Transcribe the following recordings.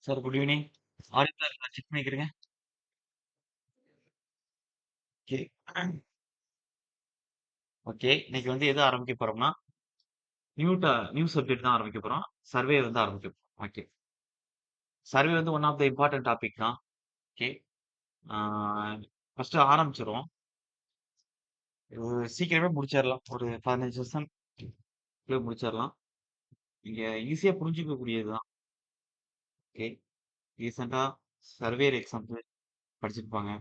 Sir good evening. ஆடியோல check பண்ணிக்கிறேங்க. Okay. Okay. இன்னைக்கு வந்து எது ஆரம்பிக்க போறோம்னா, நியூ சப்ஜெக்ட் தான் ஆரம்பிக்க போறோம். சர்வே வந்து ஆரம்பிக்க போறோம். ஓகே. சர்வே வந்து one of the important topic தான். ஓகே. ஆ ஃபர்ஸ்ட் ஆரம்பிச்சுருவோம். சீக்கிரமே முடிச்சிடலாம். ஒரு 15 செஷன் குள்ள முடிச்சிடலாம். நீங்க ஈஸியா புரிஞ்சுக்கக்கூடியது தான். ஓகே. ரீசென்ட்டா சர்வேயர் எக்ஸாம்க்கு படிச்சிருப்பாங்க.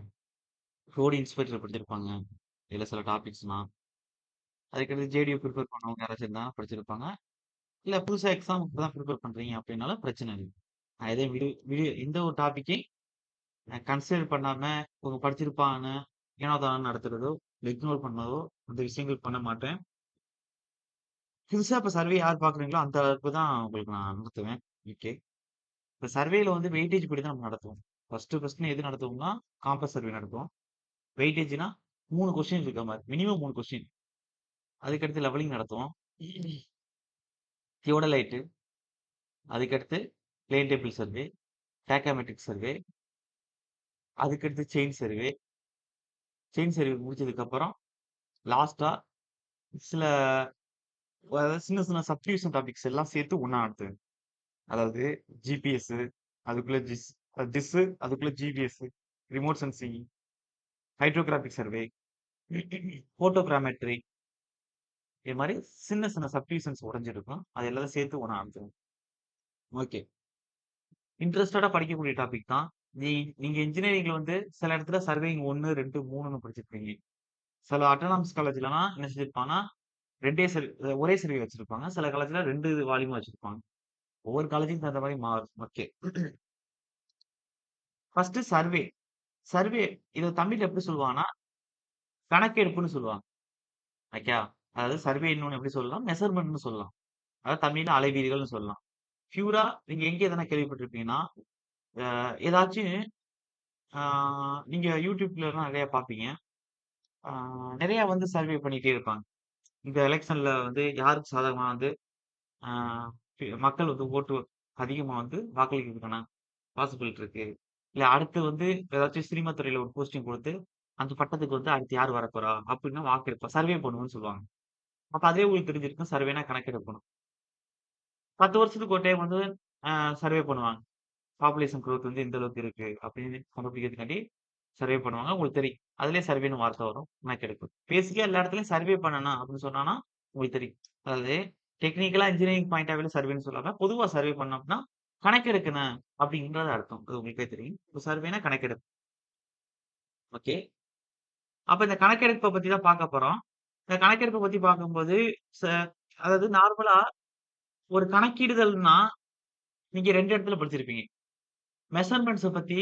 ரோடு இன்ஸ்பெக்டர் படிச்சிருப்பாங்க. இதுல சில டாபிக்ஸ்லாம். அதுக்கடுத்து ஜேடியூ ப்ரிப்பேர் பண்ணவங்க யாராச்சும் இருந்தாங்கன்னா படிச்சிருப்பாங்க. இல்ல புதுசா எக்ஸாமுக்கு இப்ப தான் ப்ரிப்பேர் பண்றீங்க அப்படின்னாலும் பிரச்சனை இல்ல. நான் எதையும் எந்த ஒரு டாபிக்கையும் கன்சிடர் பண்ணாம, இவங்க படிச்சிருப்பாங்கன்னு ஏனோ தானோன்னு நடத்துறதோ, இக்னோர் பண்ணதோ, அந்த விஷயங்கள் பண்ண மாட்டேன். புதுசா இப்ப சர்வே யார் பார்க்குறீங்களோ, அந்த அளவுக்கு தான் உங்களுக்கு நான் நடத்துவேன். ஓகே. இப்ப சர்வேல வந்து வெயிட்டேஜ் படி தான் நம்ம நடத்துவோம். ஃபர்ஸ்ட்டு எது நடத்துவோம்னா, காம்பஸ் சர்வே நடத்துவோம். வெயிட்டேஜ்னா 3 கொஸ்டின் இருக்க மாரி. Minimum 3 question. அதுக்கடுத்து லெவலிங் நடத்துவோம். தியோடலைட்டு, அதுக்கடுத்து பிளேன் டேபிள் சர்வே, டேக்காமெட்ரிக் சர்வே, அதுக்கடுத்து செயின் சர்வே முடிச்சதுக்கப்புறம், லாஸ்ட்டா சில அதாவது சின்ன சின்ன சப்டிவிஷன் டாபிக்ஸ் எல்லாம் சேர்த்து ஒண்ணா நடத்துவேன். அதாவது ஜிபிஎஸ், அதுக்குள்ள டிஸ்ஸு, அதுக்குள்ள GPS, remote sensing, hydrographic survey, photogrammetry இது மாரி சின்ன சின்ன சப்டிவிஷன்ஸ் உடைஞ்சிருக்கும். அது எல்லாத்தையும் சேர்த்து ஒண்ணா நடத்துவேன். ஓகே. இன்ட்ரஸ்டடா படிக்கக்கூடிய டாபிக் தான். நீ நீங்க இன்ஜினியரிங்ல வந்து சில இடத்துல சர்வேயிங் 1, 2, 3ன்னு படிச்சிருப்பீங்க. சில அட்டானமஸ் காலேஜ்லலாம் என்ன செஞ்சிருப்பாங்கன்னா, 2 ஒரே சர்வே வச்சிருப்பாங்க. சில காலேஜ்ல 2 வால்யூமா வச்சிருப்பாங்க. ஒவ்வொரு காலேஜுக்கும் தகுந்த மாரி மாறும். ஓகே. First survey. சர்வே இத தமிழ்ல எப்படி சொல்லுவாங்கன்னா, கணக்கெடுப்புன்னு சொல்லுவாங்க. ஓகேயா? அதாவது சர்வே இன்னொன்னு எப்படி சொல்லலாம்? மெஷர்மென்ட்ன்னு சொல்லலாம். அதாவது தமிழ்ல அளவீடுகள்னு சொல்லலாம். பியூரா நீங்க எங்க எதனா கேள்விப்பட்டிருப்பீங்கன்னா, அ ஏதாச்சும் ஆ நீங்க YouTubeலலாம் நெறைய பார்ப்பீங்க. ஆ நெறைய வந்து சர்வே பண்ணிட்டே இருப்பாங்க. இந்த எலக்ஷன்ல வந்து யாருக்கு சாதகமா வந்து ஆ மக்கள் வந்து ஓட்டு அதிகமா வந்து வாக்களிக்கிறதுக்கான பாசிபிலிட்டி இருக்கு. இல்ல அடுத்து வந்து ஏதாச்சும் சினிமா துறையில ஒரு போஸ்டிங் குடுத்து, அந்த பட்டத்துக்கு வந்து அடுத்து யார் வரப்போறா? அப்டின்னு வாக்கெடுப்பு சர்வே பண்ணுவோம்னு சொல்லுவாங்க. அப்ப அதுவே உங்களுக்கு தெரிஞ்சிருக்கும். சர்வேனா கணக்கெடுக்கணும். 10 வருஷத்துக்கு ஒரு டைம் வந்து அ சர்வே பண்ணுவாங்க. பாப்புலேஷன் குரோத் வந்து எந்த அளவுக்கு இருக்கு அப்படின்னு கண்டுபிடிக்கிறதுக்காண்டி சர்வே பண்ணுவாங்க. உங்களுக்கு தெரியும். அதிலேயே சர்வேன்னு வார்த்தை வரும். கணக்கெடுப்பு. பேசிக்கா எல்லா இடத்துலயும் சர்வே பண்ணணும் அப்படின்னு சொன்னான்னா, உங்களுக்கு தெரியும். அதாவது டெக்னிக்கலா இன்ஜினியரிங் பாயிண்ட் ஆஃப் வியூல சர்வேன்னு சொல்லாம, பொதுவா சர்வே பண்ணோம்னா, கணக்கெடுக்கணும் அப்படின்றது அர்த்தம். அது உங்களுக்கே தெரியும். இப்ப சர்வேன்னா கணக்கெடுப்பு. ஓகே. அப்ப இந்த கணக்கெடுப்ப பத்தி தான் பார்க்க போறோம். இந்த கணக்கெடுப்ப பத்தி பார்க்கும்போது, ச அதாவது நார்மலா ஒரு கணக்கிடுதல்னா, நீங்க 2 இடத்துல படிச்சிருப்பீங்க. மெஷர்மென்ட்ஸ பத்தி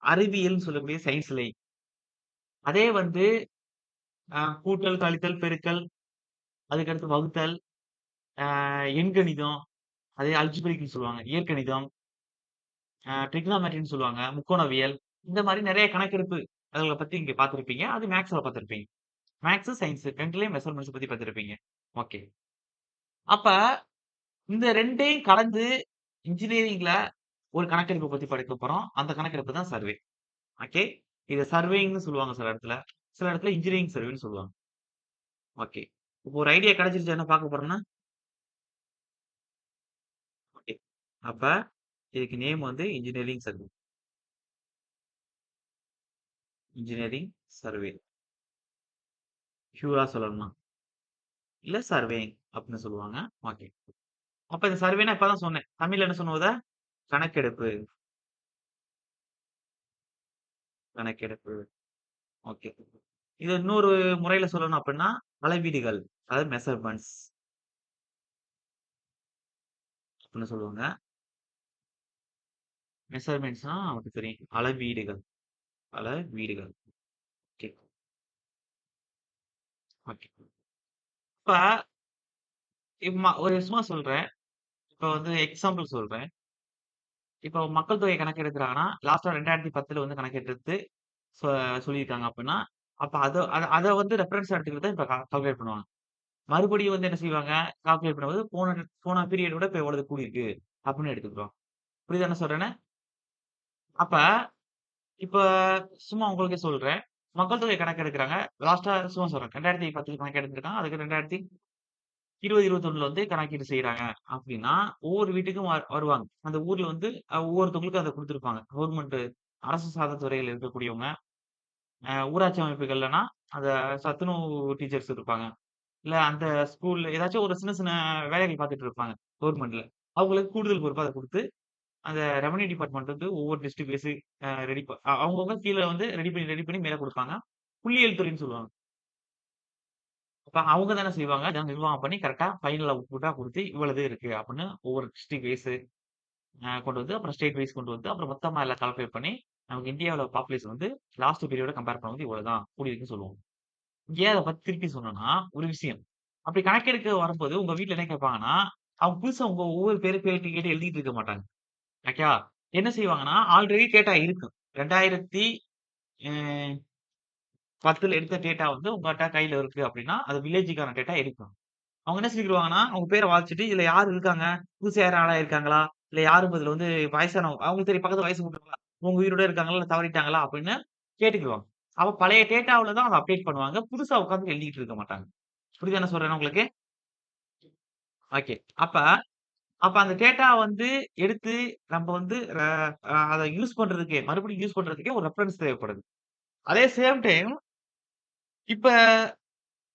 அறிவியல்னு சொல்லக்கூடிய சயின்ஸ்லயும். அதே வந்து கூட்டல், கழித்தல், பெருக்கல், அதுக்கடுத்து வகுத்தல், எண்கணிதம், அதே அல்ஜிப்ரான்னு சொல்லுவாங்க. இயற்கணிதம், ட்ரிகனாமெட்ரின்னு சொல்லுவாங்க. முக்கோணவியல். இந்த மாரி நெறைய கணக்கெடுப்பு அதுகள பத்தி இங்க பார்த்திருப்பீங்க. அது மேத்ஸ்ல பார்த்திருப்பீங்க. மேத்ஸ், சயன்ஸ் 2லயும் மெஷர்மென்ட்ஸ் பத்தி பார்த்திருப்பீங்க. ஓகே. அப்ப இந்த 2யும் கலந்து இன்ஜினியரிங்ல ஒரு கணக்கெடுப்ப பத்தி படிக்க போறோம். அந்த கணக்கெடுப்பு தான் சர்வே. ஓகே. இத சர்வேயிங்ன்னு சொல்லுவாங்க சில இடத்துல. சில இடத்துல இன்ஜினியரிங் சர்வேன்னு சொல்லுவாங்க. ஓகே. இப்போ ஒரு ஐடியா கிடைச்சிருச்சா என்ன பார்க்க போறோம்ன்னு? ஓகே. அப்ப இதுக்கு நேம் வந்து இன்ஜினியரிங் சர்வே. Engineering survey. பியூரா சொல்லணும்னா. இல்ல சர்வேயிங் அப்படின்னு சொல்லுவாங்க. ஓகே. அப்ப இந்த சர்வேன்னா இப்ப தான் சொன்னேன். தமிழ்ல என்ன சொன்னோம் அத? கணக்கெடுப்பு. கணக்கெடுப்பு. ஓகே. இத இன்னொரு முறையில சொல்லணும் அப்படின்னா, அளவீடுகள். அதாவது மெஷர்மென்ட்ஸ் அப்படின்னு சொல்லுவாங்க. மெஷர்மென்ட்ஸ்னா நமக்கு தெரியும். அளவீடுகள். அளவீடுகள். ஓகே. ஓகே. இப்ப ஒரு சும்மா சொல்றேன். இப்ப வந்து எக்ஸாம்பிள் சொல்றேன். இப்போ மக்கள் தொகை கணக்கெடுக்கிறாங்கன்னா, லாஸ்ட்டா 2010ல வந்து கணக்கெடுத்து சொ சொல்லியிருக்காங்க அப்டின்னா, அப்ப அத அத அத வந்து ரெஃபரன்ஸா எடுத்துக்கிட்டு தான் இப்ப கால்குலேட் பண்ணுவாங்க. மறுபடியும் வந்து என்ன செய்வாங்க, கால்குலேட் பண்ணும்போது போன போன பீரியட விட இப்ப எவ்வளவு கூடியிருக்கு அப்டின்னு எடுத்துக்குறோம். புரியுதா என்ன சொல்றேன்னு? அப்ப இப்ப சும்மா உங்களுக்கே சொல்றேன். மக்கள் தொகை கணக்கு எடுக்குறாங்க. லாஸ்ட்டா சும்மா சொல்றேன். 2010 கணக்கு எடுத்திருக்காங்க. அதுக்கு 2020, 21ல வந்து கணக்கீடு செய்றாங்க அப்டின்னா, ஒவ்வொரு வீட்டுக்கும் வருவாங்க. அந்த ஊர்ல வந்து ஒவ்வொருத்தவங்களுக்கும் அத குடுத்துருப்பாங்க. கவர்மெண்ட் அரசு சார்ந்த துறையில இருக்கக்கூடியவங்க, ஊராட்சி அமைப்புகள்லனா, அந்த சத்துணவு டீச்சர்ஸ் இருப்பாங்க. இல்ல அந்த ஸ்கூல்ல ஏதாச்சும் ஒரு சின்ன சின்ன வேலைகள் பார்த்துட்டு இருப்பாங்க கவர்மெண்ட்ல. அவங்களுக்கு கூடுதல் பொறுப்பா அத குடுத்து, அந்த ரெவென்யூ டிபார்ட்மெண்ட் வந்து ஒவ்வொரு டிஸ்ட்ரிக்ட் வைஸ் ரெடி அவங்கவங்க கீழ வந்து ரெடி பண்ணி மேல குடுப்பாங்க. புள்ளியியல் துறைன்னு சொல்லுவாங்க. அப்ப அவங்க தானே செய்வாங்க. இதான் நிர்வாகம் பண்ணி கரெக்ட்டா ஃபைனல் அவுட்புட்டா குடுத்து, இவ்வளது இருக்கு அப்படின்னு ஒவ்வொரு டிஸ்ட்ரிக்ட் வைஸ் கொண்டு வந்து, அப்புறம் ஸ்டேட் வைஸ் கொண்டு வந்து, அப்புறம் மொத்தமா எல்லாம் கால்குலேட் பண்ணி, நமக்கு இந்தியாவுல பாப்புலேஷன் வந்து லாஸ்ட் பீரியட கம்பேர் பண்ணும்போது இவ்வளவுதான் கூடியிருக்குன்னு சொல்லுவோம். ஏன் அத பத்தி திருப்பி சொன்னேன்னா, ஒரு விஷயம். அப்படி கணக்கெடுக்க வரும்போது உங்க வீட்ல என்ன கேட்பாங்கன்னா, அவங்க புதுசா உங்க ஒவ்வொரு பேரு கேட்டு கேட்டு எழுதிட்டு இருக்க மாட்டாங்க. ஓகேவா? என்ன செய்வாங்கன்னா, ஆல்ரெடி டேட்டா இருக்கும். 2010ல எடுத்த டேட்டா வந்து உங்கட்ட கையில இருக்கு அப்படின்னா, அது வில்லேஜுக்கான டேட்டா இருக்கும். அவங்க என்ன செஞ்சுருவாங்கன்னா, அவங்க பேர வாசிச்சுட்டு, இதுல யார் இருக்காங்க? புதுசா யாரும் ஆட் ஆயிருக்காங்களா? இல்ல யாரும் இதுல வந்து வயசானவங்க அவங்களுக்கு தெரியும் பக்கத்துல வயசு கூட்டவங்களா? உங்க உயிரோட இருக்காங்களா? இல்ல தவறிட்டாங்களா? அப்படின்னு கேட்டுக்குவாங்க. அப்ப பழைய டேட்டாவுல தான் அத அப்டேட் பண்ணுவாங்க. புதுசா உட்கார்ந்து எழுதிட்டு இருக்க மாட்டாங்க. புரியுதா என்ன சொல்றேன்னு உங்களுக்கு? ஓகே. அப்ப அப்ப அந்த டேட்டா வந்து எடுத்து நம்ம வந்து அத யூஸ் பண்றதுக்கே மறுபடியும் யூஸ் பண்றதுக்கே ஒரு ரெஃபரன்ஸ் தேவைப்படுது. அதே சேம் டைம் இப்ப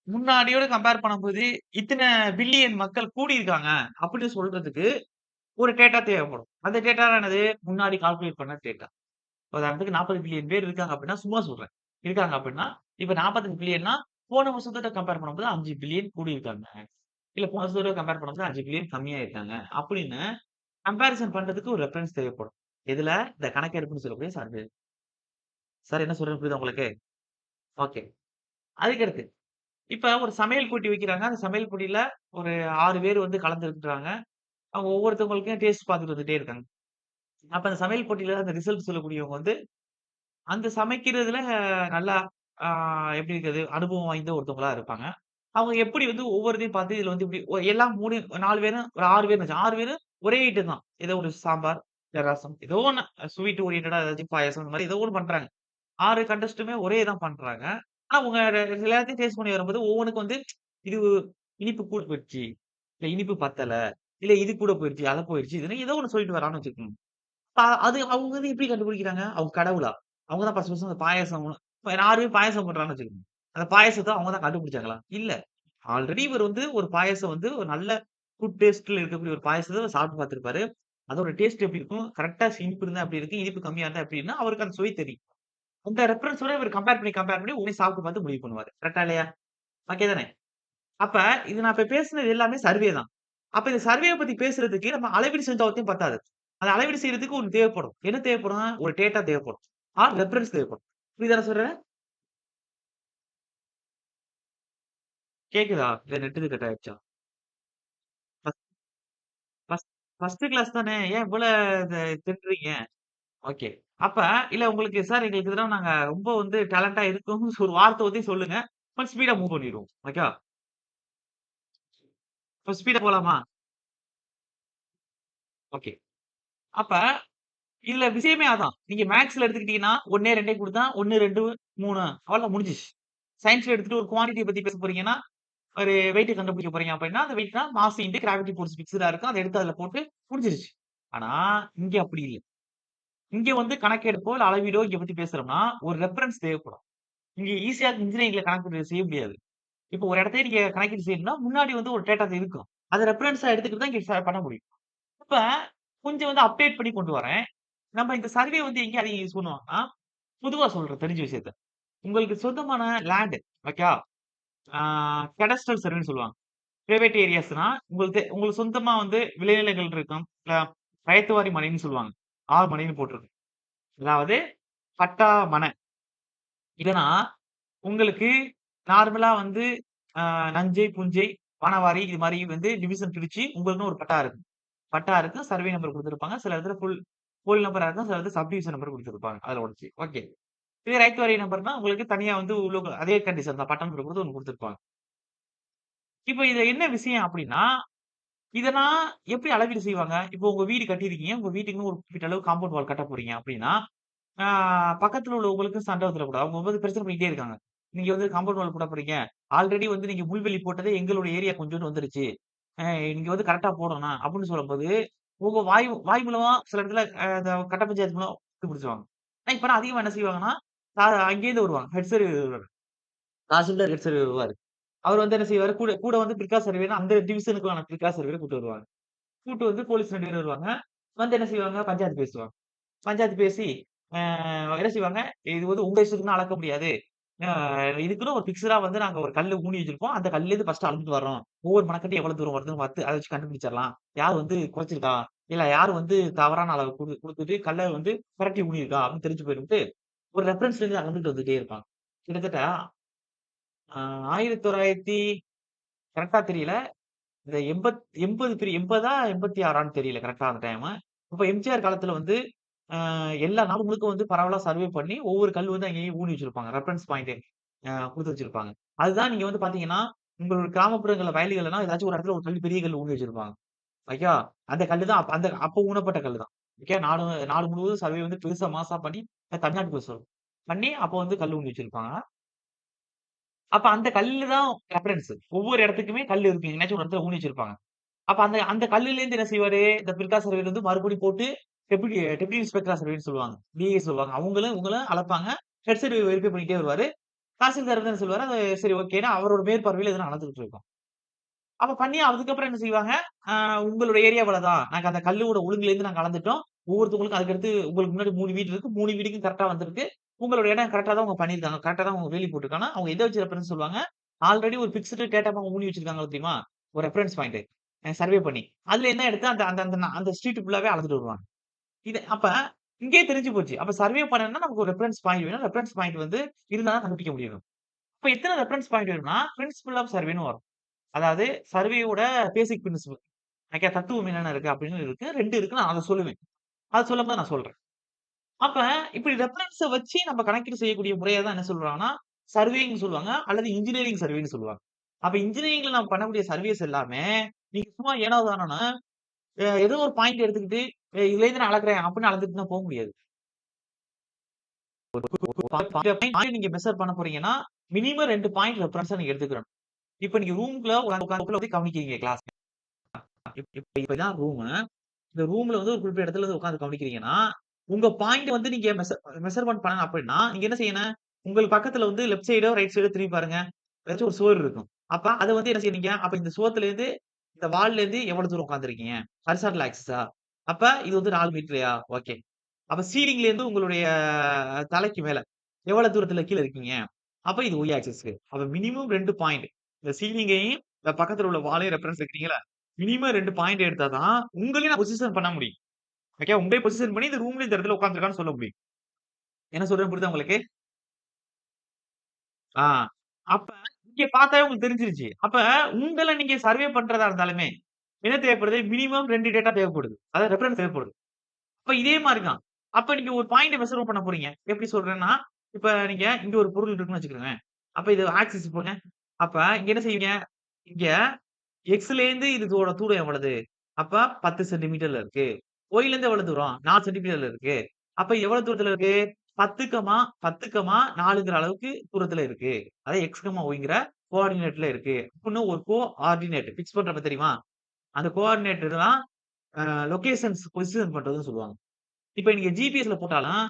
முன்னாடியோட கம்பேர் பண்ணும்போது, இத்தன பில்லியன் மக்கள் கூடியிருக்காங்க அப்படின்னு சொல்றதுக்கு ஒரு டேட்டா தேவைப்படும். அந்த டேட்டா என்னது? முன்னாடி கால்குலேட் பண்ண டேட்டா. உதாரணத்துக்கு 40 பில்லியன் பேர் இருக்காங்க அப்படின்னா, சும்மா சொல்றேன். இருக்காங்க அப்படின்னா, இப்ப 45 பில்லியன்னா, போன வருஷத்தோட கம்பேர் பண்ணும்போது 5 பில்லியன் கூடியிருக்காங்க. இல்ல போன வருஷத்தோட கம்பேர் பண்ணும்போது 5 பில்லியன் கம்மியா இருக்காங்க. அப்படின்னு கம்பேரிசன் பண்றதுக்கு ஒரு ரெஃபரன்ஸ் தேவைப்படும். எதுல? இந்த கணக்கெடுப்புன்னு சொல்லக்கூடிய சர்வே. சார் என்ன சொல்றேன்னு புரியுதா உங்களுக்கு? ஓகே. அதுக்கடுத்து, இப்ப ஒரு சமையல் போட்டி வைக்கிறாங்க. அந்த சமையல் போட்டியில ஒரு 6 பேர் வந்து கலந்துருக்காங்க. அவங்க ஒவ்வொருத்தவங்களுக்கும் டேஸ்ட் பார்த்துட்டு வந்துட்டே இருக்காங்க. அப்ப அந்த சமையல் போட்டியில அந்த ரிசல்ட் சொல்லக்கூடியவங்க வந்து அந்த சமைக்கிறதுல நல்லா ஆ எப்படி இருக்குது? அனுபவம் வாய்ந்த ஒருத்தவங்களா இருப்பாங்க. அவங்க எப்படி வந்து ஒவ்வொரு இதையும் பார்த்து இதுல வந்து இப்படி எல்லாம் 3 4 பேரும் ஒரு 6 பேர்ன்னு வச்சு 6 பேரும் ஒரே ஐட்டம் தான். ஏதோ ஒரு சாம்பார், இல்ல ரசம் ஏதோ ஒண்ணு ஸ்வீட் ஓரியன்டடா ஏதாச்சும் பாயாசம் இந்த மாரி ஏதோ ஒண்ணு பண்றாங்க. 6 கண்டஸ்ட்டுமே ஒரே தான் பண்றாங்க. ஆனா அவங்க எல்லாத்தையும் டேஸ்ட் பண்ணி வரும்போது ஒவ்வொன்னுக்கும் வந்து இது இனிப்பு கூட போயிடுச்சு. இல்ல இனிப்பு பத்தல. இல்ல இது கூட போயிருச்சு, அது போயிருச்சு. இதுன்னு ஏதோ ஒண்ணு சொல்லிட்டு வரான்னு வச்சுக்கோங்க. அது அவங்க வந்து எப்படி கண்டுபிடிக்கிறாங்க? அவங்க கடவுளா? அவங்க தான் ஃபர்ஸ்ட் ஃபர்ஸ்ட் அந்த பாயாசம் இப்ப 6 பேர் பாயாசம் பண்றாங்கன்னு வச்சுக்கோங்க. அந்த பாயாசத்த அவங்க தான் கண்டுபிடிச்சாங்களா? இல்ல. ஆல்ரெடி இவர் வந்து ஒரு பாயாசம் வந்து ஒரு நல்ல குட் டேஸ்ட்ல இருக்கக்கூடிய ஒரு பாயாசத்த சாப்பிட்டு பார்த்திருப்பாரு. அதோட டேஸ்ட் எப்படி இருக்கும்? கரெக்ட்டா இனிப்பு இருந்தா எப்படி இருக்கு? இனிப்பு கம்மியா இருந்தா எப்படி இருக்குன்னா, அவருக்கு அந்த சுவை தெரியும். அந்த ரெஃபரன்ஸோட இவரு கம்பேர் பண்ணி உடனே சாப்பிட்டு பார்த்து முடிவு பண்ணுவாரு. கரெக்ட்டா இல்லையா? ஓகே தானே? அப்ப இது நான் இப்ப பேசினது எல்லாமே சர்வே தான். அப்ப இந்த சர்வேய பத்தி பேசுறதுக்கு நம்ம அளவீடு செஞ்சா மட்டும் பத்தாது. அத அளவீடு செய்றதுக்கு ஒண்ணு தேவைப்படும். என்ன தேவைப்படும்? ஒரு டேட்டா தேவைப்படும். ரெஃபரன்ஸ் தேவைப்படும். புரியுதா நான் சொல்றேன்? கேக்குதா? இல்ல நெட் இது கட் ஆயிடுச்சா? ஃபர்ஸ்ட் ஃபர்ஸ்ட் ஃபர்ஸ்ட் கிளாஸ் தானே. ஏன் இவ்வள திட்டுறீங்க? ஓகே. அப்ப இல்ல உங்களுக்கு சார் எங்களுக்கு இதெல்லாம் நாங்க ரொம்ப வந்து டேலண்டா இருக்கோம்னு ஒரு வார்த்த வந்து சொல்லுங்க. கொஞ்சம் ஸ்பீடா மூவ் பண்ணிருவோம். ஓகேவா? இப்ப ஸ்பீடா போலாமா? ஓகே. அப்ப இதுல விஷயமே அதான். நீங்க மேத்ஸ்ல எடுத்துக்கிட்டீங்கன்னா, 1 2 குடுத்தா 1, 2, 3 அவ்வளதான் முடிஞ்சுச்சு. சயன்ஸ்ல எடுத்துட்டு ஒரு குவான்டிட்டிய பத்தி பேச போறீங்கன்னா, ஒரு வெயிட்ட கண்டுபிடிக்க போறீங்க அப்படின்னா, அந்த வெயிட்னா மாஸ் இன்டு கிராவிட்டி ஃபோர்ஸ் ஃபிக்ஸ்டா இருக்கும். அத எடுத்து அதுல போட்டு முடிஞ்சிருச்சு. ஆனா, இங்க அப்படி இல்ல. இங்க வந்து கணக்கெடுப்போ, இல்ல அளவீடோ இங்க பத்தி பேசுறோம்னா, ஒரு ரெஃபரன்ஸ் தேவைப்படும். இங்க ஈஸியா இன்ஜினியரிங்ல கணக்கீடு செய்ய முடியாது. இப்போ ஒரு இடத்தையே நீங்க கணக்கீடு செய்யணும்னா, முன்னாடி வந்து ஒரு டேட்டா இருக்கும். அத ரெஃபரன்ஸா எடுத்துக்கிட்டு தான் இங்க பண்ண முடியும். இப்ப கொஞ்சம் வந்து அப்டேட் பண்ணி கொண்டு வரேன். நம்ம இந்த சர்வே வந்து எங்க அதிகம் யூஸ் பண்ணுவோம்னா, பொதுவா சொல்றேன் தெரிஞ்ச விஷயத்த. உங்களுக்கு சொந்தமான லேண்ட் ஓகேவா? ஆ கேடஸ்ட்ரல் சர்வேன்னு சொல்லுவாங்க. பிரைவேட் ஏரியாஸ்னா உங்களுக்கு சொந்தமா வந்து விளைநிலங்கள் இருக்கும். இல்ல பயத்துவாரி மனைன்னு சொல்லுவாங்க. மனைன்னு போட்டிருக்கும். அதாவது பட்டா, மனை. இல்லன்னா உங்களுக்கு நார்மலா வந்து நஞ்சை, புஞ்சை, வனவாரி இது மாரி வந்து டிவிஷன் பிரிச்சு உங்களுக்குன்னு ஒரு பட்டா இருக்கும். பட்டா இருக்கும். சர்வே நம்பர் குடுத்திருப்பாங்க. சில இடத்துல ஃபுல் நம்பரா இருக்கும். சில இடத்துல சப் டிவிஷன் நம்பர் குடுத்திருப்பாங்க. அதுல உடைச்சு. ஓகே. இதே ரைட் வாரி நம்பர்னா உங்களுக்கு தனியா வந்து உள்ள அதே கண்டிஷன் தான். பட்டம் குடுக்குறது ஒண்ணு குடுத்திருப்பாங்க. இப்ப இதுல என்ன விஷயம் அப்டின்னா, இதெல்லாம் எப்படி அளவீடு செய்வாங்க? இப்போ உங்க வீடு கட்டியிருக்கீங்க. உங்க வீட்டுக்குன்னு ஒரு குறிப்பிட்ட அளவு காம்பவுண்ட் வால் கட்டப் போறீங்க அப்டின்னா, ஆ பக்கத்துல உள்ளவங்களுக்கு சண்டை வந்துரக்கூடாது. அவங்க வந்து பிரச்சனை பண்ணிட்டே இருக்காங்க. நீங்க வந்து காம்பவுண்ட் வால் போட போறீங்க. ஆல்ரெடி வந்து நீங்க முள்வேலி போட்டதே எங்களுடைய ஏரியா கொஞ்சோண்டு வந்துருச்சு. அ நீங்க வந்து கரெக்ட்டா போடணும் அப்படின்னு சொல்லும்போது, உங்க வாய் வாய் மூலமா சில இடத்துல இந்த கட்ட பஞ்சாயத்து மூலம் பிடிச்சுருவாங்க. இப்பலாம் அதிகமா என்ன செய்வாங்கன்னா, அங்கேருந்து வருவாங்க. ஹெட் சர்வே வருவாரு. தாசில்தார் ஹெட் சர்வே வருவாரு. அவர் வந்து என்ன செய்வாரு, கூட கூட வந்து பிரிகாஷ் சர்வேன்னு அந்த டிவிஷனுக்கான பிரிகாஷ் சர்வேயர கூட்டு வருவாங்க. கூட்டு வந்து போலீஸ் 2 பேர் வருவாங்க. வந்து என்ன செய்வாங்க, பஞ்சாயத்து பேசுவாங்க. பஞ்சாயத்து பேசி, அ என்ன செய்வாங்க, இது வந்து உங்க இஷ்டத்துக்குலாம் அளக்க முடியாது. அ இதுக்குன்னு ஒரு பிக்ஸடா வந்து நாங்க ஒரு கல்லு ஊனி வச்சிருக்கோம். அந்த கல்லேருந்து ஃபர்ஸ்ட் அளந்துட்டு வர்றோம். ஒவ்வொரு மரக்கட்டையும் எவ்வளவு தூரம் வருதுன்னு பார்த்து அத வச்சு கண்டுபிடிச்சிடலாம். யார் வந்து குறைச்சிருக்கா? இல்ல யார் வந்து தவறான அளவு குடுத்துட்டு கல்ல வந்து புரட்டி ஊனியிருக்கா? அப்படின்னு தெரிஞ்சு போயிடும்ட்டு, ஒரு ரெஃபரன்ஸ்லேருந்து அளந்துட்டு வந்துட்டே இருப்பாங்க. கிட்டத்தட்ட அ 1900 கரெக்ட்டா தெரியல. இந்த 80 80ஆ 86ஆன்னு தெரியல கரெக்ட்டா அந்த டைமு. அப்ப எம்ஜிஆர் காலத்துல வந்து எல்லா நாடு முழுக்க வந்து பரவலா சர்வே பண்ணி ஒவ்வொரு கல் வந்து அங்கேயே ஊனி வச்சிருப்பாங்க. ரெஃபரன்ஸ் பாயிண்ட் குடுத்து வச்சிருப்பாங்க. அதுதான் நீங்க வந்து பார்த்தீங்கன்னா, உங்களோட கிராமப்புறங்கள்ல வயல்கள்லாம் ஏதாச்சும் ஒரு இடத்துல ஒரு கல் பெரிய கல் ஊனி வச்சிருப்பாங்க. ஓகேவா? அந்த கல்லு தான் அப்ப ஊனப்பட்ட கல்லு தான். ஓகே. நாடு நாடு முழுவதும் சர்வே வந்து பெருசா மாஸா பண்ணி தமிழ்நாட்டுக்குள்ள சொல்றேன். பண்ணி அப்ப வந்து கல் ஊனி வச்சிருப்பாங்க. அப்ப அந்த கல்லு தான் ரெஃபரன்ஸ். ஒவ்வொரு இடத்துக்குமே கல் இருக்கு. எங்கேயாச்சும் ஒரு இடத்துல ஊனி வச்சிருப்பாங்க. அப்ப அந்த அந்த கல்லுலேருந்து என்ன செய்வாரு, இந்த பிரிகாஷ் சர்வேயர் வந்து மறுபடியும் போட்டு டெப்டி இன்ஸ்பெக்டர் சர்வேன்னு சொல்லுவாங்க. டிஐ சொல்லுவாங்க. அவங்களும் இவங்களும் அளப்பாங்க. ஹெட் சர்வே வெரிஃபை பண்ணிட்டே வருவாரு. தாசில்தார் வந்து என்ன சொல்லுவாரு, அது சரி ஓகேன்னு அவரோட மேற்பார்வையில எதுனா அளந்துகிட்டு இருக்கும். அப்ப பண்ணி அதுக்கப்புறம் என்ன செய்வாங்க, அ உங்களோட ஏரியா இவ்வளதான். நாங்க அந்த கல்லோட ஒழுங்குலேருந்து நாங்க அளந்துட்டோம். ஒவ்வொருத்தவங்களுக்கும் அதுக்கடுத்து உங்களுக்கு முன்னாடி 3 வீடு இருக்கு. 3 வீடுக்கும் கரெக்ட்டா வந்திருக்கு. உங்களோட இடம் கரெக்ட்டா தான் அவங்க பண்ணியிருக்காங்க. கரெக்ட்டா தான் அவங்க வேலி போட்டுருக்காங்கன்னா, அவங்க எத வச்சு ரெஃபரன்ஸ் சொல்லுவாங்க, ஆல்ரெடி ஒரு பிக்ஸ்டு டேட்டா ஊனி வச்சிருக்காங்க தெரியுமா? ஒரு ரெஃபரன்ஸ் பாயிண்ட் சர்வே பண்ணி. அதுல என்ன எடுத்து அந்த அந்த அந்த அந்த ஸ்ட்ரீட் ஃபுல்லாவே அளந்துட்டு வருவாங்க. இது அப்ப இங்கேயே தெரிஞ்சு போச்சு. அப்ப சர்வே பண்ணணும்னா நமக்கு ஒரு ரெஃபரன்ஸ் பாயிண்ட் வேணும். ரெஃபரன்ஸ் பாயிண்ட் வந்து இருந்தா தான் கண்டுபிடிக்க முடியும். அப்ப எத்தன ரெஃபரன்ஸ் பாயிண்ட் வேணும்னா, பிரின்சிபல் ஆஃப் சர்வேன்னு வரும். அதாவது சர்வேயோட பேசிக் பிரின்சிபல். ஓகே. தத்துவம் என்னென்ன இருக்கு அப்படின்னு இருக்கு. 2 இருக்கு. நான் அத சொல்லுவேன். அத சொல்லும்போது நான் சொல்றேன். அப்ப இப்படி ரெஃபரன்ஸ வச்சு நம்ம கணக்கீடு செய்யக்கூடிய முறைய தான் என்ன சொல்றாங்கன்னா, சர்வேயிங்ன்னு சொல்லுவாங்க. அல்லது இன்ஜினியரிங் சர்வேன்னு சொல்லுவாங்க. அப்ப இன்ஜினியரிங்ல நம்ம பண்ணக்கூடிய சர்வேஸ் எல்லாமே, நீங்க சும்மா ஏனோ தானோன்னு ஏதோ ஒரு பாயிண்ட் எடுத்துக்கிட்டு, இதுலேருந்து நான் அளக்குறேன் அப்படின்னு அளந்துட்டுலாம் போ முடியாது. பாயிண்ட் நீங்க மெஷர் பண்ண போறீங்கன்னா, மினிமம் 2 பாயிண்ட் ரெஃபரன்ஸா நீங்க எடுத்துக்கணும். இப்ப நீங்க ரூம்குள்ள உட்கார்ந்து கவனிக்கிறீங்க கிளாஸ். இப்ப இதான் ரூமு. இந்த ரூம்ல வந்து ஒரு குறிப்பிட்ட இடத்துல வந்து உட்கார்ந்து கவனிக்கிறீங்கன்னா, உங்க பாயிண்ட் வந்து நீங்க மெஷர்மென்ட் பண்ணணும் அப்படின்னா, நீங்க என்ன செய்யணும்? உங்களுக்கு பக்கத்துல வந்து லெஃப்ட் சைடோ, ரைட் சைடோ திரும்பி பாருங்க. ஏதாச்சும் ஒரு சுவர் இருக்கும். அப்ப அத வந்து என்ன செய்றீங்க? அப்ப இந்த சுவத்துலேருந்து, இந்த வால்லேருந்து எவ்வளவு தூரம் உட்கார்ந்திருக்கீங்க? ஹரிசாண்டல் ஆக்சிஸா? அப்ப இது வந்து 4 மீட்டர்யா? ஓகே. அப்ப சீலிங்லேருந்து உங்களுடைய தலைக்கு மேல எவ்வளவு தூரத்துல கீழ இருக்கீங்க? அப்ப இது ஒய் ஆக்சிஸ்க்கு. அப்ப மினிமம் 2 பாயிண்ட். இந்த சீலிங்கையும், இந்த பக்கத்துல உள்ள வாலையும் ரெஃபரன்ஸ் எடுக்கிறீங்களா? மினிமம் 2 பாயிண்ட் எடுத்தா தான், உங்களையும் நான் பொசிஷன் பண்ண முடியும். ஓகே. உங்களே பொசிஷன் பண்ணி இந்த ரூம்ல இந்த இடத்துல உட்கார்ந்திருக்கான்னு சொல்ல முடியும். என்ன சொல்றேன் புரியுதா உங்களுக்கு? ஆ. அப்ப இங்க பார்த்தாவே உங்களுக்கு தெரிஞ்சிருச்சு. அப்ப உங்கள நீங்க சர்வே பண்றதா இருந்தாலுமே, என்ன தேவைப்படுது? மினிமம் 2 டேட்டா தேவைப்படுது. அதாவது ரெஃபரன்ஸ் தேவைப்படுது. அப்ப இதே மாரி தான். அப்ப நீங்க ஒரு பாயிண்ட்ட மெஷர் பண்ண போறீங்க. எப்படி சொல்றேன்னா, இப்ப நீங்க இங்க ஒரு பொருள் இருக்குன்னு வச்சுக்கோங்களேன். அப்ப இது ஆக்ஸிஸ் போங்க. அப்ப இங்க என்ன செய்வீங்க? இங்க எக்ஸ்லேருந்து இதோட தூரம் எவ்வளவு? அப்ப 10 சென்டிமீட்டர்ல இருக்கு. ஒய்லேருந்து எவ்வளவு தூரம்? 4 சென்டிமீட்டர்ல இருக்கு. அப்ப எவ்வளவு தூரத்துல இருக்கு? 10,4ங்கிற அளவுக்கு தூரத்துல இருக்கு. அதாவது எக்ஸ், ஒய்ங்கிற கோஆர்டினேட்ல இருக்கு. இன்னும் ஒரு கோஆர்டினேட் பிக்ஸ் பண்றப்ப தெரியுமா? அந்த கோஆர்டினேட் தான் அ லொகேஷன்ஸ் பொசிஷன் பண்றதுன்னு சொல்லுவாங்க. இப்ப நீங்க ஜிபிஎஸ்ல போட்டாலும்,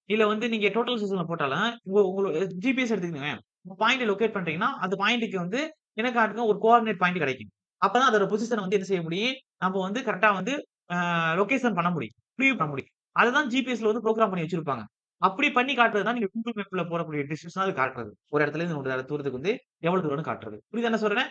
இல்ல வந்து நீங்க டோட்டல் சிஸ்டம்ல போட்டாலும், உங்களோட ஜிபிஎஸ் எடுத்துக்கங்களேன். உங்க பாயிண்ட்ட லொகேட் பண்றீங்கன்னா, அந்த பாயிண்ட்க்கு வந்து என்ன காட்டுங்க ஒரு கோஆர்டினேட் பாயிண்ட் கிடைக்கும். அப்பதான் அதோட பொசிஷன வந்து என்ன செய்ய முடியும்? நம்ம வந்து கரெக்ட்டா வந்து லொகேஷன் பண்ண முடியும். ப்ரீவியூ பண்ண முடியும். அததான் ஜிபிஎஸ்ல வந்து புரோகிராம் பண்ணி வச்சிருப்பாங்க. அப்படி பண்ணி காட்டுறது தான் நீங்க Google மேப்ல போடக்கூடிய டிஸ்டன்ஸ் அது காட்டுறது. ஒரு இடத்துல இருந்து இன்னொரு தூரத்துக்கு வந்து எவ்வளவு தூரம்னு காட்டுறது. புரியுதா என்ன சொல்றேன்?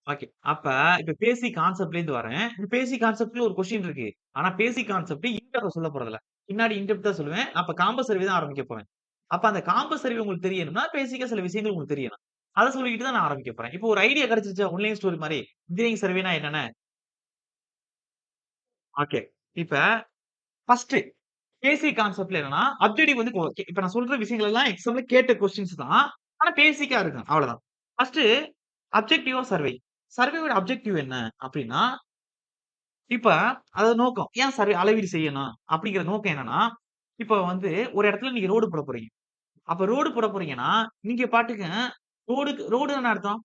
ஓகே. அப்ப இப்ப பேசிக் கான்செப்ட்லேருந்து வரேன். இந்த பேசிக் கான்செப்ட்ல ஒரு கொஸ்டின் இருக்கு. ஆனா பேசிக் கான்செப்ட் இன்டெப்த்தா சொல்லப் போறதில்ல. பின்னாடி இன்டெப்த்தா சொல்லுவேன். அப்ப காம்பஸ் சர்வே தான் ஆரம்பிக்க போறேன். அப்ப அந்த காம்பஸ் சர்வே உங்களுக்கு தெரியணும்னா, பேசிக்கா சில விஷயங்கள் உங்களுக்கு தெரியணும். அத சொல்லிட்டு தான் நான் ஆரம்பிக்க போறேன். இப்போ ஒரு ஐடியா கிடைச்சிருச்சா? ஒன்லைன் ஸ்டோரி மாரி. இன்ஜினியரிங் சர்வேனா என்னன்னு? ஓகே. இப்ப ஃபர்ஸ்ட் பேசிக் கான்செப்ட்ல என்னன்னா, அப்ஜெக்டிவ் வந்து ஓகே. இப்ப நான் சொல்ற விஷயங்கள் எல்லாம் எக்ஸாம்ல கேட்ட கொஸ்டின்ஸ் தான். ஆனா பேசிக்கா இருக்கும். அவ்வளவுதான். First objective of survey. சர்வேயோட அப்ஜெக்டிவ் என்ன? அப்டின்னா இப்ப அது நோக்கம். ஏன் சர்வே அளவீடு செய்யணும்? அப்படிங்கிற நோக்கம் என்னன்னா, இப்ப வந்து ஒரு இடத்துல நீங்க ரோடு போட போறீங்க. அப்ப ரோடு போட போறீங்கன்னா, நீங்க பாட்டுக்கு ரோடுன்னா என்ன அர்த்தம்?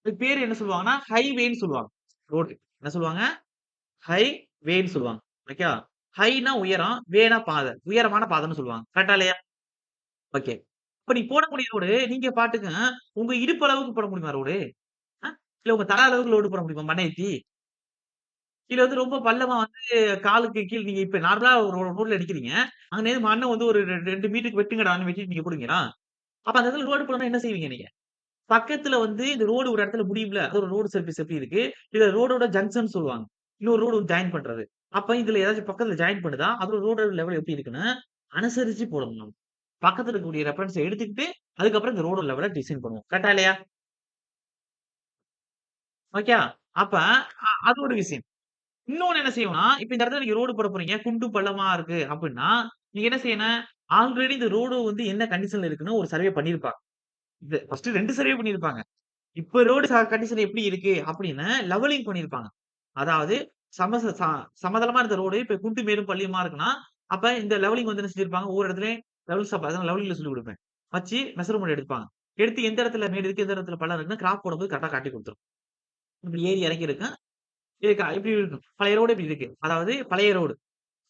அதுக்கு பேரு என்ன சொல்லுவாங்கன்னா, ஹைவேன்னு சொல்லுவாங்க. ரோடு. என்ன சொல்லுவாங்க? ஹைவேன்னு சொல்லுவாங்க. ஓகே. ஹைன்னா உயரம், வேன்னா பாதை. உயரமான பாதைன்னு சொல்லுவாங்க. கரெக்ட்டா இல்லையா? ஓகே. இப்ப நீ போடக்கூடிய ரோடு, நீங்க பாட்டுக்கு உங்க இடுப்பு அளவுக்கு போட முடியுமா ரோடு? அ இல்ல உங்க தல அளவுக்கு ரோடு போட முடியுமா மண்ண ஏத்தி? இல்ல வந்து ரொம்ப பள்ளமா வந்து காலுக்கு கீழ நீங்க இப்ப நார்மலா ஒரு ரோட்ல நிக்கிறீங்க. அங்கருந்து மண்ண வந்து ஒரு 2 மீட்டருக்கு வெட்டுங்கடான்னு வெட்டிட்டு நீங்க போடுவீங்களா? அப்ப அந்த இடத்துல ரோடு போடணும்னா என்ன செய்வீங்க நீங்க? பக்கத்துல வந்து இந்த ரோடு ஒரு இடத்துல முடியும்ல. அது ஒரு ரோடு சர்ஃபேஸ் எப்படி இருக்கு? இத ரோடோட ஜங்ஷன் சொல்லுவாங்க. இன்னொரு ரோடு வந்து ஜாயின் பண்றது. அப்ப இதுல ஏதாச்சும் பக்கத்துல ஜாயின் பண்ணுதா? அதோட ரோடோட லெவல் எப்படி இருக்குன்னு அனுசரிச்சு போடணும் நம்ம. பக்கத்துல இருக்கக்கூடிய ரெஃபரன்ஸ எடுத்துக்கிட்டு, அதுக்கப்புறம் இந்த ரோடோட லெவல டிசைன் பண்ணுவோம். கரெக்ட்டா இல்லையா? ஓகே. அப்ப அது ஒரு விஷயம். இன்னொன்னு என்ன செய்வோம்னா, இப்ப இந்த இடத்துல நீங்க ரோடு போட போறீங்க. குண்டும் பள்ளமா இருக்கு அப்டின்னா, நீங்க என்ன செய்யணும்? ஆல்ரெடி இந்த ரோடு வந்து என்ன கண்டிஷன்ல இருக்குன்னு ஒரு சர்வே பண்ணியிருப்பாங்க. இது ஃபர்ஸ்ட் 2 சர்வே பண்ணியிருப்பாங்க. இப்ப ரோடு கண்டிஷன் எப்படி இருக்கு அப்படின்னு லெவலிங் பண்ணியிருப்பாங்க. அதாவது சம ச சமதளமா இருந்த ரோடு இப்ப குண்டும் மேடும் பள்ளியுமா இருக்குன்னா, அப்ப இந்த லெவலிங் வந்து என்ன செஞ்சிருப்பாங்க, ஒவ்வொரு இடத்துலயும் அதான் லெவலிங்ல சொல்லிக் குடுப்பேன். வச்சு மெஷர்மென்ட் எடுப்பாங்க. எடுத்து எந்த இடத்துல மேடு இருக்கு, எந்த இடத்துல பள்ளம் இருக்குன்னு கிராப் போடும்போது கரெக்ட்டா காட்டிக் குடுத்துரும். இப்படி ஏறி இறங்கி இருக்கும். இப்படி இருக்கும். பழைய ரோடு இப்படி இருக்கு. அதாவது பழைய ரோடு.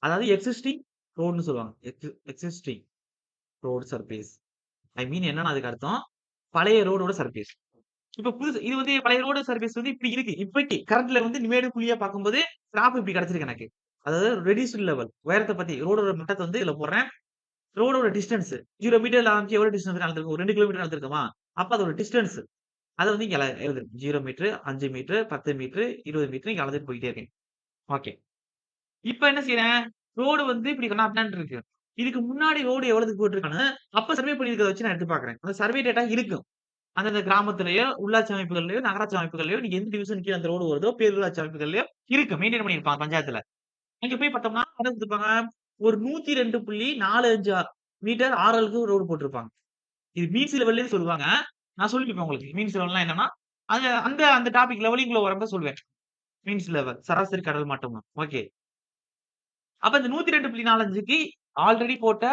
அதாவது எக்ஸிஸ்டிங் ரோடுன்னு சொல்லுவாங்க. Existing road surface. I mean என்னன்னா அதுக்கு அர்த்தம், பழைய ரோடோட சர்ஃபேஸ். இப்ப புதுசு இது வந்து பழைய ரோடு சர்வீஸ் வந்து இப்படி இருக்கு. இப்பைக்கு கரண்ட்ல வந்து மேடு குழியா பார்க்கும்போது, ஸ்லாப் இப்படி கிடைச்சிருக்கு எனக்கு. அதாவது ரெட்யூஸ்டு லெவல் உயரத்த பத்தி ரோடோட மட்டத்த வந்து இதுல போடுறேன். ரோடோட டிஸ்டன்ஸ் 0 மீட்டர்ல ஆரம்பிச்சு எவ்வளவு டிஸ்டன்ஸ் அளந்திருக்கும்? 2 கிலோமீட்டர் அளந்திருக்குமா? அப்ப அதோட டிஸ்டன்ஸ் அத வந்து இங்க எழுதுறேன். 0 மீட்டர், 5 மீட்டர், 10 மீட்டர், 20 மீட்டர் இங்க அளந்துட்டு போயிட்டே இருக்கேன். ஓகே. இப்ப என்ன செய்றேன்? ரோடு வந்து இப்படி கண்ணாபின்னான்னு இருக்கு. இதுக்கு முன்னாடி ரோடு எவ்வளவுக்கு போட்டுருக்கான்னு, அப்ப சர்வே பண்ணியிருக்கிறத வச்சு நான் எடுத்து பார்க்கிறேன். அந்த சர்வே டேட்டா இருக்கும். அந்தந்த கிராமத்திலேயோ, உள்ளாட்சி அமைப்புகள்லயோ, நகராட்சி அமைப்புகள்லயோ, நீங்க எந்த டிவிஷன் கீழ அந்த ரோடு வருதோ, பேரூராட்சி அமைப்புகள்லயோ இருக்கு. மெயின்டெயின் பண்ணியிருப்பாங்க பஞ்சாயத்துல. அங்க போய் பார்த்தோம்னா, என்ன குடுத்துருப்பாங்க, ஒரு 102.45 மீட்டர் ஆர்எல்க்கு ரோடு போட்டிருப்பாங்க. இது மீன்ஸ் லெவல்லயும் சொல்லுவாங்க. நான் சொல்லிருப்பேன் உங்களுக்கு. மீன்ஸ் லெவல்னா என்னன்னா, அது அந்த அந்த டாபிக் லெவலிங்குள்ள வரும்போது சொல்லுவேன். மீன்ஸ் லெவல் சராசரி கடல் மட்டம். ஓகே. அப்ப இந்த 102.45க்கு ஆல்ரெடி போட்ட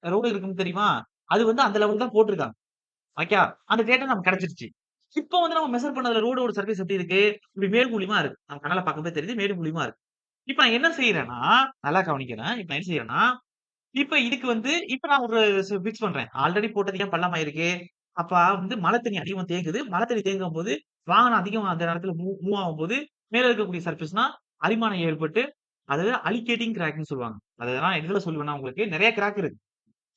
ரோடு இருக்கும் தெரியுமா? அது வந்து அந்த லெவல் தான் போட்டிருக்காங்க. ஓகே. அந்த டேட்டா நமக்கு கிடைச்சிருச்சு. இப்போ வந்து நம்ம மெஷர் பண்ணதுல ரோடோட சர்ஃபேஸ் எப்படி இருக்கு? இப்படி மேடு மூலியமா இருக்கு. நம்ம கண்ணால பார்க்கும்போது தெரியுது மேடு மூலியமா இருக்கு. இப்ப நான் என்ன செய்றேன்னா, நல்லா கவனிக்கிறேன். இப்ப நான் என்ன செய்றேன்னா, இப்ப இதுக்கு வந்து இப்ப நான் ஒரு பிக்ஸ் பண்றேன். ஆல்ரெடி போட்டது ஏன் பள்ளமா இருக்கு? அப்ப வந்து மழை தண்ணி அதிகமா தேங்குது. மழை தண்ணி தேங்கும்போது, வாகனம் அதிகமா அந்த இடத்துல மூவ் ஆகும்போது, மேல இருக்கக்கூடிய சர்ஃபேஸ்னா அரிமானம் ஏற்பட்டு, அதாவது அலிகேட்டிங் கிராக்ன்னு சொல்லுவாங்க. அத நான் எதுல சொல்லுவேன்னா உங்களுக்கு நெறைய கிராக் இருக்கு.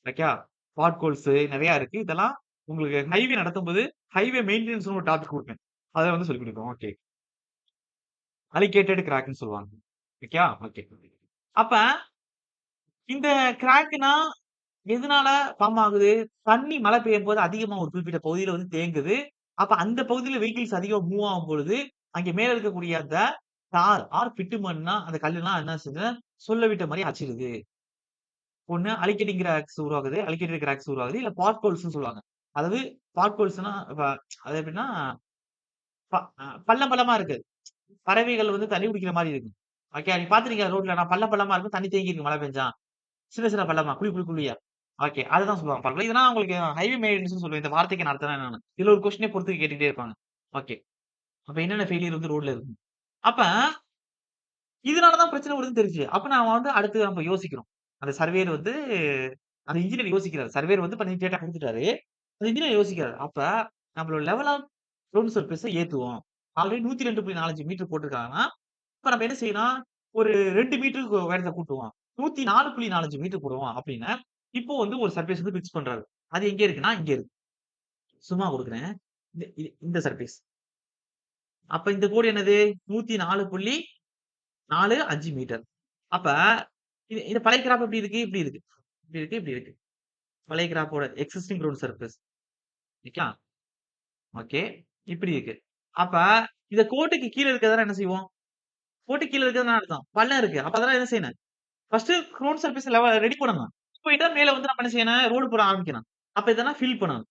ஓகேவா? பாட் ஹோல்ஸ் நெறைய இருக்கு. இதெல்லாம் உங்களுக்கு ஹைவே நடத்தும்போது, ஹைவே மெயின்டனன்ஸ்ன்னு ஒரு டாபிக் குடுப்பேன். அத வந்து சொல்லிக் குடுப்போம். ஓகே. அலிகேட்டட் கிராக்ன்னு சொல்லுவாங்க. ஓகேவா? ஓகே. அப்ப இந்த கிராக்னா எதனால ஃபார்ம் ஆகுது? தண்ணி மழை பெய்யும்போது அதிகமா ஒரு குறிப்பிட்ட பகுதியில வந்து தேங்குது. அப்ப அந்த பகுதியில வெஹிக்கிள்ஸ் அதிகமா மூவ் ஆகும் பொழுது, அங்கே மேல இருக்கக்கூடிய அந்த தார் ஆர் பிட்டுமண்ணா அந்த கல்லுலாம் என்ன ஆச்சுன்னா, சொல்ல விட்ட மாரி அச்சிடுது. ஒண்ணு அலிகேட்டிங் கிராக்ஸ் உருவாகுது. அலிகேட்டட் கிராக்ஸ் உருவாகுது. இல்ல பாட் ஹோல்ஸ்ன்னு சொல்லுவாங்க. அதாவது பாட் ஹோல்ஸ்ன்னா அது எப்படின்னா, ப அ பள்ளம் பள்ளமா இருக்கு. பறவைகள் வந்து தண்ணி குடிக்கிற மாரி இருக்கு. ஓகே. நீங்க பார்த்துருக்கீங்களா ரோட்ல நான் பள்ளம் பள்ளமா இருக்கும். தண்ணி தேங்கி இருக்கு மழை பெஞ்சா. சின்ன சின்ன பள்ளமா, குழியா. ஓகே. அதுதான் சொல்லுவாங்க பள்ளம். இதெல்லாம் உங்களுக்கு ஹைவே மெயின்டனன்ஸ்ன்னு சொல்லுவேன். இந்த வார்த்தைக்கான அர்த்தம்னா என்னன்னு. இதுல ஒரு கொஸ்டினே பொறுத்து கேட்டுட்டே இருப்பாங்க. ஓகே. அப்ப என்னென்ன ஃபெயிலியர் வந்து ரோட்ல இருக்கு. அப்ப இதனால தான் பிரச்சனை வருதுன்னு தெரிஞ்சுச்சு. அப்ப நான் வந்து அடுத்து நம்ம யோசிக்கிறோம். அந்த சர்வேயர் வந்து அந்த இன்ஜினியர் யோசிக்கிறாரு. சர்வேயர் வந்து பண்ணி டேட்டா குடுத்துட்டாரு. அந்த இன்ஜினியர் யோசிக்கிறாரு. அப்ப நம்மளோட லெவல் ஆஃப் ரோட் சர்ஃபேஸ ஏத்துவோம். ஆல்ரெடி 102.45 மீட்டர் போட்டிருக்காங்கன்னா, இப்ப நம்ம என்ன செய்யலாம்? ஒரு 2 மீட்டருக்கு உயரத்த கூட்டுவோம். 104.45 மீட்டர் போடுவோம் அப்டின்னா, இப்போ வந்து ஒரு சர்ஃபேஸ் வந்து பிக்ஸ் பண்றாரு. அது எங்க இருக்குன்னா, இங்க இருக்கு. சும்மா குடுக்குறேன். இந்த சர்ஃபேஸ். அப்ப இந்த கோடு என்னது? 104.45 மீட்டர். அப்ப இது பழைய கிராப் எப்படி இருக்கு? இப்படி இருக்கு. இப்படி இருக்கு, இப்படி இருக்கு. பழைய கிராப்போட எக்ஸிஸ்டிங் ரோட் சர்ஃபேஸ். ஓகேங்களா? ஓகே. இப்படி இருக்கு. அப்ப இத கோட்டுக்கு கீழ இருக்கிறதெல்லாம் என்ன செய்வோம்? கோட்டுக்கு கீழ இருக்கிறதுனா அர்த்தம். பள்ளம் இருக்கு. அப்ப அதெல்லாம் என்ன செய்யணும்? ஃபர்ஸ்ட் ரோட் சர்ஃபேஸ் ரெடி பண்ணணும். போயிட்டா மேல வந்து நம்ம என்ன செய்யணும்? ரோடு போட ஆரம்பிக்கணும். அப்ப இதெல்லாம் ஃபில் பண்ணணும்.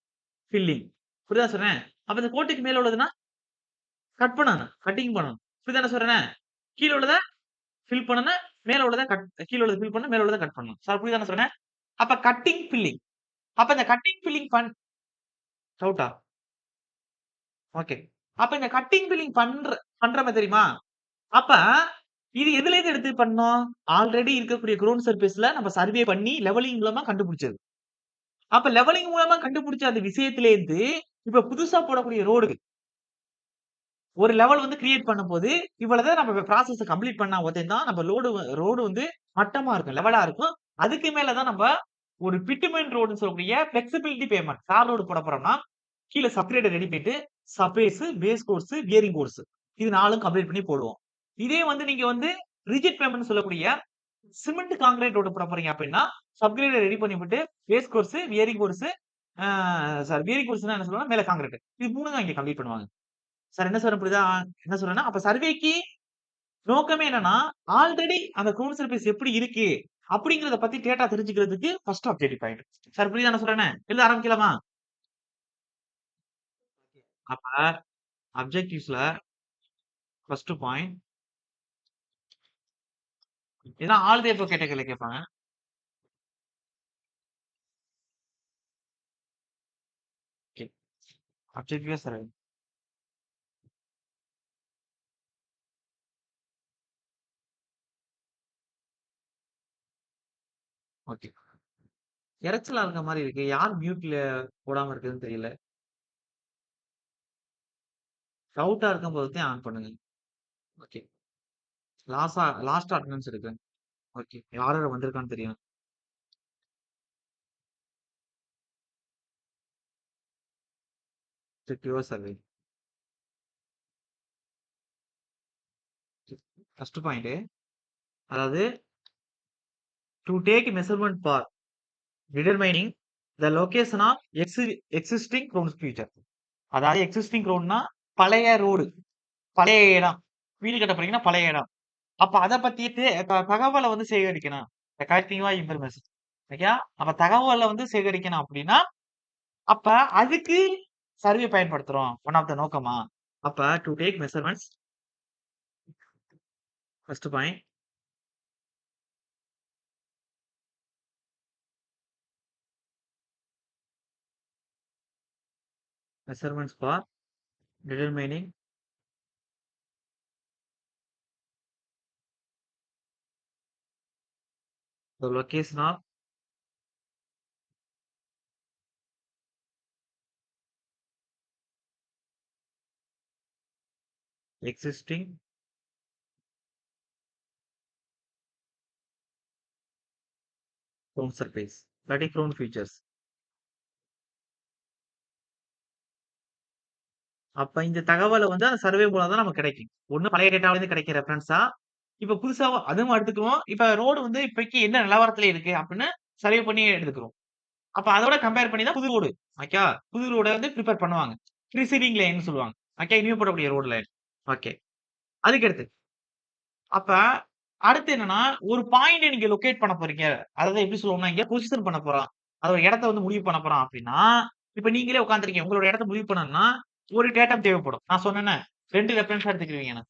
ஃபில்லிங். புரியுதா சொல்றேன்? அப்ப இந்த கோட்டுக்கு மேல உள்ளதுன்னா கட் பண்ணணும். கட்டிங் பண்ணணும். புரியுதா நான் சொல்றேனே? கீழ உள்ளத ஃபில் பண்ணனா மேல உள்ளத கீழ உள்ளத ஃபில் பண்ணா மேல உள்ளத கட் பண்ணணும். சார் புரியுதா நான் சொன்னேன்? அப்ப கட்டிங், ஃபில்லிங். அப்ப இந்த கட்டிங், ஃபில்லிங் டவுட்டா? ஓகே. அப்ப இந்த கட்டிங், ஃபில்லிங் பண்றோமே தெரியுமா? அப்ப இது எதுலேருந்து எடுத்து பண்ணோம்? ஆல்ரெடி இருக்கக்கூடிய கிரவுண்ட் சர்ஃபேஸ்ல நம்ம சர்வே பண்ணி லெவலிங் மூலமா கண்டுபிடிச்சது. அப்ப லெவலிங் மூலமா கண்டுபிடிச்ச அந்த விஷயத்திலேருந்து இப்ப புதுசா போடக்கூடிய ரோடு ஒரு லெவல் வந்து கிரியேட் பண்ணும்போது, இவ்வளதான் நம்ம ப்ராசஸ கம்ப்ளீட் பண்ணா தான் நம்ம ரோடு வந்து மட்டமா இருக்கும். லெவலா இருக்கும். அதுக்கு மேல தான் நம்ப ஒரு பிட்டுமென் ரோடுன்னு சொல்லக்கூடிய ஃப்ளெக்ஸிபிலிட்டி பேமெண்ட். தார் ரோடு போட போறோம்னா, கீழ சப்கிரேடர் ரெடி பண்ணிட்டு, surface, base course, wearing course இது 4ம் கம்ப்ளீட் பண்ணி போடுவோம். இதே வந்து நீங்க வந்து ரிஜிட் பேமெண்ட்ன்னு சொல்லக்கூடிய சிமெண்ட் கான்கிரீட் ரோடு போட போறீங்க அப்டின்னா, சப்கிரேடர் ரெடி பண்ணிவிட்டு, பேஸ் கோர்ஸ், வியரிங் கோர்ஸ் ஆ சாரி வியரிங் கோர்ஸ்ன்னா என்ன சொல்லுவாங்க? மேல கான்கிரீட். இது 3 தான் இங்க கம்ப்ளீட் பண்ணுவாங்க. சார் என்ன சொல்றேன் புரியுதா? என்ன சொல்றேன்னா, அப்ப சர்வேக்கு நோக்கமே என்னன்னா, ஆல்ரெடி அந்த க்ரௌன் சர்ஃபேஸ் எப்படி இருக்கு? அப்படிங்கிறத பத்தி டேட்டா தெரிஞ்சுக்கிறதுக்கு ஃபர்ஸ்ட் ஆப்ஜெக்டிவ் பாயிண்ட். சார் புரியுதா நான் சொல்றேன்னு? எழுத ஆரம்பிக்கலாமா? அப்ப அப்ஜெக்டிவ்ஸ்ல ஃபர்ஸ்ட் பாயிண்ட் இதான் ஆல் தி அபோவ் கேட்டகரில கேட்பாங்க. ஓகே. அப்ஜெக்டிவா சார் ஓகே. இரைச்சலா இருக்க மாரி இருக்கு. யார் மியூட்ல போடாம இருக்குதுன்னு தெரியல. டவுட்டா இருக்கும்போது தான் ஆன் பண்ணுங்க. ஓகே. லாஸ்ட் அட்டெண்டன்ஸ் எடுக்கிறேன். ஓகே. யார் யார் வந்திருக்கான்னு தெரியும். அப்ஜெக்டிவா சர்வே. ஃபர்ஸ்ட் பாயிண்ட் அதாவது to take measurement for determining the location of existing ground feature. அதாவது எக்ஸிஸ்டிங் க்ரௌண்ட்னா பழைய ரோடு, பழைய இடம். வீடு கட்ட போறீங்கன்னா பழைய இடம். அப்ப அத பத்தி தகவல வந்து சேகரிக்கணும். Collecting information. ஓகேயா? அப்ப தகவல வந்து சேகரிக்கணும் அப்படின்னா, அப்ப அதுக்கு சர்வே பயன்படுத்துறோம். ஒன் ஆஃப் த நோக்கமா. அப்ப to take measurements first point measurements for determining the location of existing ground surface. இல்லாட்டி ground features. அப்ப இந்த தகவல வந்து அந்த சர்வே மூலம் தான் நமக்கு கிடைக்கும். ஒண்ணு பழைய டேட்டால இருந்து கிடைக்கிற ரெஃபரன்ஸா, இப்ப புதுசா அதுவும் எடுத்துக்குவோம். இப்ப ரோடு வந்து இப்பைக்கு என்ன நிலவரத்துல இருக்கு அப்படின்னு சர்வே பண்ணி எடுத்துக்கிறோம். அப்ப அதோட கம்பேர் பண்ணி தான் புது ரோடு. ஓகே. புது ரோட வந்து பிரிப்பேர் பண்ணுவாங்க. ப்ரீசீடிங் லைன்னு சொல்லுவாங்க. ஓகே. இனிமே போடக்கூடிய ரோடு லைன். ஓகே. அதுக்கு அடுத்து. அப்ப அடுத்து என்னன்னா, ஒரு பாயிண்ட்ட நீங்க லொகேட் பண்ண போறீங்க. அதாவது எப்படி சொல்லுவோம்னா, இங்க பொசிஷன் பண்ண போறோம். அதோட இடத்த வந்து முடிவு பண்ண போறோம் அப்படின்னா, இப்ப நீங்களே உட்கார்ந்திருக்கீங்க. உங்களோட இடத்த முடிவு பண்ணணும்னா, ஒரு டேட்டா தேவைப்படும். நான் சொன்னேனே 2 ரெஃபரன்ஸா எடுத்துக்குவீங்கன்னு.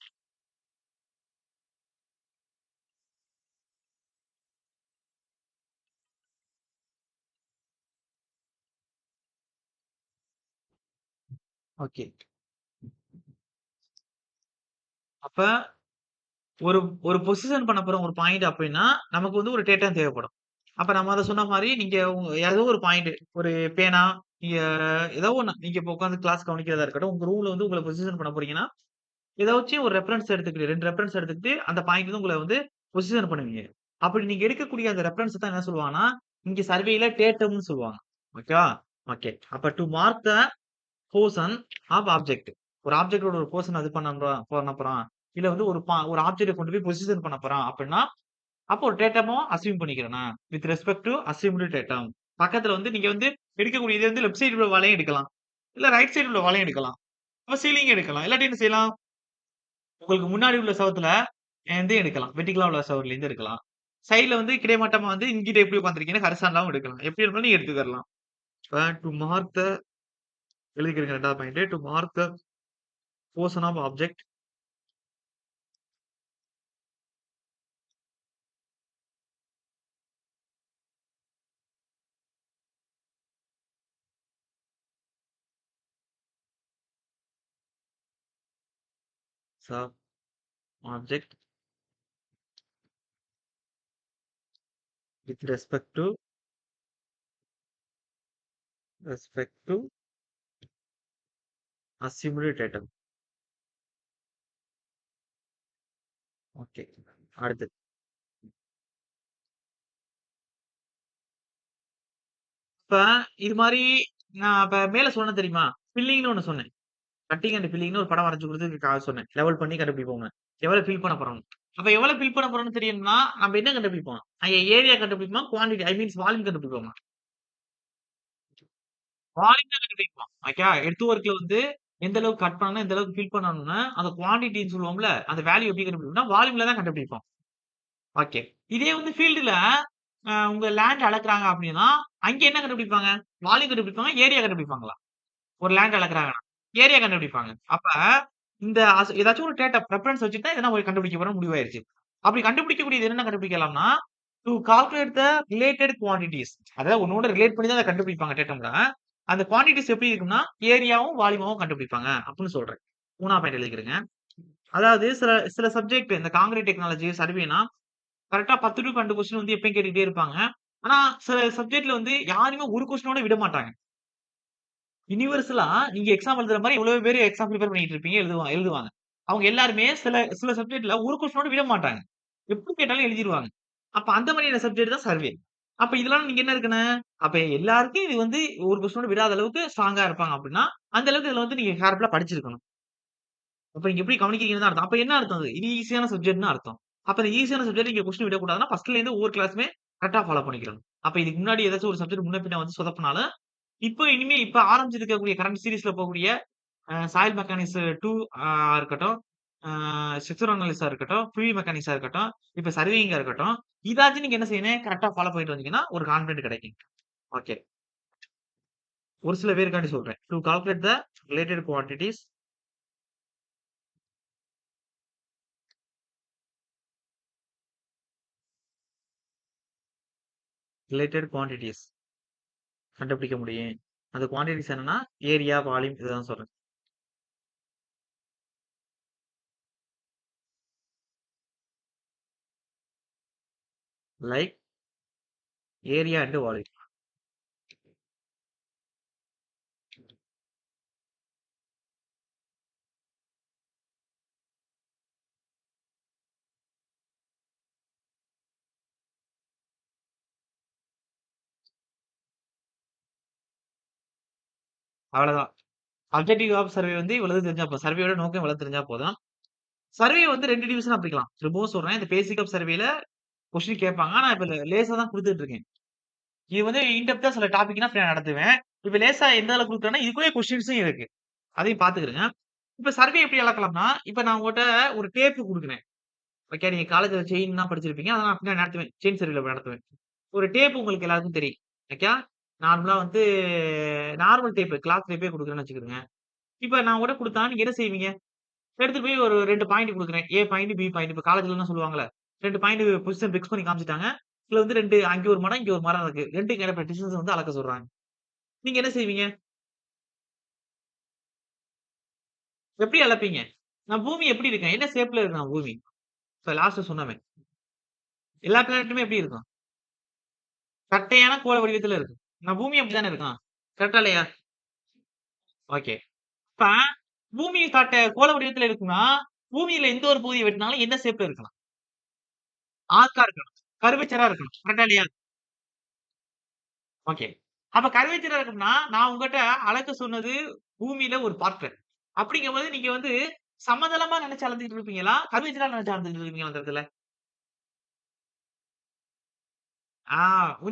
ஓகே. அப்ப ஒரு ஒரு பொசிஷன் பண்ண போறோம் ஒரு பாயிண்ட் அப்படின்னா, நமக்கு வந்து ஒரு டேட்டா தேவைப்படும். அப்ப நம்ம அத சொன்ன மாரி நீங்க ஏதோ ஒரு பாயிண்ட் ஒரு பேனா, நீங்க ஏதோ ஒண்ணு நீங்க இப்ப உட்கார்ந்து கிளாஸ் கவனிக்கிறதா இருக்கட்டும், உங்க ரூம்ல வந்து உங்கள பொசிஷன் பண்ண போறீங்கன்னா, ஏதாச்சும் ஒரு ரெஃபரன்ஸ் எடுத்துக்கிட்டு 2 ரெஃபரன்ஸ் எடுத்துக்கிட்டு அந்த பாயிண்ட் வந்து உங்கள வந்து பொசிஷன் பண்ணுவீங்க. அப்படி நீங்க எடுக்கக்கூடிய அந்த ரெஃபரன்ஸ் தான் என்ன சொல்லுவாங்கன்னா, இங்க சர்வேல டேட்டம்ன்னு சொல்லுவாங்க. ஓகேவா? ஓகே. அப்ப to mark the portion of object. ஒரு ஆப்ஜெக்ட்டோட ஒரு போர்ஷன் அது பண்ண போறான். இல்ல வந்து ஒரு ஆப்ஜெக்ட்ட கொண்டு போய் பொசிஷன் பண்ண போறான் அப்படின்னா, அப்போ ஒரு டேட்டாமும் அஸ்யூம் பண்ணிக்கிறேன் நான். With respect to assumed datum. பக்கத்துல வந்து நீங்க வந்து எடுக்கக்கூடிய இது வந்து லெஃப்ட் சைடு உள்ள வாலையும் எடுக்கலாம். இல்ல ரைட் சைடு உள்ள வாலையும் எடுக்கலாம். அப்ப சீலிங் எடுக்கலாம். இல்லாட்டி என்ன செய்யலாம்? உங்களுக்கு முன்னாடி உள்ள செவுத்துல இருந்தே எடுக்கலாம். வெர்டிகலா உள்ள செவுருல இருந்து எடுக்கலாம். சைடுல வந்து கிடைமட்டமா வந்து இங்கிட்ட எப்படி உட்கார்ந்திருக்கீங்கன்னு ஹரிசாண்டலாவும் எடுக்கலாம். எப்படி வேணாலும் நீங்க எடுத்துக்கலாம். இப்ப டூ மார்க் த எழுதிக்கிறேங்க 2வது point. To mark the portion of object of object with respect to assumed data. Okay. அடுத்து. இப்ப இது மாரி நான் இப்ப மேல சொன்னேன் தெரியுமா? ஃபில்லிங்ன்னு ஒண்ணு சொன்னேன். கட்டிங் அண்ட் ஃபில்லிங்ன்னு ஒரு படம் வரைஞ்சு குடுத்து சொன்னேன். லெவல் பண்ணி கண்டுபிடிப்போம்ன்னு. எவ்வளவு ஃபில் பண்ண போறோம்ன்னு. அப்ப எவ்வளவு ஃபில் பண்ண போறோம்ன்னு தெரியணும்னா, நம்ம என்ன கண்டுபிடிப்போம்? அங்க ஏரியா கண்டுபிடிப்போமா? குவான்டிட்டி ஐ மீன்ஸ் வால்யூம் கண்டுபிடிப்போமா? வால்யூம் தான் கண்டுபிடிப்போம். ஓகே. எர்த் ஒர்க்ல வந்து எந்த அளவுக்கு கட் பண்ணணும், எந்த அளவுக்கு ஃபில் பண்ணணும்னு அந்த குவான்டிட்டின்னு சொல்லுவோம்ல, அந்த வேல்யூ எப்படி கண்டுபிடிப்போம்னா, வால்யூம்ல தான் கண்டுபிடிப்போம். ஓகே. இதே வந்து ஃபீல்டுல உங்க லேண்ட் அளக்குறாங்க அப்படின்னா, அங்க என்ன கண்டுபிடிப்பாங்க? வால்யூம் கண்டுபிடிப்பாங்க, ஏரியா கண்டுபிடிப்பாங்களா? ஒரு லேண்ட் அளக்குறாங்கன்னா, ஏரியா கண்டுபிடிப்பாங்க. அப்ப இந்த ஏதாச்சும் ஒரு டேட்டா ரெஃபரன்ஸ் வச்சுட்டு தான் இத நம்ம கண்டுபிடிக்க போறோம்னு முடிவாயிருச்சு. அப்படி கண்டுபிடிக்கக்கூடியது என்னென்ன கண்டுபிடிக்கலாம்னா, டூ கால்குலேட் த ரிலேட்டட் குவான்டிட்டீஸ். அதாவது ஒண்ணோட ரிலேட் பண்ணி தான் அத கண்டுபிடிப்பாங்க டேட்டம்ல. அந்த குவான்டிட்டீஸ் எப்படி இருக்கும்னா, ஏரியாவும், வால்யூமாவும் கண்டுபிடிப்பாங்க அப்படின்னு சொல்றேன். 3ஆம் பாயிண்ட் எழுதிக்கிறேங்க. அதாவது சில சில சப்ஜெக்ட் இந்த கான்கிரீட் டெக்னாலஜி, சர்வேனா கரெக்ட்டா 10 டூ 12 கொஸ்டின் வந்து எப்பயும் கேட்டுட்டே இருப்பாங்க. ஆனா சில சப்ஜெக்ட்ல வந்து யாருமே ஒரு கொஸ்டினோட விட மாட்டாங்க. யுனிவர்சலா நீங்க எக்ஸாம் எழுதுற மாரி எவ்வளவு பேரு எக்ஸாம் பிரிப்பேர் பண்ணிட்டு இருப்பீங்க, எழுதுவாங்க. அவங்க எல்லாருமே சில சில சப்ஜெக்ட்ல ஒரு கொஸ்டினோட விட மாட்டாங்க. எப்படி கேட்டாலும் எழுதிருவாங்க. அப்ப அந்த மாதிரியான சப்ஜெக்ட் தான் சர்வே. அப்ப இதெல்லாம் நீங்க என்ன இருக்குன்னு, அப்ப எல்லாருக்கும் இது வந்து ஒரு கொஸ்டினோட விடாத அளவுக்கு ஸ்ட்ராங்கா இருப்பாங்க அப்படின்னா, அந்த அளவுக்கு இதுல வந்து நீங்க கேர்ஃபுல்லா படிச்சிருக்கணும். அப்ப நீங்க எப்படி கவனிக்கிறீங்கன்னு தான் அர்த்தம். அப்ப என்ன அர்த்தம் அது? இது ஈஸியான சப்ஜெக்ட்ன்னு அர்த்தம். அப்ப இந்த ஈஸியான சப்ஜெக்ட் நீங்க கொஸ்டின் விடக்கூடாதுன்னா, ஃபர்ஸ்ட்ல இருந்து ஒவ்வொரு கிளாஸுமே கரெக்ட்டா ஃபாலோ பண்ணிக்கிறணும். அப்ப இதுக்கு முன்னாடி ஏதாச்சும் ஒரு சப்ஜெக்ட் முன்ன பின்ன வந்து சொதப்புனாலும், இப்ப ஆரம்பிச்சிருக்கக்கூடிய கரண்ட் சீரிஸ்ல போகக்கூடிய சாயில் மெக்கானிக்ஸ் 2 இருக்கட்டும், அ ஸ்ட்ரக்சரல் அனாலிசிஸா இருக்கட்டும், ஃப்ளூயிட் மெக்கானிக்ஸா இருக்கட்டும், இப்ப சர்வேயிங்கா இருக்கட்டும், இதாச்சும் நீங்க என்ன செய்யணும்? கரெக்ட்டா ஃபாலோ பண்ணிட்டு வந்தீங்கன்னா, ஒரு கான்ஃபிடன்ட் கிடைக்கும். ஓகே. ஒரு சில பேருக்காண்டி சொல்றேன். To calculate the related quantities related quantities கண்டுபிடிக்க முடியும். அந்த குவான்டிட்டீஸ் என்னன்னா, ஏரியா, வால்யூம் இததான் சொல்றேன். Like area and volume. அவ்வளவுதான். அப்ஜெக்டிவ் ஆஃப் சர்வே வந்து இவ்வளவு தெரிஞ்சா போதும். சர்வேயோட நோக்கம் இவ்வளவு தெரிஞ்சா போதும். சர்வே வந்து 2 டிவிஷனா பிரிக்கலாம். திரும்பவும் சொல்றேன். இந்த பேசிக் ஆஃப் சர்வேல கொஸ்டின் கேட்பாங்க. ஆனா இப்ப லேசா தான் குடுத்துட்டு இருக்கேன். இது வந்து இன் டெப்த்தா சில டாபிக்னா நான் நடத்துவேன். இப்ப லேசா எந்த அளவுக்கு குடுக்குறேன்னா, இதுக்குள்ளேயே கொஸ்டின்ஸும் இருக்கு. அதையும் பார்த்துக்கிடுங்க. இப்ப சர்வே எப்படி அளக்கலாம்னா, இப்ப நான் உங்கட்ட ஒரு டேப் குடுக்குறேன். ஓகே. நீங்க காலேஜ்ல செயின்லாம் படிச்சிருப்பீங்க. அத நான் பின்னாடி நடத்துவேன். செயின் சர்வேல நடத்துவேன். ஒரு டேப் உங்களுக்கு எல்லாருக்கும் தெரியும். ஓகே. நார்மலா வந்து நார்மல் டேப் கிளாத் டேப்பே குடுக்குறேன்னு வச்சுக்கங்க. இப்ப நான் உங்கட்ட குடுத்தா நீங்க என்ன செய்வீங்க? எடுத்துட்டு போய் ஒரு 2 பாயிண்ட் குடுக்குறேன். ஏ பாயிண்ட், பி பாயிண்ட். இப்ப காலேஜ்லலாம் சொல்லுவாங்கல்ல. 2 பாயிண்ட் பொசிஷன் பிக்ஸ் பண்ணி காமிச்சுட்டாங்க. இதுல வந்து 2 அங்க ஒரு மரம், இங்க ஒரு மரம் இருக்கு. 2க்கும் இடைப்பட்ட டிஸ்டன்ஸ் வந்து அளக்க சொல்றாங்க. நீங்க என்ன செய்வீங்க? எப்படி அளப்பீங்க? நான் பூமி எப்படி இருக்கேன்? என்ன ஷேப்ல இருக்கு நான் பூமி? இப்ப லாஸ்ட்ல சொன்னோமே. எல்லா பிளானட்டுமே எப்படி இருக்கும்? தட்டையான கோள வடிவத்துல இருக்கும். நான் பூமி அப்படித்தானே இருக்கும். கரெக்ட்டா இல்லையா? ஓகே. இப்ப பூமி கோள வடிவத்துல இருக்குன்னா, பூமியில எந்த ஒரு பகுதிய வெட்டினாலும் என்ன ஷேப்ல இருக்கலாம்? ஆர்க்கா இருக்கணும். கர்வேச்சரா இருக்கணும். கரெக்ட்டா இல்லையா? ஓகே. அப்ப கர்வேச்சரா இருக்கணும்னா, நான் உங்கட்ட அளக்க சொன்னது பூமியில ஒரு பார்ட்ட. அப்படிங்கும்போது நீங்க வந்து சமதளமா நெனச்சு அளந்துட்டு இருப்பீங்களா? கர்வேச்சரா நெனச்சு அளந்துட்டு இருப்பீங்களா அந்த இடத்துல? ஆ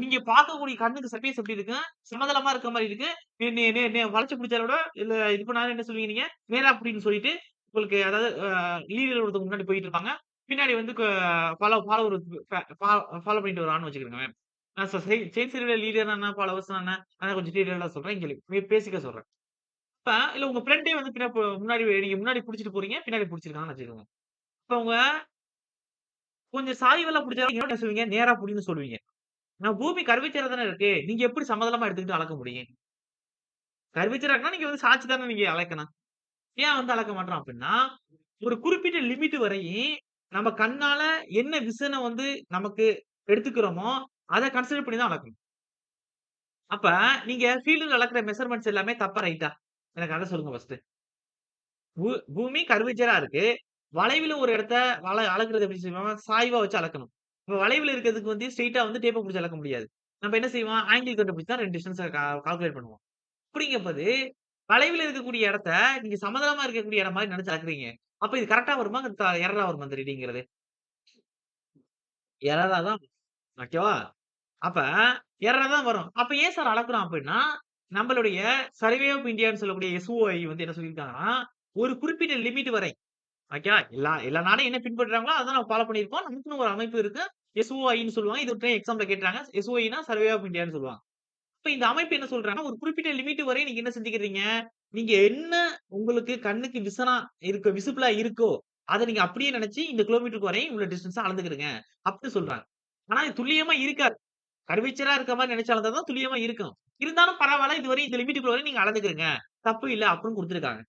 நீங்க பார்க்கக்கூடிய கண்ணுக்கு சர்ஃபேஸ் எப்படி இருக்கு? சமதளமா இருக்க மாரி இருக்கு. நே நே நே நே வளைச்சு பிடிச்சாலோட இல்ல இது பண்ணாலும் என்ன சொல்லுவீங்க நீங்க? நேரா புடின்னு சொல்லிட்டு, உங்களுக்கு அதாவது லீடர் ஒருத்தவங்க முன்னாடி போயிட்டு இருப்பாங்க. பின்னாடி வந்து ஃபாலோவர் ஃபாலோ பண்ணிட்டு வரான்னு வச்சுக்கோங்களேன். நான் செயின் சர்வேல லீடர்னா என்ன? ஃபாலோவர்ஸ்னா என்ன? அதான் கொஞ்சம் டீட்டெயிலா சொல்றேன். இங்க பேசிக்கா சொல்றேன். இப்ப இல்ல உங்க ஃப்ரெண்டே வந்து முன்னாடி நீங்க முன்னாடி புடிச்சிட்டு போறீங்க. பின்னாடி புடிச்சிருக்காங்கன்னு வச்சுக்கோங்க. இப்ப உங்க கொஞ்சம் சாய்வெல்லாம் புடிச்சா நீங்க என்ன சொல்லுவீங்க? நேரா புடின்னு சொல்லுவீங்க. நான் பூமி கர்வேச்சரா தானே இருக்கு. நீங்க எப்படி சமதளமா எடுத்துக்கிட்டு அளக்க முடியும்? கர்வேச்சரா இருக்குன்னா நீங்க வந்து சாய்ச்சு தானே நீங்க அளக்கணும். ஏன் வந்து அளக்க மாட்றோம் அப்டின்னா, ஒரு குறிப்பிட்ட லிமிட் வரையும் நம்ம கண்ணால என்ன விசன வந்து நமக்கு எடுத்துக்கிறோமோ, அத கன்சிடர் பண்ணி தான் அளக்கணும். அப்ப நீங்க ஃபீல்டுல அளக்குற மெஷர்மென்ட்ஸ் எல்லாமே தப்பா, ரைட்டா? எனக்கு அத சொல்லுங்க ஃபர்ஸ்ட்டு. பூ பூமி கர்வேச்சரா இருக்கு. வளைவுல ஒரு இடத்த அளக்குறது எப்படி செய்வோம்? சாய்வா வச்சு அளக்கணும். இப்ப வளைவுல இருக்கிறதுக்கு வந்து ஸ்ட்ரெய்ட்டா வந்து டேப்ப புடிச்சு அளக்க முடியாது. நம்ம என்ன செய்வோம்? ஆங்கிள் கண்டுபிடிச்சு தான் 2 டிஸ்டன்ஸ கால்குலேட் பண்ணுவோம். அப்படிங்கம்போது, வளைவுல இருக்கக்கூடிய இடத்த நீங்க சமதளமா இருக்கக்கூடிய இடம் மாரி நெனச்சு அளக்குறீங்க. அப்ப இது கரெக்ட்டா வருமா? எரரா வருமா இந்த ரீடிங்கிறது? எரரா தான் ஓகேவா? அப்ப எரரா தான் வரும். அப்ப ஏன் சார் அளக்குறோம் அப்டின்னா, நம்மளுடைய சர்வே ஆஃப் இந்தியான்னு சொல்லக்கூடிய எஸ்ஓஐ வந்து என்ன சொல்லியிருக்காங்கன்னா, ஒரு குறிப்பிட்ட லிமிட் வரை ஓகேவா? எல்லா எல்லா நாடும் என்ன பின்பற்றாங்களோ, அத நம்ம ஃபாலோ பண்ணியிருக்கோம். நமக்குன்னு ஒரு அமைப்பு இருக்கு. எஸ்ஓஐன்னு சொல்லுவாங்க. இது ஒரு டைம் எக்ஸாம்ல கேட்டுறாங்க. எஸ்ஓஐன்னா சர்வே ஆஃப் இந்தியான்னு சொல்லுவாங்க. இப்ப இந்த அமைப்பு என்ன சொல்றாங்கன்னா, ஒரு குறிப்பிட்ட லிமிட் வரை நீங்க என்ன செஞ்சுக்கிறீங்க? நீங்க என்ன உங்களுக்கு கண்ணுக்கு விசிபிளா இருக்கோ, அத நீங்க அப்படியே நெனச்சு இந்த கிலோமீட்டருக்கு வரையும் இவ்வளோ டிஸ்டன்ஸ அளந்துக்கிருங்க. அப்டி சொல்றாங்க. ஆனா இது துல்லியமா இருக்காது. கர்வேச்சரா இருக்க மாரி நெனச்சு அளந்தா தான் துல்லியமா இருக்கும். இருந்தாலும் பரவால்ல. இதுவரை இந்த லிமிட்க்குள்ள வரை நீங்க அளந்துக்கிறங்க. தப்பு இல்ல அப்டின்னு குடுத்துருக்காங்க.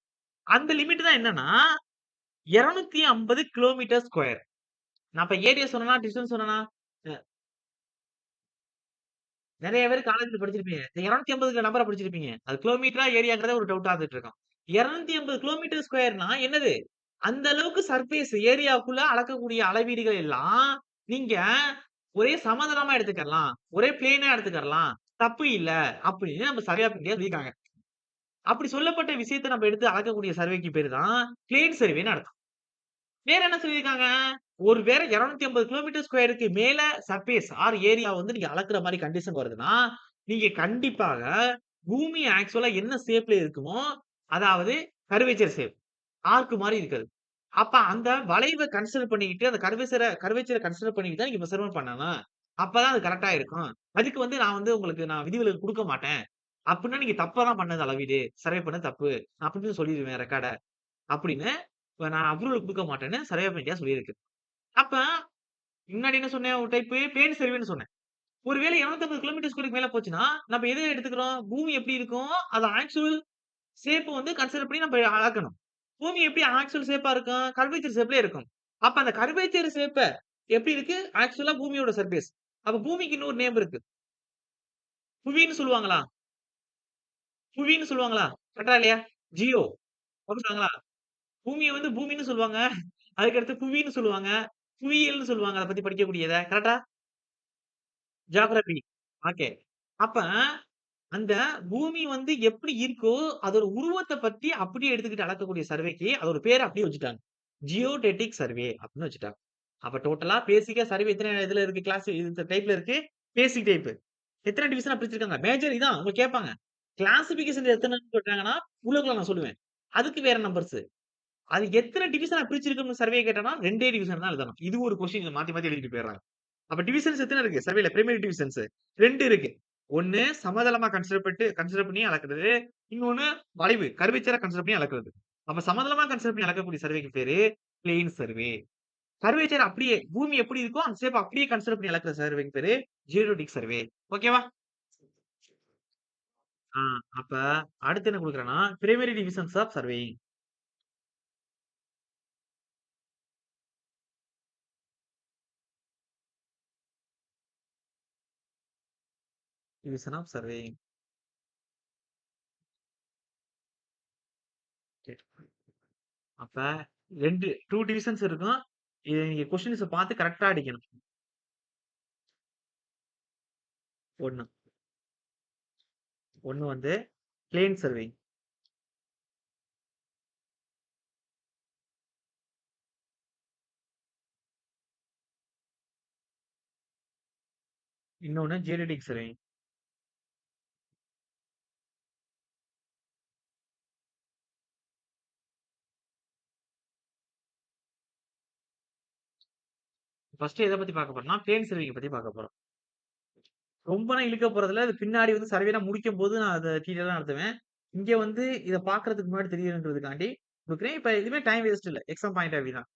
அந்த லிமிட் தான் என்னன்னா, 250 கிலோமீட்டர் ஸ்கொயர். நான் இப்ப ஏரியா சொன்னனா, டிஸ்டன்ஸ் சொன்னனா? அ நெறைய பேர் காலேஜ்ல படிச்சிருப்பீங்க. இந்த 250ங்கிற நம்பர படிச்சிருப்பீங்க. அது கிலோமீட்டரா, ஏரியாங்கிறதே ஒரு டவுட்டா இருந்துட்டு இருக்கும். 250 கிலோமீட்டர் ஸ்கொயர்னா என்னது? அந்த அளவுக்கு சர்ஃபேஸ் ஏரியாக்குள்ள அளக்கக்கூடிய அளவீடுகள் எல்லாம், நீங்க ஒரே சமதளமா எடுத்துக்கலாம். ஒரே பிளேனா எடுத்துக்கிறலாம். தப்பு இல்ல. அப்படின்னு நம்ம சர்வே ஆஃப் இந்தியா சொல்லியிருக்காங்க. அப்படி சொல்லப்பட்ட விஷயத்த நம்ம எடுத்து அளக்கக்கூடிய சர்வேக்கு பேரு தான் பிளேன் சர்வேன்னு அர்த்தம். வேற என்ன சொல்லியிருக்காங்க? ஒரு வேள 250 கிலோமீட்டர் ஸ்கொயருக்கு மேல சர்ஃபேஸ் ஏரியா வந்து நீங்க அளக்குற மாரி கண்டிஷன் வருதுன்னா, நீங்க கண்டிப்பாக பூமி ஆக்சுவலா என்ன ஷேப்ல இருக்குமோ, அதாவது கர்வேச்சர் ஷேப். ஆர்க் மாரி இருக்குது. அப்ப அந்த வளைவ கன்சிடர் பண்ணிக்கிட்டு, அந்த கர்வேச்சர கன்சிடர் பண்ணிட்டு தான் நீங்க மெஷர்மென்ட் பண்ணணும். அப்பதான் அது கரெக்ட்டா இருக்கும். அதுக்கு வந்து நான் விதிவிலக்கு குடுக்க மாட்டேன். அப்டின்னா நீங்க தப்பா தான் பண்ணது அளவீடு. சர்வே பண்ணது தப்பு. நான் அப்டின்னு சொல்லிருவேன் ரெக்கார்ட. அப்படின்னு நான் அப்ரூவல் குடுக்க மாட்டேன்னு சர்வே ஆஃப் இந்தியா சொல்லியிருக்கு. அப்ப முன்னாடி என்ன சொன்னேன்? ஒரு டைப் பிளேன் சர்வேன்னு சொன்னேன். ஒருவேளை 250 கிலோமீட்டர் ஸ்கொயருக்கு மேல போச்சுன்னா, நம்ம எத எடுத்துக்கிறோம்? பூமி எப்படி இருக்கும்? அது ஆக்சுவல் ஷேப் வந்து கன்சிடர் பண்ணி நம்ம அளக்கணும். பூமி எப்படி ஆக்சுவல் ஷேப்பா இருக்கும்? கர்வேச்சர் ஷேப்லயே இருக்கும். அப்ப அந்த கர்வேச்சர் ஷேப்ப எப்படி இருக்கு? ஆக்சுவலா பூமியோட சர்ஃபேஸ். அப்ப பூமிக்கு இன்னொரு நேம் இருக்கு. புவின்னு சொல்லுவாங்களா? புவின்னு சொல்லுவாங்களா? கரெக்ட்டா இல்லையா? ஜியோ அப்டி சொல்லுவாங்களா? பூமிய வந்து பூமின்னு சொல்லுவாங்க. அதுக்கு அடுத்து புவின்னு சொல்லுவாங்க. புவியியல்னு சொல்லுவாங்க. அத பத்தி படிக்கக்கூடியத. கரெக்ட்டா? ஜியோகிராபி. ஓகே. அப்ப அந்த பூமி வந்து எப்படி இருக்கோ, அதோட உருவத்த பத்தி அப்படியே எடுத்துக்கிட்டு அளக்கக்கூடிய சர்வேக்கு, அதோட பேர அப்படியே வச்சுட்டாங்க. ஜியோடெட்டிக் சர்வே அப்படின்னு வச்சுட்டாங்க. அப்ப டோட்டலா பேசிக்கா சர்வே எத்தன இதுல இருக்கு இந்த டைப்ல இருக்கு? பேசிக் டைப். எத்தன டிவிஷனா பிரிச்சிருக்காங்க? மேஜர் இதான் அவங்க கேட்பாங்க. கிளாசிபிகேஷன் எத்தனன்னு கேட்டாங்கன்னா, உள்ளுக்குள்ள நான் சொல்லுவேன். அதுக்கு வேற நம்பர்ஸ். அது எத்தன டிவிஷனா பிரிச்சிருக்குன்னு சர்வே கேட்டான்னா, 2டே டிவிஷன் தான் எழுதணும். இது ஒரு கொஸ்டின் மாத்தி மாத்தி எழுதிட்டு போயிடுறாங்க. அப்ப டிவிஷன்ஸ் எத்தன இருக்கு? சர்வேல பிரைமரி டிவிஷன்ஸ் 2 இருக்கு. 1 சமதளமா கன்சிடர் பண்ணி அளக்கிறது. இன்னொன்னு வளைவு கர்வேச்சரா கன்சிடர் பண்ணி அளக்கிறது. அப்ப சமதளமா கன்சிடர் பண்ணி அளக்கக்கூடிய சர்வேக்கு பேரு பிளெயின் சர்வே. கர்வேச்சர் அப்படியே பூமி எப்படி இருக்கோ அந்த ஷேப் அப்படியே கன்சிடர் பண்ணி அளக்குற சர்வேக்கு பேரு ஜியோடிக் சர்வே. ஓகேவா? ஆ அப்ப அடுத்து என்ன குடுக்குறேன்னா, primary divisions of surveying. Division of surveying. அப்ப 2 டிவிஷன்ஸ் இருக்கும். இத நீங்க கொஸ்டின்ஸ பார்த்து கரெக்ட்டா அடிக்கணும். 1 1 வந்து பிளெயின் சர்வேயிங். இன்னொன்னு ஜியோடெட்டிக் சர்வேயிங். ஃபர்ஸ்ட் எத பத்தி பார்க்க போறோம்னா, பிளேன் சர்வேயிங்க பத்தி பார்க்க போறோம். ரொம்பலாம் இழுக்க போறதில்ல. அது பின்னாடி வந்து சர்வேலாம் முடிக்கும்போது நான் அத டீட்டெயிலா நடத்துவேன். இங்க வந்து இத பார்க்கறதுக்கு முன்னாடி தெரியணுன்றதுக்காண்டி குடுக்குறேன். இப்ப எதுவுமே டைம் வேஸ்ட் இல்ல. எக்ஸாம் பாயிண்ட் ஆஃப் வியூ தான்.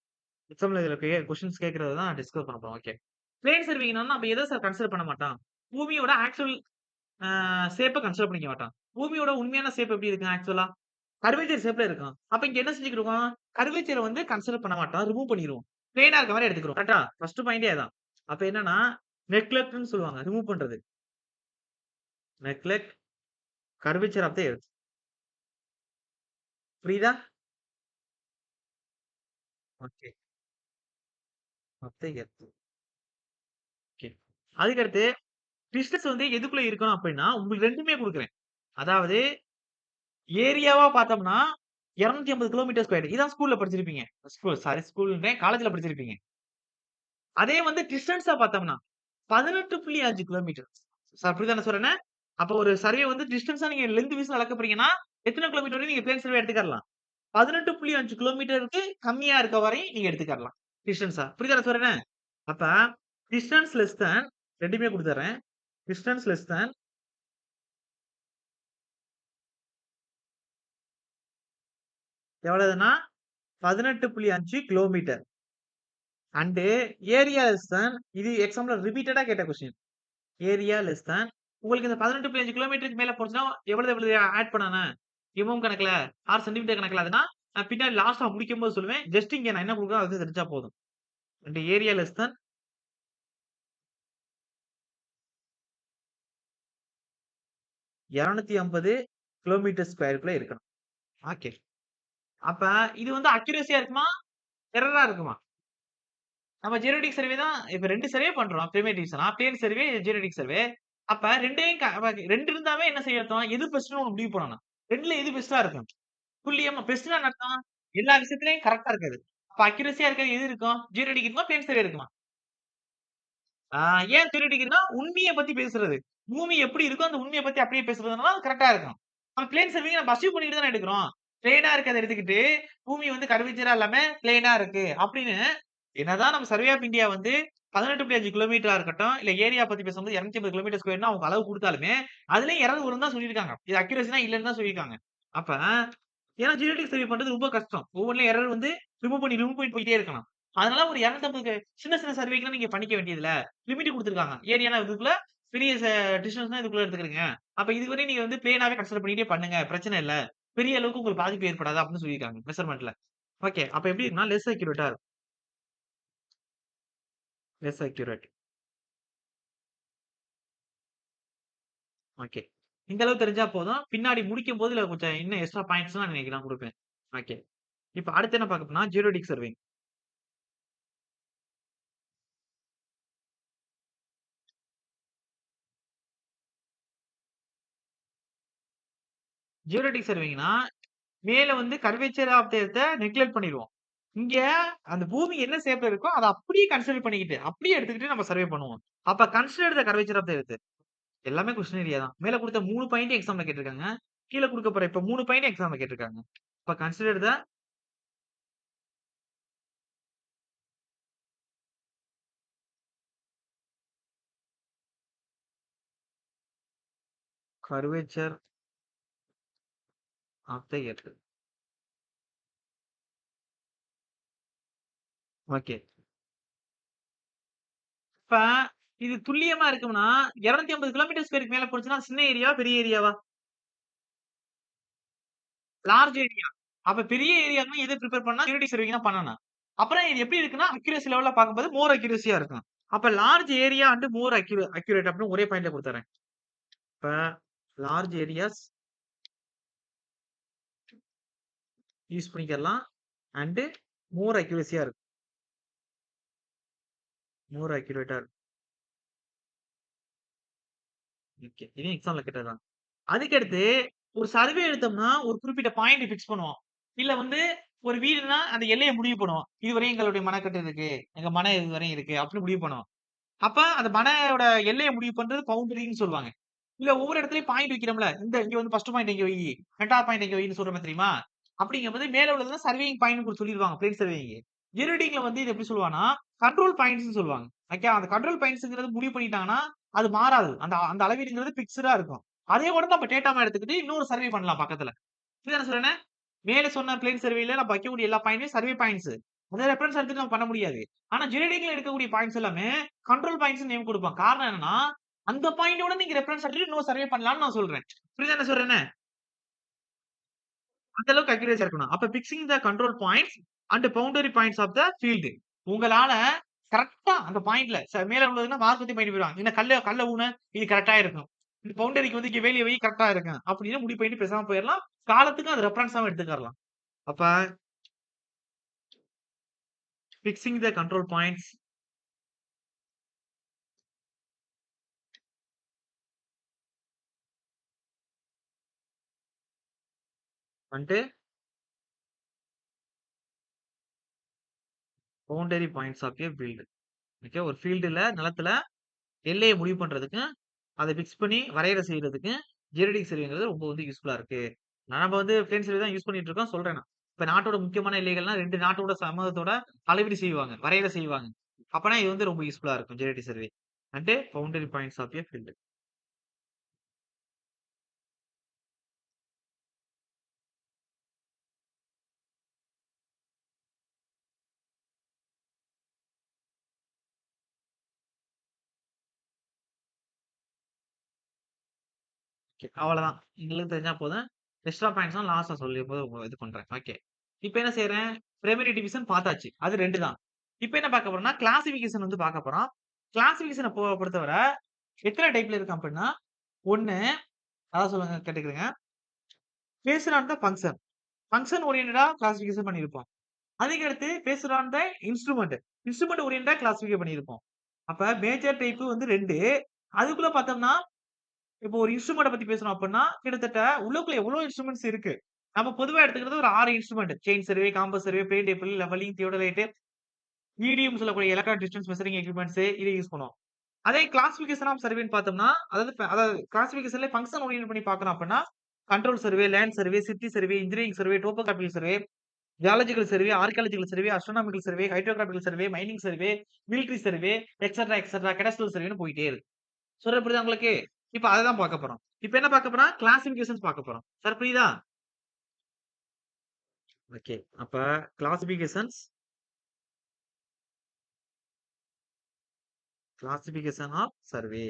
எக்ஸாம்ல இதுல கொஸ்டின்ஸ் கேட்கறத தான் டிஸ்கஸ் பண்ண போறோம். ஓகே. பிளேன் சர்வேயிங்ன்னா அப்ப எத சார் கன்சிடர் பண்ண மாட்டான்? பூமியோட ஆக்சுவல் ஆ ஷேப்ப கன்சிடர் பண்ணிக்க மாட்டான். பூமியோட உண்மையான ஷேப் எப்படி இருக்கும் ஆக்சுவலா? கர்வேச்சர் ஷேப்ல இருக்கும். அப்ப இங்க என்ன செஞ்சுக்கிருவோம்? கர்வேச்சர வந்து கன்சிடர் பண்ண மாட்டோம். ரிமூவ் பண்ணிருவோம். பிளெயினா இருக்க மாரி எடுத்துக்கிறோம். கரெக்ட்டா? ஃபர்ஸ்ட் பாயிண்டே அதான். அப்ப என்னன்னா, நெக்லெக்ட்ன்னு சொல்லுவாங்க. ரிமூவ் பண்றது. Neglect curvature of the earth. புரியுதா? Okay. Of the earth. Okay. அதுக்கடுத்து டிஸ்டன்ஸ் வந்து எதுக்குள்ள இருக்கணும் அப்டின்னா, உங்களுக்கு 2மே குடுக்குறேன். அதாவது ஏரியாவா பார்த்தோம்னா, 250 கிலோமீட்டர் ஸ்கொயர். இதான் ஸ்கூல்ல படிச்சிருப்பீங்க. ஸ்கூல்ன்றேன் காலேஜ்ல படிச்சிருப்பீங்க. அதே வந்து டிஸ்டன்ஸா பார்த்தோம்னா, 18.5 கிலோமீட்டர். அப்படித்தானே சொல்றேனே? அப்ப ஒரு சர்வே வந்து டிஸ்டன்ஸா நீங்க லெங்த் வைஸ்ல அளக்க போறீங்கன்னா, எத்தன கிலோமீட்டர் வரையும் நீங்க பிளேன் சர்வே எடுத்துக்கலாம். 18.5 கிலோமீட்டருக்கு கம்மியா இருக்க வரையும் நீங்க எடுத்துக்கலாம். டிஸ்டன்ஸா. புரியுதா நான் சொல்றேனே? அப்ப டிஸ்டன்ஸ் லெஸ் தேன் 2மே குடுத்துர்றேன். டிஸ்டன்ஸ் லெஸ் தேன் எவ்வளவுன்னா 18.5 kilometre. And area less than இது எக்ஸாம்ல ரிப்பீட்டடா கேட்ட கொஸ்டின். ஏரியா லெஸ் தேன் உங்களுக்கு இந்த 18.5 கிலோமீட்டருக்கு மேல போச்சுன்னா எவ்வளவு ஆட் பண்ணணும்? கணக்குல, சென்டிமீட்டர் கணக்குல அதுனா, நான் பின்னாடி லாஸ்ட்டா முடிக்கும்போது சொல்லுவேன். ஜஸ்ட் இங்க நான் என்ன குடுக்குறேன் அது தெரிஞ்சா போதும். And area less than 250 kilometre ஸ்கொயர்க்குள்ள இருக்கணும். ஓகே. அப்ப இது வந்து அக்யூரசியா இருக்குமா? எரரா இருக்குமா? நம்ம ஜியோமெட்ரிக் சர்வே தான் இப்ப 2 சர்வே பண்றோம். பிரைமரி டிவிஷனா, பிளேன் சர்வே, ஜியோமெட்ரிக் சர்வே. அப்ப 2யும் 2 இருந்தாவே என்ன செய்ய அர்த்தம்? எது பெஸ்ட்ன்னு ஒண்ணு முடிவு பண்ணணும். 2ல எது பெஸ்ட்டா இருக்கும்? துல்லியமா பெஸ்ட்னா என்ன அர்த்தம்? எல்லா விஷயத்திலயும் கரெக்ட்டா இருக்காது. அப்ப அக்யூரசியா இருக்கிறது எது இருக்கும்? ஜியோமெட்ரிக் இருக்குமா? பிளேன் சர்வே இருக்குமா? ஆ ஏன் தியரிட்டிக் இருக்குன்னா, உண்மைய பத்தி பேசுறது. பூமி எப்படி இருக்கோ, அந்த உண்மைய பத்தி அப்படியே பேசுறதுனால அது கரெக்ட்டா இருக்கும். நம்ம பிளேன் சர்வேய நம்ம அஸ்யூம் பண்ணிட்டு தானே எடுக்கிறோம். பிளேனா இருக்கிறத எடுத்துக்கிட்டு, பூமி வந்து கர்வேச்சரா இல்லாம பிளேனா இருக்கு அப்படின்னு என்னதான் நம்ம சர்வே ஆஃப் இந்தியா வந்து 18.5 கிலோமீட்டரா இருக்கட்டும், இல்ல ஏரியா பத்தி பேசும்போது 250 கிலோமீட்டர் ஸ்கொயர்ன்னு அவங்க அளவு குடுத்தாலுமே, அதுலயும் எரர் வரும்னு தான் சொல்லியிருக்காங்க. இது அக்யூரசினா இல்லன்னு தான் சொல்லியிருக்காங்க. அப்ப ஏன்னா ஜியோமெட்ரிக் சர்வே பண்றது ரொம்ப கஷ்டம். ஒவ்வொன்லயும் எரர் வந்து ரிமூவ் பண்ணி போயிட்டே இருக்கலாம். அதனால ஒரு 250 சின்ன சின்ன சர்வேக்குலாம் நீங்க பண்ணிக்க வேண்டியதில்ல. லிமிட் குடுத்துருக்காங்க. ஏரியானா இதுக்குள்ள, பெரிய டிஸ்டன்ஸ்னா இதுக்குள்ள எடுத்துக்கிறீங்க. அப்ப இதுவரையும் நீங்க வந்து பிளேனாவே கன்சிடர் பண்ணிட்டே பண்ணுங்க. பிரச்சனை இல்ல. பெரிய அளவுக்கு உங்களுக்கு பாதிப்பு ஏற்படாது அப்படின்னு சொல்லியிருக்காங்க மெஷர்மென்ட்ல. ஓகே. அப்ப எப்படி இருக்குன்னா லெஸ் அக்யூரேட்டா இருக்கும். Less accurate. ஓகே. இந்த அளவு தெரிஞ்சா போதும். பின்னாடி முடிக்கும்போது இதுல கொஞ்சம் இன்னும் எக்ஸ்ட்ரா பாயிண்ட்ஸ்லாம் நான் குடுப்பேன். ஓகே. இப்ப அடுத்து என்ன பார்க்க போறோம்னா, ஜியோடிக் சர்வே. ஜியோடிக் சர்வேங்கன்னா, மேல வந்து கர்வேச்சர் ஆஃப் தி எர்த்த நெக்லெக்ட் பண்ணிருவோம். இங்க அந்த பூமி என்ன ஷேப்ல இருக்கோ, அத அப்படியே கன்சிடர் பண்ணிக்கிட்டு, அப்படியே எடுத்துக்கிட்டு நம்ம சர்வே பண்ணுவோம். அப்ப consider the curvature of the earth. எல்லாமே கொஸ்டின் ஏரியா தான். மேல குடுத்த 3 பாயிண்ட் எக்ஸாம்ல கேட்டிருக்காங்க. கீழ குடுக்க போற இப்ப 3 பாயிண்ட் எக்ஸாம்ல கேட்டிருக்காங்க. இப்ப consider the curvature of the earth. Okay. இப்ப இது துல்லியமா இருக்கும்னா, 250 கிலோமீட்டர் ஸ்கொயர்க்கு மேல போச்சுன்னா, சின்ன ஏரியாவா? பெரிய ஏரியாவா? Large area. அப்ப பெரிய ஏரியான்னா எத பிரிஃபர் பண்ணா யூனிட்டி சர்வேயிங் தான் பண்ணணும். அப்புறம் இது எப்படி இருக்குன்னா, அக்யூரசி லெவல்ல பார்க்கும்போது மோர் அக்யூரசியா இருக்கும். அப்ப large area and more accurate அப்படின்னு ஒரே பாயிண்ட்ல குடுத்துர்றேன். இப்ப லார்ஜ் ஏரியாஸ் யூஸ் பண்ணிக்கலாம். அண்ட் மோர் அக்யூரசியா இருக்கும். மோர் அக்யூரேட்டா இருக்கும். ஓகே. இது எக்ஸாம்ல கேட்டது தான். அதுக்கடுத்து ஒரு சர்வே எடுத்தோம்னா, ஒரு குறிப்பிட்ட பாயிண்ட் பிக்ஸ் பண்ணுவோம். இல்ல வந்து ஒரு வீடுனா அந்த எல்லைய முடிவு பண்ணுவோம். இதுவரையும் எங்களுடைய மனக்கட்டு இருக்கு. எங்க மனை இதுவரையும் இருக்கு. அப்படின்னு முடிவு பண்ணுவோம். அப்ப அந்த மனையோட எல்லைய முடிவு பண்றது பவுண்டரின்னு சொல்லுவாங்க. இல்ல ஒவ்வொரு இடத்துலயும் பாயிண்ட் வைக்கிறோம்ல. இங்க வந்து ஃபர்ஸ்ட் பாயிண்ட் இங்க வை. 2வது பாயிண்ட் இங்க வைன்னு சொல்றோம் தெரியுமா? அப்படிங்கும்போது மேல உள்ளது சர்வேயிங் பாயிண்ட்னு கூட சொல்லிருவாங்க. Plane surveying. ஜெனடிக்ல வந்து இது எப்படி சொல்லுவாங்கன்னா, கண்ட்ரோல் பாயிண்ட்ஸ்ன்னு சொல்லுவாங்க. ஓகே. அந்த கண்ட்ரோல் பாயிண்ட்ஸ்ங்கிறது முடிவு பண்ணிட்டாங்கன்னா, அது மாறாது. அந்த அந்த அளவீடுங்கிறது பிக்ஸ்டா இருக்கும். அதே கூட நம்ம டேட்டாவா எடுத்துக்கிட்டு இன்னொரு சர்வே பண்ணலாம் பக்கத்துல. புரியுதா நான் சொல்றேனே? மேல சொன்ன பிளேன் சர்வேல நம்ம வைக்கக்கூடிய எல்லா பாயிண்ட்டும் சர்வே பாயிண்ட்ஸ். அத ரெஃபரன்ஸ் எடுத்துட்டு நம்ம பண்ண முடியாது. ஆனா ஜெனடிக்ல எடுக்கக்கூடிய பாயிண்ட்ஸ் எல்லாமே கண்ட்ரோல் பாயிண்ட்ஸ்ன்னு நேம் குடுப்பான். காரணம் என்னன்னா, அந்த பாயிண்டோட நீங்க ரெஃபரன்ஸ் எடுத்துட்டு இன்னொரு சர்வே பண்ணலாம்னு நான் சொல்றேன். புரியுதா என்ன சொல்றேன்னு? அந்த அளவுக்கு அக்யூரேஸியா இருக்கணும். அப்ப fixing the control points and boundary points of the field. உங்களால கரெக்ட்டா அந்த பாயிண்ட்ல மேல உள்ளதுன்னா மார்க் பத்தி பண்ணிட்டு போயிருவாங்க. இந்த கல்ல கல்ல ஊன இது கரெக்ட்டா இருக்கும். இந்த பவுண்டரிக்கு வந்து இங்க வேலிய வை கரெக்ட்டா இருக்கும். அப்படின்னு முடிவு பண்ணிட்டு பேசாம போயிரலாம். காலத்துக்கும் அது ரெஃபரன்ஸாவும் எடுத்துக்கிறலாம். அப்ப fixing the control points and boundary points of a field. Okay. ஒரு ஃபீல்டுல நிலத்துல எல்லைய முடிவு பண்றதுக்கு, அத பிக்ஸ் பண்ணி வரையறை செய்றதுக்கு ஜியோடெசிக் சர்வேங்கிறது ரொம்ப வந்து யூஸ்ஃபுல்லா இருக்கு. நாம வந்து பிளேன் சர்வே தான் யூஸ் பண்ணிட்டு இருக்கோம் சொல்றேன் நான். இப்ப நாட்டோட முக்கியமான எல்லைகள்னா 2 நாட்டோட சமூகத்தோட அளவீடு செய்வாங்க. வரையறை செய்வாங்க. அப்பனா இது வந்து ரொம்ப யூஸ்ஃபுல்லா இருக்கும் geodetic survey. And boundary points of a field. Okay. அவ்வளதான். உங்களுக்கு தெரிஞ்சா போதும். எக்ஸ்ட்ரா பாயிண்ட்ஸ்லாம் லாஸ்ட்ல சொல்லும்போது இது பண்றேன். ஓகே. இப்ப என்ன செய்றேன்? பிரைமரி டிவிஷன் பார்த்தாச்சு. அது 2 தான். இப்ப என்ன பார்க்க போறோம்னா, கிளாசிஃபிகேஷன் வந்து பார்க்க போறோம். கிளாசிஃபிகேஷன பொறுத்தவரை எத்தன டைப்ல இருக்கு அப்டின்னா, 1 அதான் சொல்லுங்க கேட்டுக்கங்க. Based on the function. Function ஓரியன்டடா கிளாசிஃபிகேஷன் பண்ணியிருப்போம். அதுக்கடுத்து based on the instrument. Instrument ஓரியன்டடா கிளாசிஃபை பண்ணியிருப்போம். அப்ப மேஜர் டைப் வந்து 2. அதுக்குள்ள பார்த்தோம்னா, இப்போ ஒரு இன்ஸ்ட்ருமென்ட்ட பத்தி பேசுறோம் அப்டின்னா, கிட்டத்தட்ட உள்ளுக்குள்ள எவ்வளோ இன்ஸ்ட்ருமென்ட்ஸ் இருக்கு. நம்ம பொதுவா எடுத்துக்கிறது ஒரு 6 instrument. Chain survey, compass survey, plane table, levelling, theodolite, EDM சொல்லக்கூடிய எலக்ட்ரான் டிஸ்டன்ஸ் மெஷரிங் எக்யூப்மென்ட்ஸ் இத யூஸ் பண்ணுவோம். அதே கிளாசிஃபிகேஷன் ஆஃப் சர்வேன்னு பார்த்தோம்னா, அதாவது கிளாசிஃபிகேஷன்ல ஃபங்ஷன் ஓரியன்ட் பண்ணி பார்க்குறோம் அப்டின்னா, control survey, land survey, city survey, engineering survey, topographical survey, geological survey, archaeological survey, astronomical survey, hydrographical survey, mining survey, military survey, etcetera, etcetera, cadastral சர்வேன்னு போயிட்டே இருக்கு. சொல்றது புரியுதா உங்களுக்கு? இப்ப அததான் பார்க்க போறோம். இப்ப என்ன பார்க்க போறோம்? கிளாசிஃபிகேஷன்ஸ் பார்க்க போறோம். சார் புரியுதா? ஓகே. அப்ப classifications classification of survey.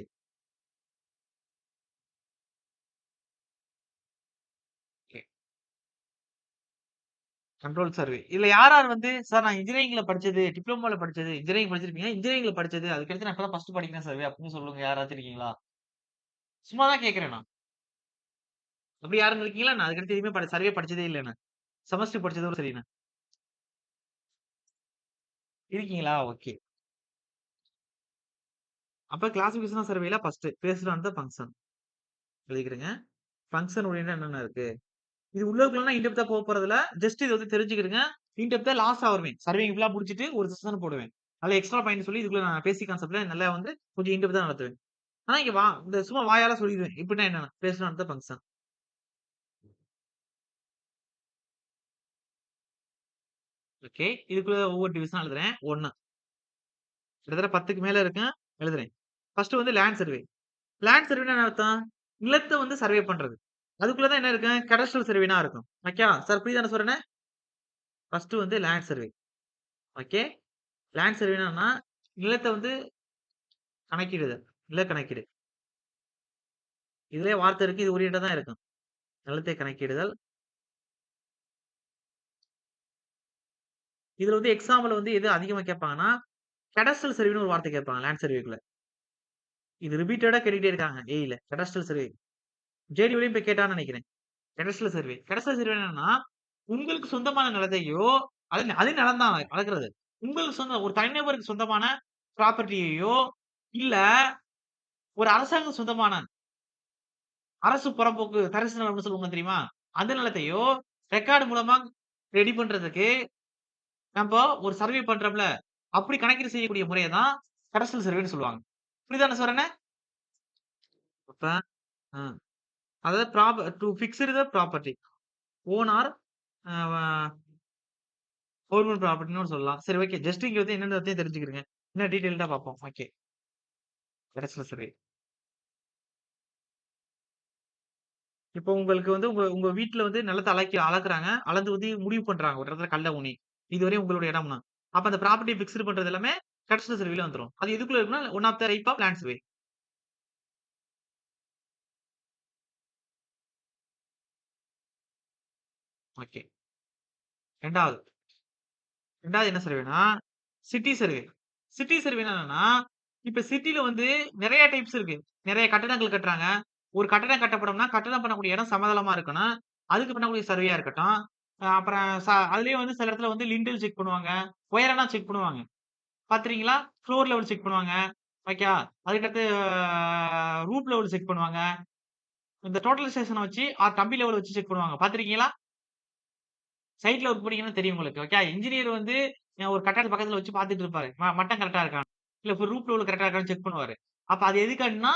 Okay. Control survey. இதுல யார் யார் வந்து சார் நான் இன்ஜினியரிங்ல படிச்சது, டிப்ளோமால படிச்சது, இன்ஜினியரிங் படிச்சிருப்பீங்க. இன்ஜினியரிங்ல படிச்சது, அதுக்கடுத்து நான் இப்ப தான் ஃபர்ஸ்ட் படிக்கிறேன் சர்வே அப்படின்னு சொல்லுங்க யாராச்சும் இருக்கீங்களா? சும்மா தான் கேட்கிறேன் நான். அப்படி யாரும் இருக்கீங்களா? நான் அதுக்கடுத்து எதுவுமே சர்வே படிச்சதே இல்ல நான். செமஸ்டர் படிச்சதோட சரி நான். இருக்கீங்களா? ஓகே. அப்ப கிளாசிஃபிகேஷன் ஆஃப் சர்வேல first based on the function எழுதிக்கிறேங்க. ஃபங்ஷன் ஓரியன்டா என்னென்ன இருக்கு? இது உள்ளுக்குள்ளலாம் இன் டெப்த்தா போறதில்ல. ஜஸ்ட் இத வந்து தெரிஞ்சுக்கிடுங்க. இன் டெப்த்தா லாஸ்ட்டா வருவேன். சர்வேயிங் ஃபுல்லா முடிச்சுட்டு ஒரு செஷன் போடுவேன். அதுல எக்ஸ்ட்ரா பாயிண்ட் சொல்லி இதுக்குள்ள நான் பேசிக் கான்செப்ட்ல நல்லா வந்து கொஞ்சம் இன் டெப்த்தா நடத்துவேன். ஆனா இங்க இந்த சும்மா வாயால சொல்லிருவேன். இப்படின்னா என்னன்னா paste on the function. Okay. இதுக்குள்ள ஒவ்வொரு டிவிஷனா எழுதுறேன். 1 கிட்டத்தட்ட 10க்கு மேல இருக்கு. எழுதுறேன். ஃபர்ஸ்ட் வந்து லேண்ட் சர்வே. லேண்ட் சர்வேன்னா என்ன அர்த்தம்? நிலத்த வந்து சர்வே பண்றது. அதுக்குள்ள தான் என்ன இருக்கு? கேடஸ்ட்ரியல் சர்வேனா இருக்கும். ஓகேவா? சார் புரியுதா நான் சொல்றேன்னு? ஃபர்ஸ்ட் வந்து லேண்ட் சர்வே. ஓகே. லேண்ட் சர்வேனா என்னன்னா, நிலத்த வந்து கணக்கிடுதல். நில கணக்கீடு. இதுலயே வார்த்தை இருக்கு. இது ஓரியன்டா தான் இருக்கும். நிலத்தை கணக்கிடுதல். இதுல வந்து எக்ஸாம்பிள் வந்து எது அதிகமா கேட்பாங்கன்னா, கேடஸ்ட்ரியல் சர்வேன்னு ஒரு வார்த்தை கேட்பாங்க லேண்ட் சர்வேக்குள்ள. இது ரிப்பீட்டடா கேட்டுட்டே இருக்காங்க ஏஐல. கேடஸ்ட்ரியல் சர்வே. ஜேடியூலயும் போய் கேட்டான்னு நெனைக்கிறேன். கேடஸ்ட்ரியல் சர்வே. கேடஸ்ட்ரியல் சர்வே என்னன்னா, உங்களுக்கு சொந்தமான நிலத்தையோ, அது நிலம் தான் அளக்கிறது. உங்களுக்கு சொந்த ஒரு தனிநபருக்கு சொந்தமான ப்ராப்பர்ட்டியையோ, இல்ல ஒரு அரசாங்கம் சொந்தமான அரசு புறம்போக்கு தரிசு நிலம்னு சொல்லுவாங்க தெரியுமா? அந்த நிலத்தையோ ரெக்கார்ட் மூலமா ரெடி பண்றதுக்கு நம்ப ஒரு சர்வே பண்றோம்ல, அப்படி கணக்கீடு செய்யக்கூடிய முறைய தான் கேடஸ்ட்ரியல் சர்வேன்னு சொல்லுவாங்க. புரியுதா நான் சொல்றேன்னு? அப்ப அ அதாவது to fixed the property. Own or uh government ப்ராப்பர்ட்டின்னு சொல்லலாம். சரி ஓகே. ஜஸ்ட் இங்க வந்து என்னென்னத்தையும் தெரிஞ்சுக்கிறங்க. இன்னும் டீட்டெயில்டா பார்ப்போம். ஓகே. கேடஸ்ட்ரியல் சர்வே. இப்போ உங்களுக்கு வந்து உங்க உங்க வீட்ல வந்து நிலத்த அளக்குறாங்க. அளந்து வந்து முடிவு பண்றாங்க. ஒரு இடத்துல கல்ல ஊனி. இதுவரையும் உங்களுடைய இடம்னா. அப்ப அந்த ப்ராப்பர்ட்டிய பிக்ஸ்டு பண்றது எல்லாமே கேடஸ்ட்ரியல் சர்வேல வந்துரும். அது எதுக்குள்ள இருக்குன்னா, one of the type of land survey. Okay. 2வது 2வது என்ன சர்வேன்னா, சிட்டி சர்வே. சிட்டி சர்வேன்னா என்னன்னா, இப்ப சிட்டில வந்து நெறைய டைப்ஸ் இருக்கு. நெறைய கட்டடங்கள் கட்டுறாங்க. ஒரு கட்டடம் கட்டப்படும்னா, கட்டடம் பண்ணக்கூடிய இடம் சமதளமா இருக்கணும். அதுக்கு பண்ணக்கூடிய சர்வேயா இருக்கட்டும். அப்புறம் அதிலேயே வந்து சில இடத்துல வந்து லிண்டல் செக் பண்ணுவாங்க. உயரம்லாம் செக் பண்ணுவாங்க. பார்த்துருக்கீங்களா? ஃப்ளோர் லெவல் செக் பண்ணுவாங்க. ஓகேவா? அதுக்கடுத்து ரூப் லெவல் செக் பண்ணுவாங்க. இந்த டோட்டலைசேஷன வச்சு கம்பி லெவல் வச்சு செக் பண்ணுவாங்க. பார்த்துருக்கீங்களா? சைட்ல ஒர்க் பண்ணீங்கன்னா தெரியும் உங்களுக்கு. ஓகே. இன்ஜினியர் வந்து ஒரு கட்டட பக்கத்துல வச்சு பார்த்துட்டு இருப்பாரு. மட்டம் கரெக்ட்டா இருக்கான்னு. இல்ல ரூப் லெவல் கரெக்ட்டா இருக்கான்னு செக் பண்ணுவாரு. அப்ப அது எதுக்காகன்னா,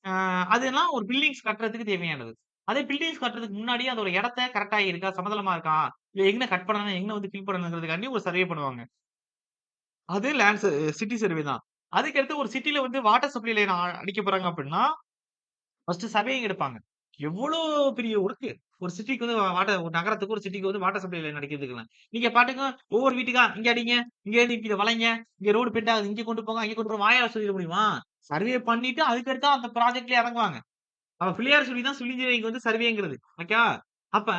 அ அதெல்லாம் ஒரு பில்டிங்ஸ் கட்டுறதுக்கு தேவையானது. அதே பில்டிங்ஸ் கட்டுறதுக்கு முன்னாடியே அதோட இடத்த கரெக்ட்டா இருக்கா? சமதளமா இருக்கா? இல்ல எங்க கட் பண்ணணும், எங்க வந்து ஃபில் பண்ணணும்ங்கிறதுக்காண்டி ஒரு சர்வே பண்ணுவாங்க. அது லேண்ட் சிட்டி சர்வே தான். அதுக்கடுத்து ஒரு சிட்டில வந்து வாட்டர் சப்ளை லைன் அடிக்க போறாங்க அப்டின்னா, ஃபர்ஸ்ட் சர்வேயிங் எடுப்பாங்க. எவ்வளோ பெரிய ஒர்க்கு. ஒரு சிட்டிக்கு வந்து ஒரு நகரத்துக்கு, ஒரு சிட்டிக்கு வந்து வாட்டர் சப்ளை லைன் அடிக்கிறதுக்குலாம். நீங்க பாட்டுக்கு ஒவ்வொரு வீட்டுக்கா, இங்க அடிங்க, இங்கேருந்து இத வளைங்க, இங்க ரோடு பெண்ட் ஆகுது, இங்க கொண்டு போங்க, அங்க கொண்டு போங்க வாயால சொல்லிட முடியுமா? சர்வே பண்ணிட்டு அதுக்கடுத்து தான் அந்த ப்ராஜெக்ட்ல இறங்குவாங்க. அப்ப பிள்ளையார் சொல்லி தான் சிவில் இன்ஜினியரிங் வந்து சர்வேங்கிறது. ஓகேவா? அப்ப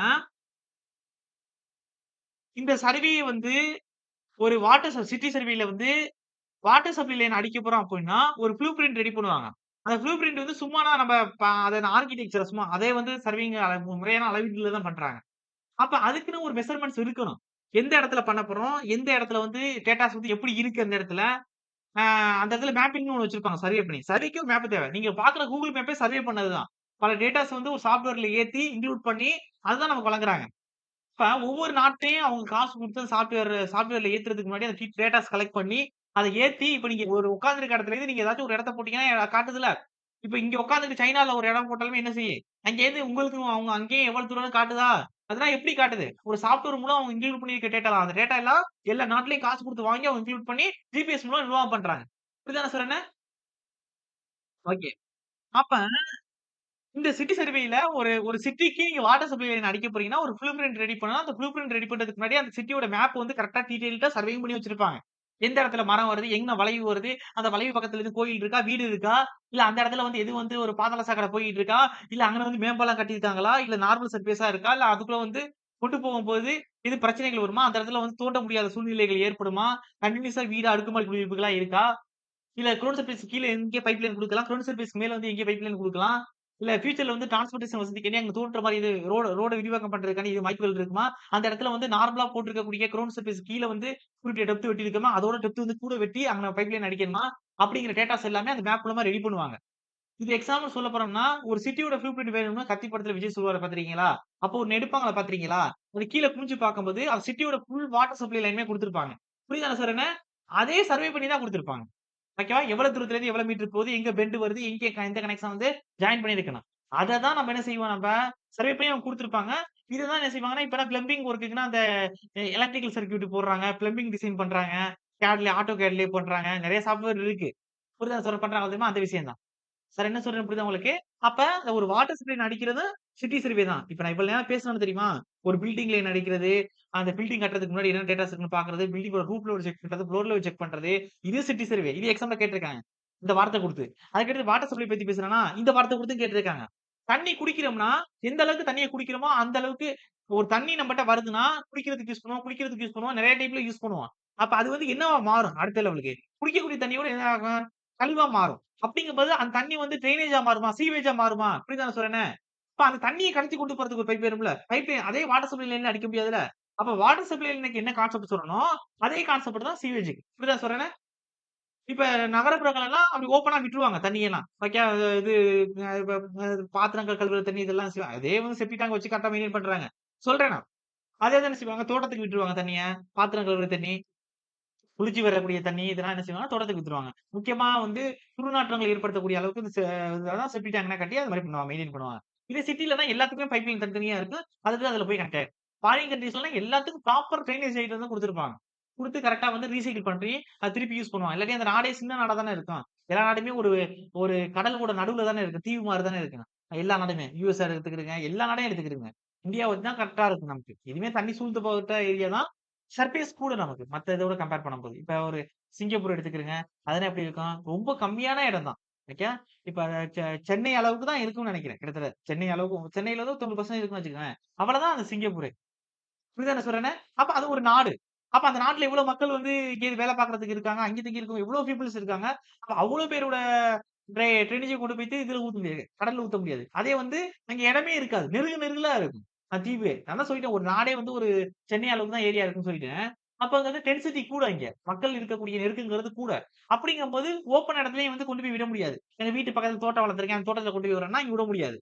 இந்த சர்வே வந்து ஒரு சிட்டி சர்வேல வந்து வாட்டர் சப்ளை லைன் அடிக்க போறோம் அப்டின்னா, ஒரு ப்ளூ பிரிண்ட் ரெடி பண்ணுவாங்க. அந்த ப்ளூ பிரிண்ட் வந்து சும்மாலாம் நம்ம அத ஆர்க்கிடெக்சர் சும்மா அதே வந்து சர்வேயிங் முறையான அளவீடுல தான் பண்றாங்க. அப்ப அதுக்குன்னு ஒரு மெஷர்மென்ட்ஸ் இருக்கணும். எந்த இடத்துல பண்ண போறோம்? எந்த இடத்துல வந்து டேட்டாஸ் வந்து எப்படி இருக்கு அந்த இடத்துல? அ அந்த இடத்துல மேப்பிங்ன்னு ஒண்ணு வச்சிருப்பாங்க சர்வே பண்ணி. சர்வேக்கும் மேப் தேவை. நீங்க பார்க்குற Google மேப்பே சர்வே பண்ணது தான். பல டேட்டாஸ் வந்து ஒரு சாஃப்ட்வேர்ல ஏத்தி இன்க்ளூட் பண்ணி அதுதான் நமக்கு வழங்குறாங்க. இப்ப ஒவ்வொரு நாட்லயும் அவங்க காசு குடுத்து சாஃப்ட்வேர்ல ஏத்துறதுக்கு முன்னாடி அந்த டேட்டாஸ் கலெக்ட் பண்ணி, அத ஏத்தி இப்ப நீங்க ஒரு உட்கார்ந்திருக்க இடத்துல இருந்து நீங்க ஏதாச்சும் ஒரு இடத்த போட்டீங்கன்னா காட்டுதுல்ல. இப்ப இங்க உட்கார்ந்துட்டு சைனால ஒரு இடம் போட்டாலுமே என்ன செய்யும்? அங்கேருந்து உங்களுக்கும் அவங்க அங்கேயே எவ்வளவு தூரம்னு காட்டுதா? அதெல்லாம் எப்படி காட்டுது? ஒரு சாஃப்ட்வேர் மூலம் அவங்க இன்க்ளூட் பண்ணியிருக்க டேட்டா தான். அந்த டேட்டா எல்லாம் எல்லா நாட்டிலயும் காசு குடுத்து வாங்கி அவங்க இன்க்ளூட் பண்ணி ஜிபிஎஸ் மூலம் நிர்வாகம் பண்றாங்க. இப்படிதானே சொல்றேன்? ஓகே. அப்ப இந்த சிட்டி சர்வேல ஒரு ஒரு சிட்டிக்கு நீங்க வாட்டர் சப்ளை லைன் அடிக்க போறீங்கன்னா, ஒரு ப்ளூ பிரிண்ட் ரெடி பண்ணணும். அந்த ப்ளூ பிரிண்ட் ரெடி பண்றதுக்கு முன்னாடி அந்த சிட்டியோட மேப் வந்து கரெக்ட்டா டீட்டெயில்டா சர்வேயும் பண்ணி வச்சிருப்பாங்க. எந்த இடத்துல மரம் வருது, எங்க வளைவு வருது, அந்த வளைவு பக்கத்துல எதுவும் கோயில் இருக்கா, வீடு இருக்கா, இல்ல அந்த இடத்துல வந்து எது வந்து ஒரு பாதாள சாக்கடை போயிட்டு இருக்கா, இல்ல அங்கன வந்து மேம்பாலம் கட்டியிருக்காங்களா, இல்ல நார்மல் சர்ஃபேஸா இருக்கா, இல்ல அதுக்குள்ள வந்து கொண்டு போகும்போது எதுவும் பிரச்சனைகள் வருமா, அந்த இடத்துல வந்து தோண்ட முடியாத சூழ்நிலைகள் ஏற்படுமா, கன்டினியூஸா வீடு அடுக்குமாடி குடியிருப்புகளா இருக்கா, இல்ல குரோன் சர்ஃபேஸ் கீழ எங்கே பைப் லைன் குடுக்கலாம். குரோன் சர்ஃபேஸ்க்கு மேல வந்து எங்கே பைப் லைன் குடுக்கலாம். இல்ல ஃபியூச்சர்ல வந்து டிரான்ஸ்போர்டேஷன் வசதிக்காண்டி அங்க தோன்ற மாரி இது ரோட விரிவாக்கம் பண்றதுக்கான இது வாய்ப்புகள் இருக்குமா? அந்த இடத்துல வந்து நார்மலா போட்டிருக்கக்கூடிய கிரவுண்ட் சர்ஃபேஸ் கீழ வந்து குறிப்பிட்ட டெப்த் வெட்டியிருக்கோமா? அதோட டெப்த் வந்து கூட வெட்டி அங்க பைப் லைன் அடிக்கணுமா? அப்படிங்கிற டேட்டாஸ் எல்லாமே அந்த மேப் மூலமா ரெடி பண்ணுவாங்க. இது எக்ஸாம்பிள் சொல்லப் போனோம்னா, ஒரு சிட்டியோட ப்ளூ பிரிண்ட் வேணும்னா கத்தி படத்துல விஜய் சொல்லுவாரு பார்த்திருக்கீங்களா? அப்போ ஒண்ணு எடுப்பாங்கள பார்த்திருக்கீங்களா? அது கீழ குனிஞ்சு பார்க்கும்போது, அந்த சிட்டியோட ஃபுல் வாட்டர் சப்ளை லைனுமே குடுத்திருப்பாங்க. புரியுதா நான் சொல்றேன்னு? அதே சர்வே பண்ணி தான் குடுத்திருப்பாங்க. ஓகேவா? எவ்வளவு தூரத்துல இருந்து எவ்வளவு மீட்டர் போகுது, எங்க பெண்ட் வருது, எங்க எந்த கனெக்ஷன் வந்து ஜாயின் பண்ணியிருக்கணும். அத தான் நம்ம என்ன செய்வோம் நம்ப, சர்வே பண்ணி அவங்க குடுத்திருப்பாங்க. இதுதான் என்ன செய்வாங்கன்னா, இப்பலாம் பிளம்பிங் ஒர்க்குக்குன்னா அந்த எலக்ட்ரிக்கல் சர்க்யூட் போடுறாங்க, பிளம்பிங் டிசைன் பண்றாங்க. ஆட்டோ கேட்லயே பண்றாங்க. நெறைய சாஃப்ட்வேர் இருக்கு. புரியுதா பண்றாங்க தெரியுமா? அந்த விஷயம் தான். சார் என்ன சொல்றேன்னு புரியுதா உங்களுக்கு? அப்ப அந்த ஒரு வாட்டர் சப்ளை அடிக்கிறது சிட்டி சர்வே தான். இப்ப நான் இவ்வளவு நேரம் பேசுனேன் தெரியுமா? ஒரு பில்டிங் லைன் அடிக்கிறது, அந்த பில்டிங் கட்டுறதுக்கு முன்னாடி என்ன டேட்டாஸ் இருக்குன்னு பார்க்கிறது, பில்டிங்கோட ரூஃப் லெவல் செக் பண்றது, ஃப்ளோர் லெவல் செக் பண்றது. இது சிட்டி சர்வே. இது எக்ஸாம்ல கேட்டிருக்காங்க. இந்த வார்த்தை குடுத்து. அதுக்கடுத்து வாட்டர் சப்ளை பத்தி பேசுறேனா, இந்த வார்த்தை குடுத்தும் கேட்டிருக்காங்க. தண்ணி குடிக்கிறோம்னா, எந்த அளவுக்கு தண்ணிய குடிக்கிறோமோ, அந்த அளவுக்கு ஒரு தண்ணி நம்மட்ட வருதுன்னா, குடிக்கிறதுக்கு யூஸ் பண்ணுவோம், குளிக்கிறதுக்கு யூஸ் பண்ணுவோம். நெறைய டைப்ல யூஸ் பண்ணுவோம். அப்ப அது வந்து என்னவா மாறும் அடுத்த லெவலுக்கு? குடிக்கக்கூடிய தண்ணியோட என்ன ஆகும்? கழிவா மாறும். அப்படிங்கும்போது அந்த தண்ணி வந்து ட்ரெயினேஜா மாறுமா? சீவேஜா மாறுமா? புரியுதா நான் சொல்றேன்னு? அப்ப அந்த தண்ணிய கடத்தி கொண்டு போறதுக்கு ஒரு பைப் வேணும்ல. பைப் அதே வாட்டர் சப்ளை லைன்ல அடிக்க முடியாதுல்ல. அப்ப வாட்டர் சப்ளை லைனுக்கு என்ன கான்செப்ட் சொல்றனோ, அதே கான்செப்ட் தான் சீவேஜ்க்கு. புரியுதா சொல்றேன்னு? இப்ப நகரப்புறங்கள் எல்லாம் அப்படி ஓப்பனா விட்டுருவாங்க தண்ணியெல்லாம். ஓகே இது இப்ப பாத்திரங்கள் கழுவுற தண்ணி இதெல்லாம் அதே வந்து செப்டி டேங்க் வச்சு கரெக்ட்டா மெயின்டெயின் பண்றாங்க. சொல்றேன் நான். அதே தானே செய்வாங்க. தோட்டத்துக்கு விட்டுருவாங்க தண்ணிய. பாத்திரம் கழுவுற தண்ணி. குளிச்சு வரக்கூடிய தண்ணி இதெல்லாம் என்ன செய்வாங்கன்னா, தோட்டத்துக்கு வித்துருவாங்க. முக்கியமா வந்து துர்நாற்றங்கள் ஏற்படுத்தக்கூடிய அளவுக்கு இந்த அதான் செப்டி டேங்க்லாம் கட்டி அது மாரி பண்ணுவாங்க. மெயின்டெயின் பண்ணுவாங்க. இதே சிட்டிலனா எல்லாத்துக்குமே பைப் லைன் தனித்தனியா இருக்கு. அதுக்கு அதுல போய் கனெக்ட் ஆயிரும். ஃபாரின் கண்ட்ரீஸ்லாம் எல்லாத்துக்கும் ப்ராப்பர் ட்ரெயினேஜ் லைன் வந்து குடுத்திருப்பாங்க. குடுத்து கரெக்ட்டா வந்து ரீசைக்கிள் பண்ணி, அத திருப்பி யூஸ் பண்ணுவாங்க. இல்லாட்டி அந்த நாடே சின்ன நாடா தானே இருக்கும். எல்லா நாடுமே ஒரு ஒரு கடலோட நடுவுல தானே இருக்கு. தீவு மாரி தானே இருக்கு. எல்லா நாடுமே. யுஎஸ் எடுத்துக்கிடுங்க. எல்லா நாடையும் எடுத்துக்கிடுங்க. இந்தியா வச்சு தான் கரெக்ட்டா இருக்கும் நமக்கு. இதுவுமே தண்ணி சூழ்ந்து போகட்ட ஏரியா தான். சர்ஃபேஸ் கூட நமக்கு. மத்த இதோட கம்பேர் பண்ணும்போது. இப்ப ஒரு சிங்கப்பூர் எடுத்துக்கிடுங்க. அதெல்லாம் எப்படி இருக்கும்? ரொம்ப கம்மியான இடம் தான். ஓகே. இப்ப சென்னை அளவுக்கு தான் இருக்கும்னு நெனைக்கிறேன். கிட்டத்தட்ட. சென்னை அளவுக்கு சென்னையில தான் 90% இருக்குன்னு வச்சுக்கோங்களேன். அவ்வளதான் அந்த சிங்கப்பூரே. புரியுதா நான் சொல்றேன்னு? அப்ப அது ஒரு நாடு. அப்ப அந்த நாட்டுல எவ்வளவு மக்கள் வந்து இங்க வேலை பார்க்கறதுக்கு இருக்காங்க. அங்க தங்கி இருக்கவங்க எவ்வளவு பீப்பிள்ஸ் இருக்காங்க. அப்ப அவ்வளோ பேரோட ட்ரைனேஜ கொண்டு போயிட்டு இதுல ஊத்த முடியாது. கடல்ல ஊத்த முடியாது. அதே வந்து அங்க இடமே இருக்காது. நெருங்கலா இருக்கும். தீவு. நான் தான் சொல்லிட்டேன். ஒரு நாடே வந்து ஒரு சென்னை அளவுக்கு தான் ஏரியா இருக்குன்னு சொல்லிட்டேன். அப்ப அங்க வந்து டென்சிட்டி கூட இங்க. மக்கள் இருக்கக்கூடிய நெருக்கங்கிறது கூட. அப்படிங்கும்போது ஓப்பன் இடத்துலயும் வந்து கொண்டு போய் விட முடியாது. எங்க வீட்டு பக்கத்துல தோட்டம் வளர்த்துருக்கேன். அந்த தோட்டத்துல கொண்டு போய் விடுறேன்னா, இங்க விட முடியாது.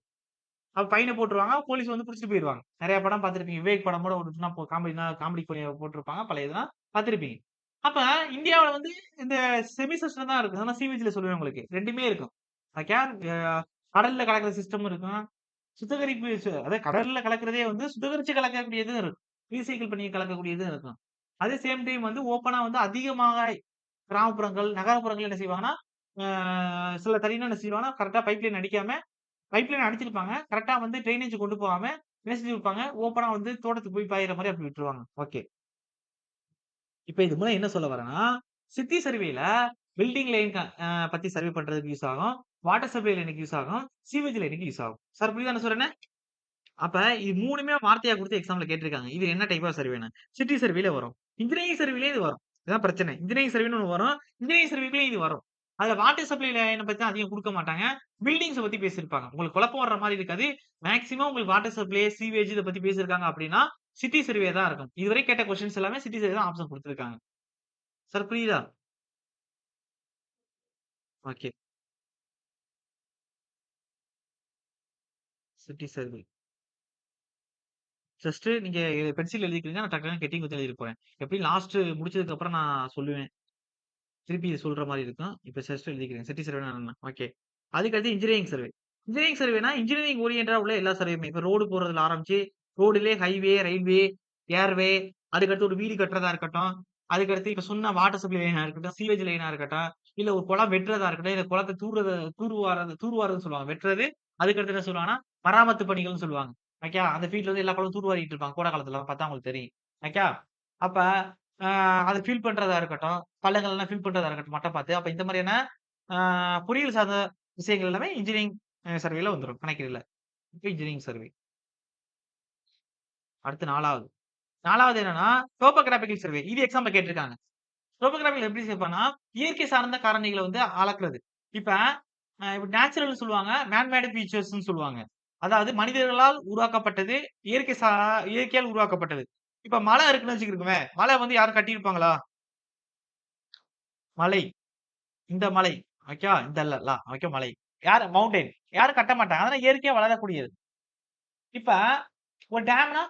அப்ப ஃபைன போட்டுருவாங்க. போலீஸ் வந்து புடிச்சுட்டு போயிருவாங்க. நெறைய படம் பார்த்திருப்பீங்க. விவேக் படம் கூட ஒரு சும்மா காமெடி போட்டிருப்பாங்க. பழைய இதெல்லாம் பார்த்திருப்பீங்க. அப்ப இந்தியாவுல வந்து இந்த செமி சிஸ்டம் தான் இருக்கும். ஆனா சீவேஜ்ல சொல்லுவேன் உங்களுக்கு. 2மே இருக்கும். ஓகே. கடல்ல கலக்கிற சிஸ்டம் இருக்கும். சுத்திகரிப்பு அதாவது கடல்ல கலக்கிறதே வந்து சுத்திகரிச்சு கலக்கக்கூடியதும் இருக்கும். ரீசைக்கிள் பண்ணி கலக்கக்கூடியதும் இருக்கும். அதே சேம் டைம் வந்து ஓப்பனா வந்து அதிகமாக கிராமப்புறங்கள், நகரப்புறங்கள் என்ன செய்வாங்கன்னா, சில தண்ணிலாம் என்ன செய்வாங்கன்னா, கரெக்ட்டா பைப்லைன் அடிக்காம பைப்லைன் அடிச்சிருப்பாங்க. கரெக்ட்டா வந்து ட்ரெயினேஜ் கொண்டு போகாம என்ன செஞ்சிருப்பாங்க, ஓப்பனா வந்து தோட்டத்துக்கு போய் பாயிற மாரி அப்படி விட்டுருவாங்க. ஓகே. இப்ப இது மூலம் என்ன சொல்ல வரேன்னா, சிட்டி சர்வேல பில்டிங் லைன் பத்தி சர்வே பண்றதுக்கு யூஸ் ஆகும். வாட்டர் சப்ளை லைனுக்கு யூஸ் ஆகும். சீவேஜ் லைனுக்கு யூஸ் ஆகும். சார் புரியுதா நான் சொல்றேன்னு? அப்ப இது 3மே வார்த்தையா குடுத்து எக்ஸாம்ல கேட்டிருக்காங்க. இது என்ன டைப் ஆஃப் சர்வேன்னு. சிட்டி சர்வேல வரும். இன்ஜினியரிங் சர்வேலயும் இது வரும். இதான் பிரச்சனை. இன்ஜினியரிங் சர்வேன்னு ஒண்ணு வரும். இன்ஜினியரிங் சர்வேக்குள்ளயும் இது வரும். அதுல வாட்டர் சப்ளை லைன பத்தி தான் அதிகம் குடுக்க மாட்டாங்க. பில்டிங்ஸ பத்தி பேசியிருப்பாங்க. உங்களுக்கு குழப்பம் வர்ற மாரி இருக்காது. மேக்ஸிமம் உங்களுக்கு வாட்டர் சப்ளை, சீவேஜ் இத பத்தி பேசியிருக்காங்க அப்டின்னா, சிட்டி சர்வே தான் இருக்கும். இதுவரை கேட்ட கொஸ்டின்ஸ் எல்லாமே சிட்டி சர்வே தான் ஆப்ஷன் குடுத்திருக்காங்க. சார் புரியுதா? ஓகே. City survey. ஜஸ்ட் நீங்க பென்சில் எழுதிக்கிறீங்க. நான் டக்கு டக்குன்னு கெட்டிங் வச்சு எழுதிட்டு போறேன். எப்படியும் லாஸ்ட் முடிச்சதுக்கு அப்புறம் நான் சொல்லுவேன். திருப்பி இது சொல்ற மாரி இருக்கும். இப்ப ஜஸ்ட் எழுதிக்கிறேன். சிட்டி சர்வேனா என்ன? ஓகே. அதுக்கு அடுத்து இன்ஜினியரிங் சர்வே. இன்ஜினியரிங் சர்வேனா இன்ஜினியரிங் ஓரியன்டடா உள்ள எல்லா சர்வேயுமே. இப்ப ரோடு போடுறதுல ஆரம்பிச்சு, ரோடுலயே ஹைவே, ரயில்வே, ஏர்வே, அதுக்கடுத்து ஒரு வீடு கட்டுறதா இருக்கட்டும். அதுக்கடுத்து இப்ப சொன்ன வாட்டர் சப்ளை லைனா இருக்கட்டும், சீவேஜ் லைனா இருக்கட்டும், இல்ல ஒரு குளம் வெட்டுறதா இருக்கட்டும், இல்ல குளத்த தூர்வாரதுன்னு சொல்லுவாங்க. வெட்டுறது. அதுக்கடுத்து என்ன சொல்லுவாங்கன்னா, மராமத்து பணிகள்னு சொல்லுவாங்க. ஓகே. அந்த ஃபீல்ட்ல வந்து எல்லா குளமும் தூர்வாரிட்டு இருப்பாங்க. கோடை காலத்துல பார்த்தா உங்களுக்கு தெரியும். ஓகே. அப்ப ஆ அத ஃபில் பண்றதா இருக்கட்டும், பள்ளங்கள்லாம் ஃபில் பண்றதா இருக்கட்டும் மட்ட பார்த்து. அப்ப இந்த மாரியான ஆ பொறியியல் சார்ந்த விஷயங்கள் எல்லாமே இன்ஜினியரிங் சர்வேல வந்துரும் கணக்கீடுல. இப்ப இன்ஜினியரிங் சர்வே. அடுத்து 4வது. 4வது என்னன்னா, டோபோகிராபிகல் சர்வே. இது எக்ஸாம்ல கேட்டிருக்காங்க. டோபோகிராபில எப்படி சேர்ப்பான்னா, இயற்கை சார்ந்த காரணிகள வந்து அளக்கிறது. இப்ப இப்ப நேச்சுரல்னு சொல்லுவாங்க. மேன் மேட் ஃபீச்சர்ஸ்ன்னு சொல்லுவாங்க. அதாவது மனிதர்களால் உருவாக்கப்பட்டது, இயற்கையால் உருவாக்கப்பட்டது. இப்ப மலை இருக்குன்னு வச்சுக்கிருக்கோமே, மலை வந்து யாரும் கட்டியிருப்பாங்களா? மலை. இந்த மலை. ஓகே வா? இந்த ஓகே மலை. யாரு மவுண்டைன். யாரும் கட்ட மாட்டாங்க. அதெல்லாம் இயற்கையா வளரக்கூடியது. இப்ப ஒரு டேம்னா,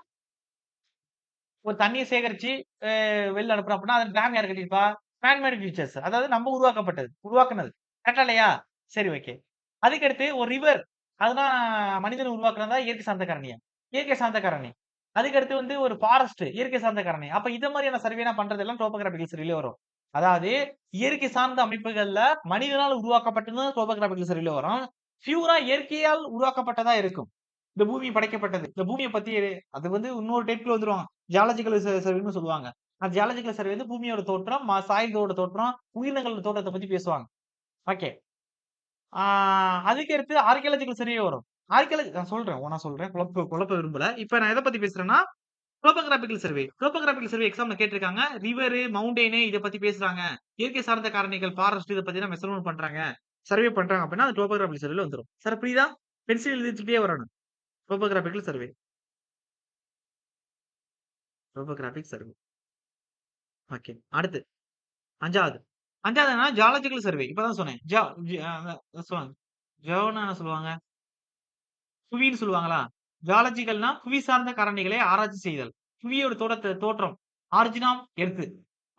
ஒரு தண்ணீய சேகரிச்சு அ வெளில அனுப்புறோம் அப்டின்னா, அந்த டேம் யாரு கட்டியிருப்பா? Man made features. அதாவது நம்ம உருவாக்கப்பட்டது. உருவாக்குனது. கரெக்ட்டா இல்லையா? சரி ஓகே. அதுக்கடுத்து ஒரு ரிவர். அதுதான் மனிதன் உருவாக்குனதா இயற்கை சார்ந்த காரணியா? இயற்கை சார்ந்த காரணி. அதுக்கடுத்து வந்து ஒரு ஃபாரஸ்ட் இயற்கை சார்ந்த காரணி. அப்ப இத மாரியான சர்வேலாம் பண்றதெல்லாம் டோபோகிராபிகல் சர்வேல வரும். அதாவது இயற்கை சார்ந்த அமைப்புகள்ல மனிதனால் உருவாக்கப்பட்டது டோபோகிராபிகல் சர்வேல வரும். பியூரா இயற்கையால் உருவாக்கப்பட்டதா இருக்கும். இந்த பூமி படைக்கப்பட்டது. இந்த பூமிய பத்தி அது வந்து இன்னொரு டைப்ல வந்துருவாங்க. ஜியாலஜிக்கல் சர்வேன்னு சொல்லுவாங்க. அந்த ஜியாலஜிக்கல் சர்வே வந்து பூமியோட தோற்றம், சாயிலோட தோற்றம், உயிரினங்களோட தோற்றத்த பத்தி பேசுவாங்க. ஓகே. ஆ அதுக்கு அடுத்து ஆர்க்கியாலஜிக்கல் சர்வே வரும். நான் சொல்றேன். ஒவ்வொண்ணா சொல்றேன். குழப்ப விரும்பல. இப்ப நான் எத பத்தி பேசுறேன்னா, டோபோகிராபிகல் சர்வே. டோபோகிராபிகல் சர்வே எக்ஸாம்ல கேட்டிருக்காங்க. ரிவரு, மவுண்டெய்ன் இத பத்தி பேசுறாங்க. இயற்கை சார்ந்த காரணிகள், ஃபாரஸ்ட் இத பத்திலாம் மெஷர்மென்ட் பண்றாங்க. சர்வே பண்றாங்க அப்டின்னா, அது டோபோகிராபிகல் சர்வேல வந்துரும். சார் புரியுதா? பென்சில் எழுதி வச்சுட்டே வரணும். டோபோகிராபிகல் சர்வே. டோபோகிராபிக் சர்வே. ஓகே. அடுத்து 5வது. 5வது என்னன்னா ஜியாலஜிக்கல் சர்வே. இப்ப தான் சொன்னேன். ஜியா ஜி அ சொல்லுவாங்க. ஜியோன்னா என்ன சொல்லுவாங்க? புவின்னு சொல்லுவாங்களா? ஜியாலஜிக்கல்னா புவி சார்ந்த காரணிகளை ஆராய்ச்சி செய்தல். புவியோட தோற்றம். Origin of earth.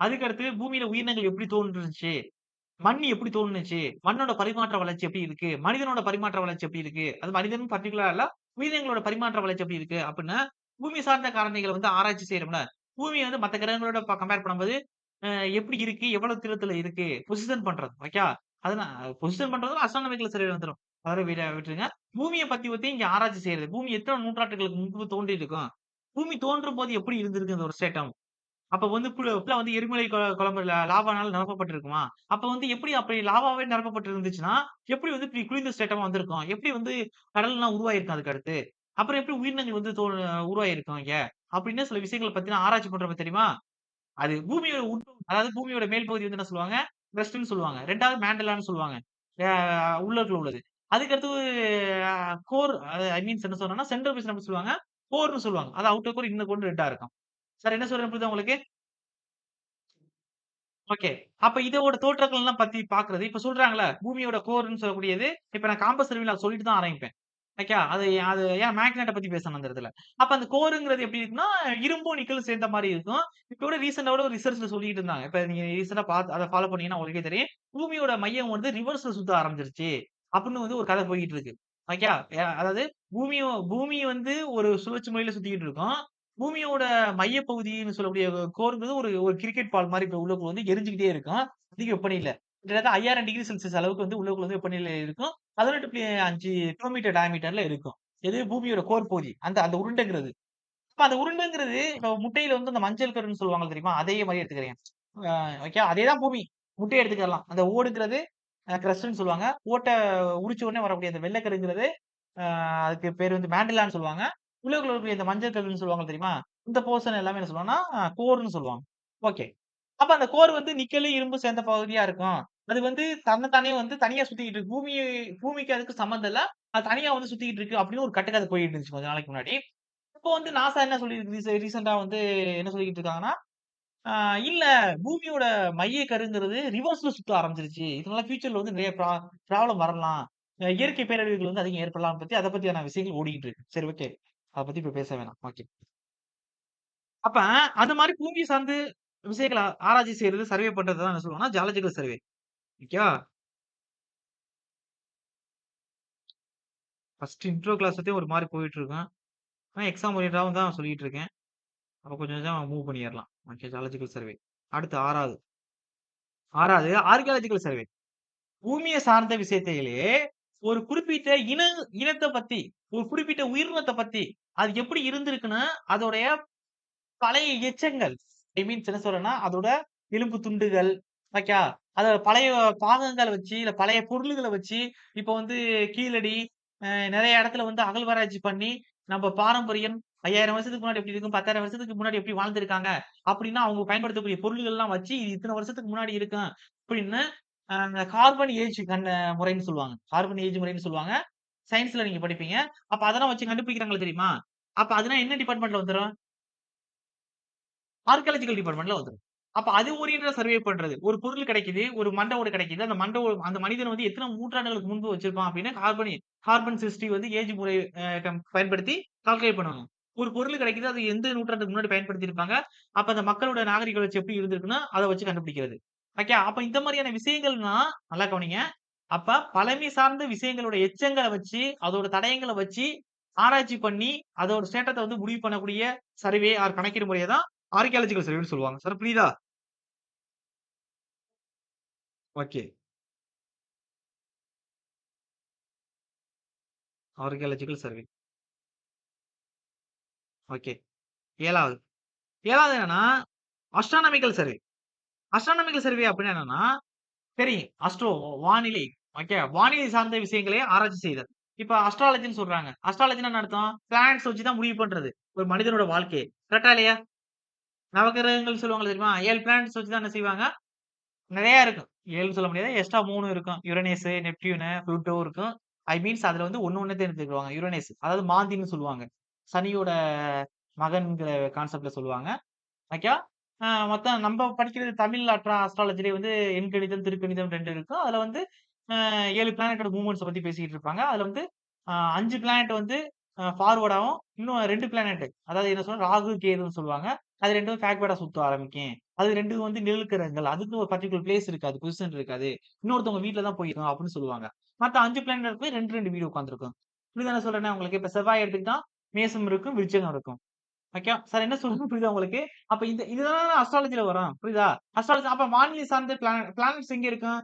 அதுக்கு அடுத்து பூமியில உயிரினங்கள் எப்படி தோன்றுச்சு? மண் எப்படி தோணுச்சு? மண்ணோட பரிமாற்ற வளர்ச்சி எப்படி இருக்கு? மனிதனோட பரிமாற்ற வளர்ச்சி எப்படி இருக்கு? அது மனிதன் பர்ட்டிகுலரா இல்ல. உயிரினங்களோட பரிமாற்ற வளர்ச்சி எப்படி இருக்கு? அப்டின்னா, பூமி சார்ந்த காரணிகள வந்து ஆராய்ச்சி செய்றோம்ல. பூமி வந்து மத்த கிரகங்களோட கம்பேர் பண்ணும்போது, அ எப்படி இருக்கு? எவ்வளவு தூரத்துல இருக்கு? பொசிஷன் பண்றது. ஓகேவா? அதுதான் பொசிஷன் பண்றதுல அஸ்ட்ரானமிக்கல் சர்வே வந்துரும். அத விட்டுருங்க. பூமிய பத்தி இங்க ஆராய்ச்சி செய்றது. பூமி எத்தன நூற்றாண்டுகளுக்கு முன்பு தோன்றியிருக்கும்? பூமி தோன்றும்போது எப்படி இருந்திருக்கு அந்த ஒரு ஸ்டேட்டம்? அப்ப வந்து ஃபுல்லா வந்து எரிமலை குழம்பு லாவானால நிரப்பப்பட்டிருக்குமா? அப்ப வந்து எப்படி அப்படி லாவாவே நிரப்பப்பட்டு இருந்துச்சுன்னா, எப்படி வந்து இப்படி குளிர்ந்த ஸ்டேட்டமா வந்திருக்கும்? எப்படி வந்து கடல்லாம் உருவாகியிருக்கும் அதுக்கு அடுத்து? அப்புறம் எப்படி உயிரினங்கள் வந்து உருவாகியிருக்கும் இங்க? அப்படின்னு சில விஷயங்கள பத்தின ஆராய்ச்சி பண்றோம் தெரியுமா? அது பூமியோட அதாவது பூமியோட மேல் பகுதி வந்து என்ன சொல்லுவாங்க? கிரஸ்ட்ன்னு சொல்லுவாங்க. 2வது மேண்டலான்னு சொல்லுவாங்க. அ உள்ளுக்குள்ள உள்ளது. அதுக்கு அடுத்தது கோர் ஐ மீன்ஸ் என்ன சொல்றேன்னா, சென்ட்ரல் பீஸ்ன்னு எப்படி சொல்லுவாங்க? கோர்ன்னு சொல்லுவாங்க. அது அவுட்டர் கோர், இன்னர் கோர்ன்னு 2ஆ இருக்கும். சார் என்ன சொல்றேன் புரியுதா உங்களுக்கு? ஓகே. அப்ப இதோட தோற்றங்கள்லாம் பத்தி பார்க்கிறது, இப்ப சொல்றாங்கல்ல, பூமியோட கோர்ன்னு சொல்லக்கூடியது, இப்ப நான் காம்பஸ் சர்வேல அத சொல்லிட்டு தான் ஆரம்பிப்பேன். ஓகே. அது ஏன் மேக்னெட்ட பத்தி பேசணும் அந்த இடத்துல. அப்ப அந்த கோருங்கிறது எப்படி இருக்குன்னா, இரும்பும், நிக்கலும் சேர்ந்த மாரி இருக்கும். இப்ப கூட ரீசென்ட்டா கூட ஒரு ரிசர்ச்ல சொல்லிட்டு இருந்தாங்க. இப்ப நீங்க ரீசென்ட்டா அத ஃபாலோ பண்ணீங்கன்னா உங்களுக்கே தெரியும். பூமியோட மையம் வந்து ரிவர்ஸ்ல சுத்த ஆரம்பிச்சுருச்சு. அப்படின்னு வந்து ஒரு கதை போயிட்டு இருக்கு. ஓகே. அதாவது பூமி வந்து ஒரு சுழற்சி முறையில சுத்திக்கிட்டு இருக்கும். பூமியோட மையப்பகுதின்னு சொல்லக்கூடிய கோர்ங்கிறது ஒரு ஒரு கிரிக்கெட் பால் மாரி இப்ப உள்ளுக்குள்ள வந்து எரிஞ்சுகிட்டே இருக்கும். அதிக வெப்பநிலையில. கிட்டத்தட்ட 5000 டிகிரி செல்சியஸ் அளவுக்கு வந்து உள்ளுக்குள்ள வந்து வெப்பநிலை இருக்கும். 18.5 கிலோமீட்டர் டயாமீட்டர்ல இருக்கும். எது பூமியோட கோர் பகுதி. அந்த அந்த உருண்டைங்கிறது. இப்ப அந்த உருண்டைங்கிறது இப்ப முட்டையில வந்து அந்த மஞ்சள் கருன்னு சொல்லுவாங்க தெரியுமா? அதே மாரி எடுத்துக்கிறேன். அ ஓகே. அதே தான் பூமி. முட்டைய எடுத்துக்கலாம். அந்த ஓடுங்கிறது கிரஸ்ட்ன்னு சொல்லுவாங்க. ஓட்ட உரிச்ச உடனே வரக்கூடிய அந்த வெள்ள கருங்கிறது அதுக்கு பேரு வந்து மேண்டலான்னு சொல்லுவாங்க. உள்ளுக்குள்ள இருக்கக்கூடிய இந்த மஞ்சள் கருன்னு சொல்லுவாங்க தெரியுமா? இந்த போர்ஷன் எல்லாமே என்ன சொல்லுவாங்கன்னா, கோர்ன்னு சொல்லுவாங்க. ஓகே. அப்ப அந்த கோர் வந்து நிக்கலு, இரும்பு சேர்ந்த பகுதியா இருக்கும். அது வந்து தன்ன தானே வந்து தனியா சுத்திக்கிட்டு இருக்கு. பூமிக்கு அதுக்கு சம்மந்தம் இல்ல. அது தனியா வந்து சுத்திக்கிட்டு இருக்கு அப்படின்னு ஒரு கட்டுக்கதை போயிட்டு இருந்துச்சு கொஞ்ச நாளைக்கு முன்னாடி. இப்போ வந்து நாசா என்ன சொல்லியிருக்கு ரீசென்ட்டா வந்து என்ன சொல்லிக்கிட்டு இருக்காங்கன்னா, ஆ இல்ல பூமியோட மைய கருங்கிறது ரிவர்ஸ்ல சுத்த ஆரம்பிச்சுருச்சு. இதனால ஃபியூச்சர்ல வந்து நிறைய ப்ராப்ளம் வரலாம். இயற்கை பேரழிவுகள் வந்து அதிகம் ஏற்படலாம் பத்தி அத பத்தியான விஷயங்கள் ஓடிக்கிட்டு இருக்கு. சரி ஓகே. அத பத்தி இப்ப பேச வேணாம். ஓகே. அப்ப அது மாரி பூமி சார்ந்து விஷயங்கள ஆராய்ச்சி செய்றது, சர்வே பண்றது தான் என்ன சொல்லுவாங்கன்னா, ஜியாலஜிக்கல் சர்வே. ஓகேவா? ஃபர்ஸ்ட் இன்ட்ரோ கிளாஸ் பத்தி ஒரு மாரி போயிட்டு இருக்கும். ஆனா எக்ஸாம் ஓரியன்டடாவும் தான் சொல்லிட்டு இருக்கேன். அப்ப கொஞ்சம் கொஞ்சம் மூவ் பண்ணிறலாம். ஓகே. Geological survey. அடுத்து 6வது ஆர்க்கியாலஜிக்கல் சர்வே. பூமிய சார்ந்த விஷயத்திலேயே ஒரு குறிப்பிட்ட இனத்த பத்தி, ஒரு குறிப்பிட்ட உயிரினத்த பத்தி, அது எப்படி இருந்திருக்குன்னு, அதோடைய பழைய எச்சங்கள். ஐ மீன்ஸ் என்ன சொல்றேன்னா, அதோட எலும்பு துண்டுகள், ஓகே. அதோட பழைய பாகங்கள வச்சு, இல்ல பழைய பொருளுகள வச்சு, இப்ப வந்து கீழடி, நெறைய இடத்துல வந்து அகழ்வாராய்ச்சி பண்ணி, நம்ம பாரம்பரியம் 5000 வருஷத்துக்கு முன்னாடி எப்படி இருக்கும், 10,000 வருஷத்துக்கு முன்னாடி எப்படி வாழ்ந்திருக்காங்க, அப்படின்னா அவங்க பயன்படுத்தக்கூடிய பொருள்கள்லாம் வச்சு, இது இத்தன வருஷத்துக்கு முன்னாடி இருக்கும், அப்படின்னு கார்பன் ஏஜ் முறைன்னு சொல்லுவாங்க. கார்பன் ஏஜ் முறைன்னு சொல்லுவாங்க. சயன்ஸ்ல நீங்க படிப்பீங்க. அப்ப அதெல்லாம் வச்சு கண்டுபிடிக்கிறாங்க தெரியுமா? அப்ப அதெல்லாம் என்ன டிபார்ட்மென்ட்ல வந்துரும்? ஆர்க்கியாலஜிக்கல் டிபார்ட்மென்ட்ல வந்துரும். அப்ப அது ஓரியன்டடா சர்வே பண்றது. ஒரு பொருள் கிடைக்குது. ஒரு மண்ட ஓடு கிடைக்குது. அந்த மனிதன் வந்து எத்தன நூற்றாண்டுகளுக்கு முன்பு வச்சிருப்பான் அப்டின்னா, கார்பன் 60 வந்து ஏஜ் முறை பயன்படுத்தி கால்குலேட் பண்ணுவாங்க. ஒரு பொருள் கிடைக்குது. அது எந்த நூற்றாண்டுக்கு முன்னாடி பயன்படுத்தியிருப்பாங்க. அப்ப அந்த மக்களோட நாகரிக வளர்ச்சி எப்படி இருந்திருக்குன்னா, அத வச்சு கண்டுபிடிக்கிறது. ஓகே. அப்ப இந்த மாரியான விஷயங்கள்லாம் நல்லா கவனிங்க. அப்ப பழமை சார்ந்த விஷயங்களோட எச்சங்கள வச்சு, அதோட தடயங்கள வச்சு, ஆராய்ச்சி பண்ணி, அதோட ஸ்டேட்டத்த வந்து முடிவு பண்ணக்கூடிய சர்வே ஆர் கணக்கீடு முறைய தான் ஆர்க்கியாலஜிக்கல் சர்வேன்னு சொல்லுவாங்க. சார் புரியுதா? ஓகே. Archaeological survey. ஓகே. 7வது. 7வது என்னன்னா, அஸ்ட்ரானமிக்கல் சர்வே. அஸ்ட்ரானமிக்கல் சர்வே அப்டின்னா என்னன்னா, தெரியும். வானிலை. ஓகே. வானிலை சார்ந்த விஷயங்களே ஆராய்ச்சி செய்தல். இப்ப அஸ்ட்ராலஜின்னு சொல்றாங்க. அஸ்ட்ராலஜின்னா என்ன அர்த்தம்? பிளானட்ஸ் வச்சு தான் முடிவு பண்றது. ஒரு மனிதனோட வாழ்க்கைய. கரெக்ட்டா இல்லையா? நவகிரகங்கள் சொல்லுவாங்க தெரியுமா? 7 பிளானட்ஸ் வச்சு தான் என்ன செய்வாங்க? நெறைய இருக்கும். 7ன்னு சொல்ல முடியாது. எக்ஸ்ட்ரா 3 இருக்கும். யுரேனஸ், நெப்டியூனு, புளூட்டோ இருக்கும். ஐ மீன்ஸ் அதுல வந்து ஒண்ணு ஒண்ணுத்த எடுத்துக்குவாங்க. யுரேனஸ் அதாவது மாந்தின்னு சொல்லுவாங்க. சனியோட மகன்ங்கிற கான்செப்ட்ல சொல்லுவாங்க. ஓகே. மொத்தம் நம்ப படிக்கிறது தமிழ் அஸ்ட்ராலஜிலே வந்து எண்கணிதம், திருக்கணிதம் 2 இருக்கும். அதுல வந்து 7 பிளானட்டோட மூவ்மெண்ட்ஸ பத்தி பேசிட்டு இருப்பாங்க. அதுல வந்து 5 பிளானட் வந்து ஃபார்வர்டாவும், இன்னும் 2 பிளானட் அதாவது என்ன சொல்றது ராகு, கேதுன்னு சொல்லுவாங்க. அது 2ம் பேக்வேர்டா சுத்த ஆரம்பிக்கும். அது 2 வந்து நிழல் கிரகங்கள். அதுக்கு ஒரு பர்ட்டிகுலர் பிளேஸ் இருக்காது. பொசிஷன் இருக்காது. இன்னொருத்தவங்க வீட்ல தான் போயிருக்கும் அப்படின்னு சொல்லுவாங்க. மத்த 5 பிளானட் போய் 2, 2 வீடு உட்கார்ந்திருக்கும். புரியுதா நான் சொல்றேனே உங்களுக்கு? இப்ப செவ்வாய் எடுத்துக்கிட்டா மேசம் இருக்கும், விருச்சிகம் இருக்கும். ஓகே. சார் என்ன சொல்றேன்னு புரியுதா உங்களுக்கு? அப்ப இதுதான் அஸ்ட்ராலஜில வரும். புரியுதா? அஸ்ட்ராலஜி அப்ப வானிலை சார்ந்த பிளானட்ஸ் எங்க இருக்கும்?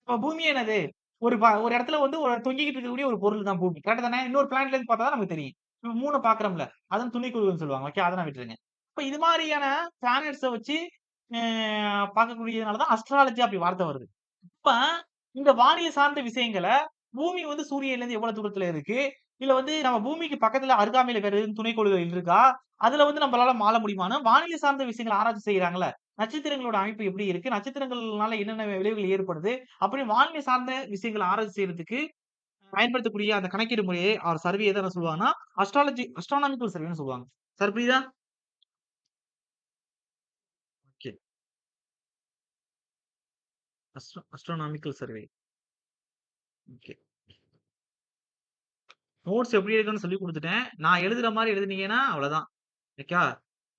இப்ப பூமி என்னது? ஒரு இடத்துல வந்து ஒரு தொங்கிக்கிட்டு இருக்கக்கூடிய ஒரு பொருள் தான் பூமி. கரெக்ட் தானே? இன்னொரு பிளானட்ல இருந்து பார்த்தா தான் நமக்கு தெரியும். இப்ப 3 பார்க்கிறோம்ல. அதான் துணைக்குழுன்னு சொல்லுவாங்க. ஓகே. அதெல்லாம் விட்டுருங்க. இப்ப இது மாரியான பிளானட்ஸ வச்சு அ பார்க்கக்கூடியதுனால தான் அஸ்ட்ராலஜி அப்படி வார்த்தை வருது. இப்ப இந்த வானிலை சார்ந்த விஷயங்கள பூமி வந்து சூரியன்ல இருந்து எவ்வளவு தூரத்துல இருக்கு? இல்ல வந்து நம்ம பூமிக்கு பக்கத்துல அருகாமையில வேற எதுவும் துணைக்கோள்கள் இருக்கா? அதுல வந்து நம்மளால வாழ முடியுமான்னு வானிலை சார்ந்த விஷயங்கள ஆராய்ச்சி செய்றாங்கல்ல. நட்சத்திரங்களோட அமைப்பு எப்படி இருக்கு? நட்சத்திரங்கள்னால என்னென்ன விளைவுகள் ஏற்படுது? அப்படின்னு வானிலை சார்ந்த விஷயங்கள ஆராய்ச்சி செய்றதுக்கு பயன்படுத்தக்கூடிய அந்த கணக்கீடு முறையை சர்வே எத என்ன சொல்லுவாங்கன்னா, அஸ்ட்ரானாமிக்கல் சர்வேன்னு சொல்லுவாங்க. சார் புரியுதா? Okay. Astronomical survey. Okay. Notes எப்படி எடுக்கணும்னு சொல்லிக் குடுத்துட்டேன். நான் எழுதுற மாரி எழுதுனீங்கன்னா அவ்வளதான். ஓகேவா?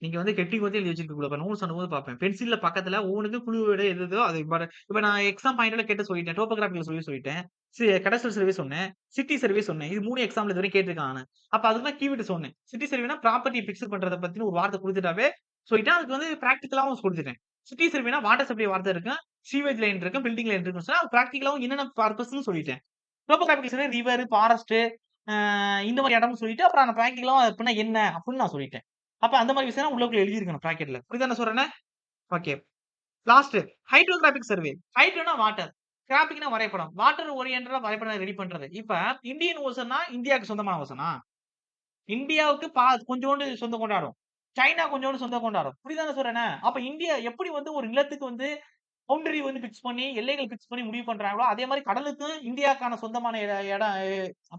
நீங்க வந்து கெட்டி கோத்தி எழுதி வச்சிருக்க கூடாது. நோட்ஸ் அனுப்பும்போது பார்ப்பேன். பென்சில்ல பக்கத்துல ஒவ்வொன்னுக்கும் குழு விட எது எதோ அது இப்ப நான் எக்ஸாம் பாயிண்ட்ல கேட்டு சொல்லிட்டேன். டோபோகிராபிக்ல சொல்லிட்டேன். கடஸ்ட்ரியல் சர்வே சொன்னேன். சிட்டி சர்வே சொன்னேன். இது 3 எக்ஸாம்ல இதுவரைக்கும் கேட்டுருக்கான் நானு. அப்ப அதுக்கு தான் கீவேர்ட் சொன்னேன். சிட்டி சர்வேனா ப்ராப்பர்ட்டி பிக்ஸ் பண்றத பத்தின ஒரு வார்த்தை குடுத்துட்டாவே சொல்லிட்டேன். அதுக்கு வந்து பிராக்டிகலாவும் குடுத்துட்டேன். சிட்டி சர்வேனா வாட்டர் சப்ளை வார்த்தை இருக்கும். சீவேஜ் லைன் இருக்கும். பில்டிங் லைன் இருக்குன்னு சொன்னா, பிராக்டிகலாவும் என்னென்ன பர்ப்பஸ்ன்னு சொல்லிட்டேன். டோபோகிராபிக்ஸ் ரிவர், ஃபாரஸ்ட் அ இந்த மாரி இடம்னு சொல்லிட்டு, அப்புறம் அந்த பிராக்டிகலா அப்டின்னா என்ன? அப்டின்னு நான் சொல்லிட்டேன். அப்ப அந்த மாரி விஷயம் உள்ளுக்குள்ள எழுதியிருக்கணும் பிராக்கெட்ல. புரியுதா நான் சொல்றேன்னு? ஓகே. Last hydrographic survey. ஹைட்ரோனா வாட்டர். கிராபிக்னா வரைபடம். வாட்டர் ஓரியன்டடா வரைபடம் ரெடி பண்றது. இப்ப இந்தியன் ஓஷன்னா இந்தியாவுக்கு சொந்தமான ஓஷனா? இந்தியாவுக்கு கொஞ்சோண்டு சொந்தம் கொண்டாடும். சைனா கொஞ்சோண்டு சொந்தம் கொண்டாடும். புரியுதா நான் சொல்றேன்னு? அப்ப இந்தியா எப்படி வந்து ஒரு நிலத்துக்கு வந்து பவுண்டரி வந்து பிக்ஸ் பண்ணி, எல்லைகள் பிக்ஸ் பண்ணி முடிவு பண்றாங்களோ, அதே மாரி கடலுக்கும் இந்தியாக்கான சொந்தமான இடம்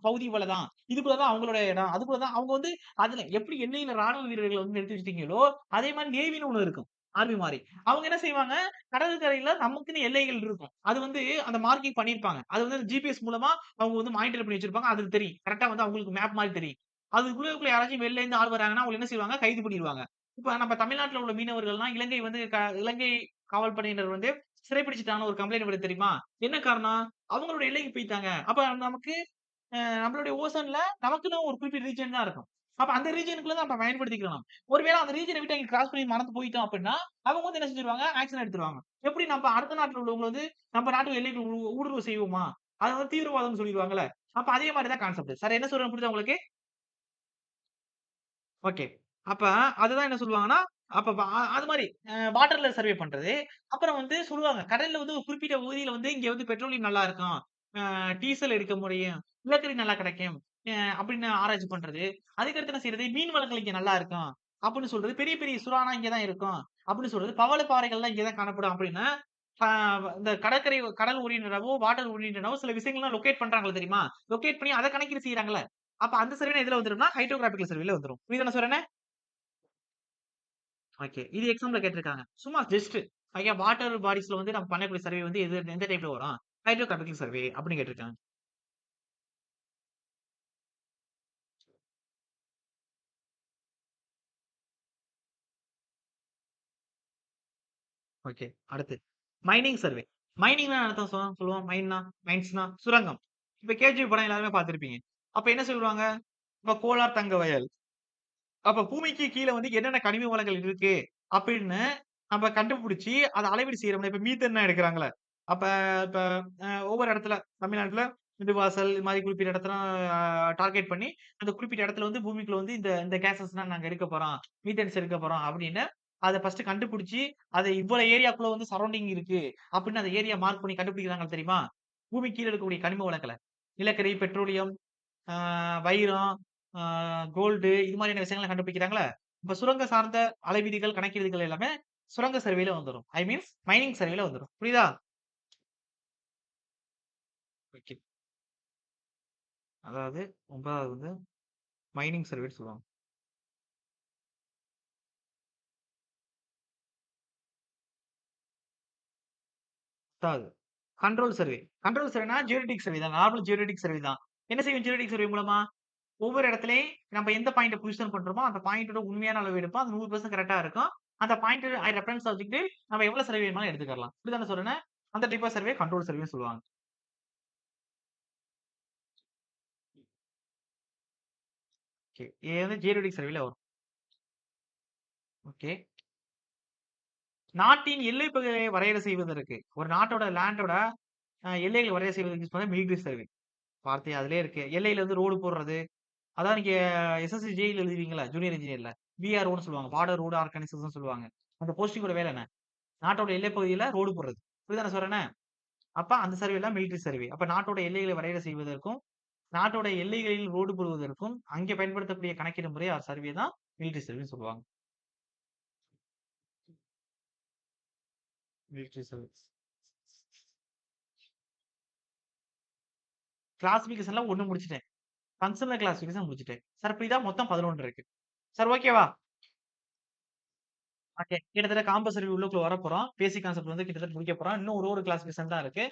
பகுதி இவ்வளதான். இதுக்குள்ள தான் அவங்களோட இடம். அதுக்குள்ள தான் அவங்க வந்து அதுல எப்படி எல்லையில ராணுவ வீரர்கள வந்து நிறுத்தி வச்சுட்டீங்களோ, அதே மாரி நேவின்னு ஒண்ணு இருக்கும். ஆர்மி மாரி. அவங்க என்ன செய்வாங்க, கடற்கரையில நமக்குன்னு எல்லைகள் இருக்கும். அது வந்து அந்த மார்க்கிங் பண்ணியிருப்பாங்க. அது வந்து ஜிபிஎஸ் மூலமா அவங்க வந்து மானிட்டர் பண்ணி வச்சிருப்பாங்க. அது தெரியும். கரெக்ட்டா வந்து அவங்களுக்கு மேப் மாரி தெரியும். அதுக்குள்ள யாராச்சும் வெளில இருந்து ஆள் வராங்கன்னா, அவங்க என்ன செய்வாங்க, கைது பண்ணிருவாங்க. இப்ப நம்ம தமிழ்நாட்டுல உள்ள மீனவர்கள்லாம் இலங்கை காவல்படையினர் வந்து சிறைப்பிடிச்சுட்டாங்கன்னு ஒரு கம்ப்ளைண்ட் வருது தெரியுமா? என்ன காரணம்? அவங்களோட எல்லைக்கு போய்ட்டாங்க. அப்ப நமக்கு நம்மளுடைய ஓசன்ல நமக்குன்னு ஒரு குறிப்பிட்ட ரீஜியன் தான் இருக்கும். அப்ப அந்த ரீஜியனுக்குள்ள தான் நம்ம பயன்படுத்திக்கலாம். ஒருவேள அந்த ரீஜியன விட்டு அங்க கிராஸ் பண்ணி மறந்து போயிட்டோம் அப்டின்னா, அவங்க வந்து என்ன செஞ்சுருவாங்க? ஆக்ஷன் எடுத்துருவாங்க. எப்படி நம்ம அடுத்த நாட்டுல உள்ளவங்க வந்து நம்ம நாட்டு எல்லைக்குள்ள ஊடுருவ செய்வோமா? அத வந்து தீவிரவாதம்னு சொல்லிருவாங்கல்ல. அப்ப அதே மாரி தான் கான்செப்ட். சார் என்ன சொல்றேன்னு புரியுதா உங்களுக்கு? ஓகே. அப்ப அதுதான் என்ன சொல்லுவாங்கன்னா, அப்ப அது மாரி வாட்டர்ல சர்வே பண்றது. அப்புறம் வந்து சொல்லுவாங்க. கடல்ல வந்து ஒரு குறிப்பிட்ட பகுதியில வந்து இங்க வந்து பெட்ரோலியம் நல்லா இருக்கும். டீசல் எடுக்க முடியும். நிலக்கரி நல்லா கிடைக்கும். அப்படின்னு ஆராய்ச்சி பண்றது. அதுக்கடுத்து என்ன செய்றது? மீன் வளங்கள் இங்க நல்லா இருக்கும். அப்படின்னு சொல்றது. பெரிய பெரிய சுறானா இங்க தான் இருக்கும். அப்படின்னு சொல்றது. பவளப்பாறைகள்லாம் இங்க தான் காணப்படும் அப்படின்னு, ஆ இந்த கடல் ஓரியன்டடாவோ, வாட்டர் ஓரியன்டடாவோ சில விஷயங்கள்லாம் லொகேட் பண்றாங்கல்ல தெரியுமா? லொகேட் பண்ணி அத கணக்கீடு செய்றாங்கல்ல. அப்ப அந்த சர்வே எதுல வந்துரும்னா, ஹைட்ரோகிராபிக்கல் சர்வேல வந்துரும். புரியுதா நான் சொல்றேனே? ஓகே. இது எக்ஸாம்ல கேட்டிருக்காங்க. சும்மா ஜஸ்ட் ஐயா வாட்டர் பாடிஸ்ல வந்து நம்ம பண்ணக்கூடிய சர்வே வந்து எந்த டைப்ல வரும்? ஹைட்ரோகிராபிக்கல் சர்வே அப்படின்னு கேட்டிருக்காங்க. ஓகே. அடுத்து மைனிங் சர்வே. மைனிங்னா என்ன அர்த்தம் சொல்லுவோம்? மைன்ஸ்னா சுரங்கம். இப்ப கேஜிஎஃப் படம் எல்லாருமே பார்த்திருப்பீங்க. அப்ப என்ன சொல்லுவாங்க? இப்ப கோலார் தங்க வயல். அப்ப பூமிக்கு கீழ வந்து என்னென்ன கனிம வளங்கள் இருக்கு அப்படின்னு நம்ம கண்டுபிடிச்சு அத அளவீடு செய்றோம்ல. இப்ப மீத்தேன்லாம் எடுக்குறாங்கல்ல. அப்ப இப்ப ஒவ்வொரு இடத்துல தமிழ்நாட்டுல நெடுவாசல் இது மாரி குறிப்பிட்ட இடத்தலாம் டார்கெட் பண்ணி, அந்த குறிப்பிட்ட இடத்துல வந்து பூமிக்குள்ள வந்து இந்த இந்த கேஸஸ்லாம் நாங்க எடுக்க போறோம். மீத்தேன்ஸ் எடுக்க போறோம் அப்படின்னு அத ஃபர்ஸ்ட் கண்டுபிடிச்சு, அத இவ்வளவு ஏரியாக்குள்ள வந்து சரவுண்டிங் இருக்கு அப்படின்னு அந்த ஏரியா மார்க் பண்ணி கண்டுபிடிக்கிறாங்க தெரியுமா? பூமிக்கு கீழ இருக்கக்கூடிய கனிம வளங்கள. நிலக்கரி, பெட்ரோலியம், ஆ வைரம், ஆ கோல்டு இது மாதிரியான விஷயங்கள கண்டுபிடிக்கிறாங்கல்ல. இப்ப சுரங்க சார்ந்த அளவீடுகள், கணக்கீடுகள் எல்லாமே சுரங்க சர்வேல வந்துரும். ஐ மீன்ஸ் மைனிங் சர்வேல வந்துரும். புரியுதா? ஓகே. அதாவது 9வது வந்து மைனிங் சர்வேன்னு சொல்லுவாங்க. 10வது கண்ட்ரோல் சர்வே. கண்ட்ரோல் சர்வேனா ஜியோடெட்டிக் சர்வே தான். நார்மல் ஜியோடெட்டிக் சர்வே தான். என்ன செய்யும் ஜியோடெட்டிக் சர்வே மூலமா? ஒவ்வொரு இடத்துலயும் நம்ம எந்த பாயிண்ட்ட பொசிஷன் பண்றோமோ, அந்த பாயிண்டோட உண்மையான அளவு எடுப்போம். அது 100% கரெக்ட்டா இருக்கும். அந்த பாயிண்ட் ரெஃபரன்ஸா வச்சுக்கிட்டு நம்ம எவ்வளவு சர்வே வேணுமானாலும் எடுத்துக்கலாம். இப்படித்தானே சொல்றேன்? அந்த டைப் ஆஃப் சர்வே கண்ட்ரோல் சர்வேன்னு சொல்லுவாங்க. ஓகே. இது வந்து ஜியோடெட்டிக் சர்வேல வரும். ஓகே. நாட்டின் எல்லை பகுதியை வரையறை செய்வதற்கு, ஒரு நாட்டோட லேண்டோட எல்லைகளை வரையறை செய்வதற்கு யூஸ் பண்ண மிலிட்டரி சர்வே. வார்த்தை அதிலேயே இருக்கு. எல்லையில வந்து ரோடு போடுறது. அதான் நீங்க எஸ்எஸ்சி, ஜேஇல எழுதுவீங்கல்ல, ஜூனியர் இன்ஜினியர்ல. பிஆர்ஓன்னு சொல்லுவாங்க. பார்டர் ரோடு ஆர்கனைசேஷன்னு சொல்லுவாங்க. அந்த போஸ்டிங்கோட வேலை என்ன? நாட்டோட எல்லைப் பகுதியில ரோடு போடுறது. புரியுதா நான் சொல்றேன்னு? அப்ப அந்த சர்வே தான் மிலிட்டரி சர்வே. அப்ப நாட்டோட எல்லைகளை வரையறை செய்வதற்கும், நாட்டோட எல்லைகளில் ரோடு போடுவதற்கும் அங்கே பயன்படுத்தக்கூடிய கணக்கீடு முறை ஆர் சர்வே தான் மிலிட்டரி சர்வேன்னு சொல்லுவாங்க. Military service. கிளாசிபிகேஷன்ல 1 முடிச்சுட்டேன். ஃபங்ஷனல் கிளாசிபிகேஷன் முடிச்சுட்டேன். சார் இப்ப இதான் மொத்தம் 11 இருக்கு. சார் ஓகேவா? ஓகே. கிட்டத்தட்ட காம்பஸ் சர்வே உள்ளுக்குள்ள வரப்போறோம். பேசிக் கான்செப்ட் வந்து கிட்டத்தட்ட முடிக்க போறோம். இன்னும் ஒரு கிளாசிபிகேஷன் தான் இருக்கு.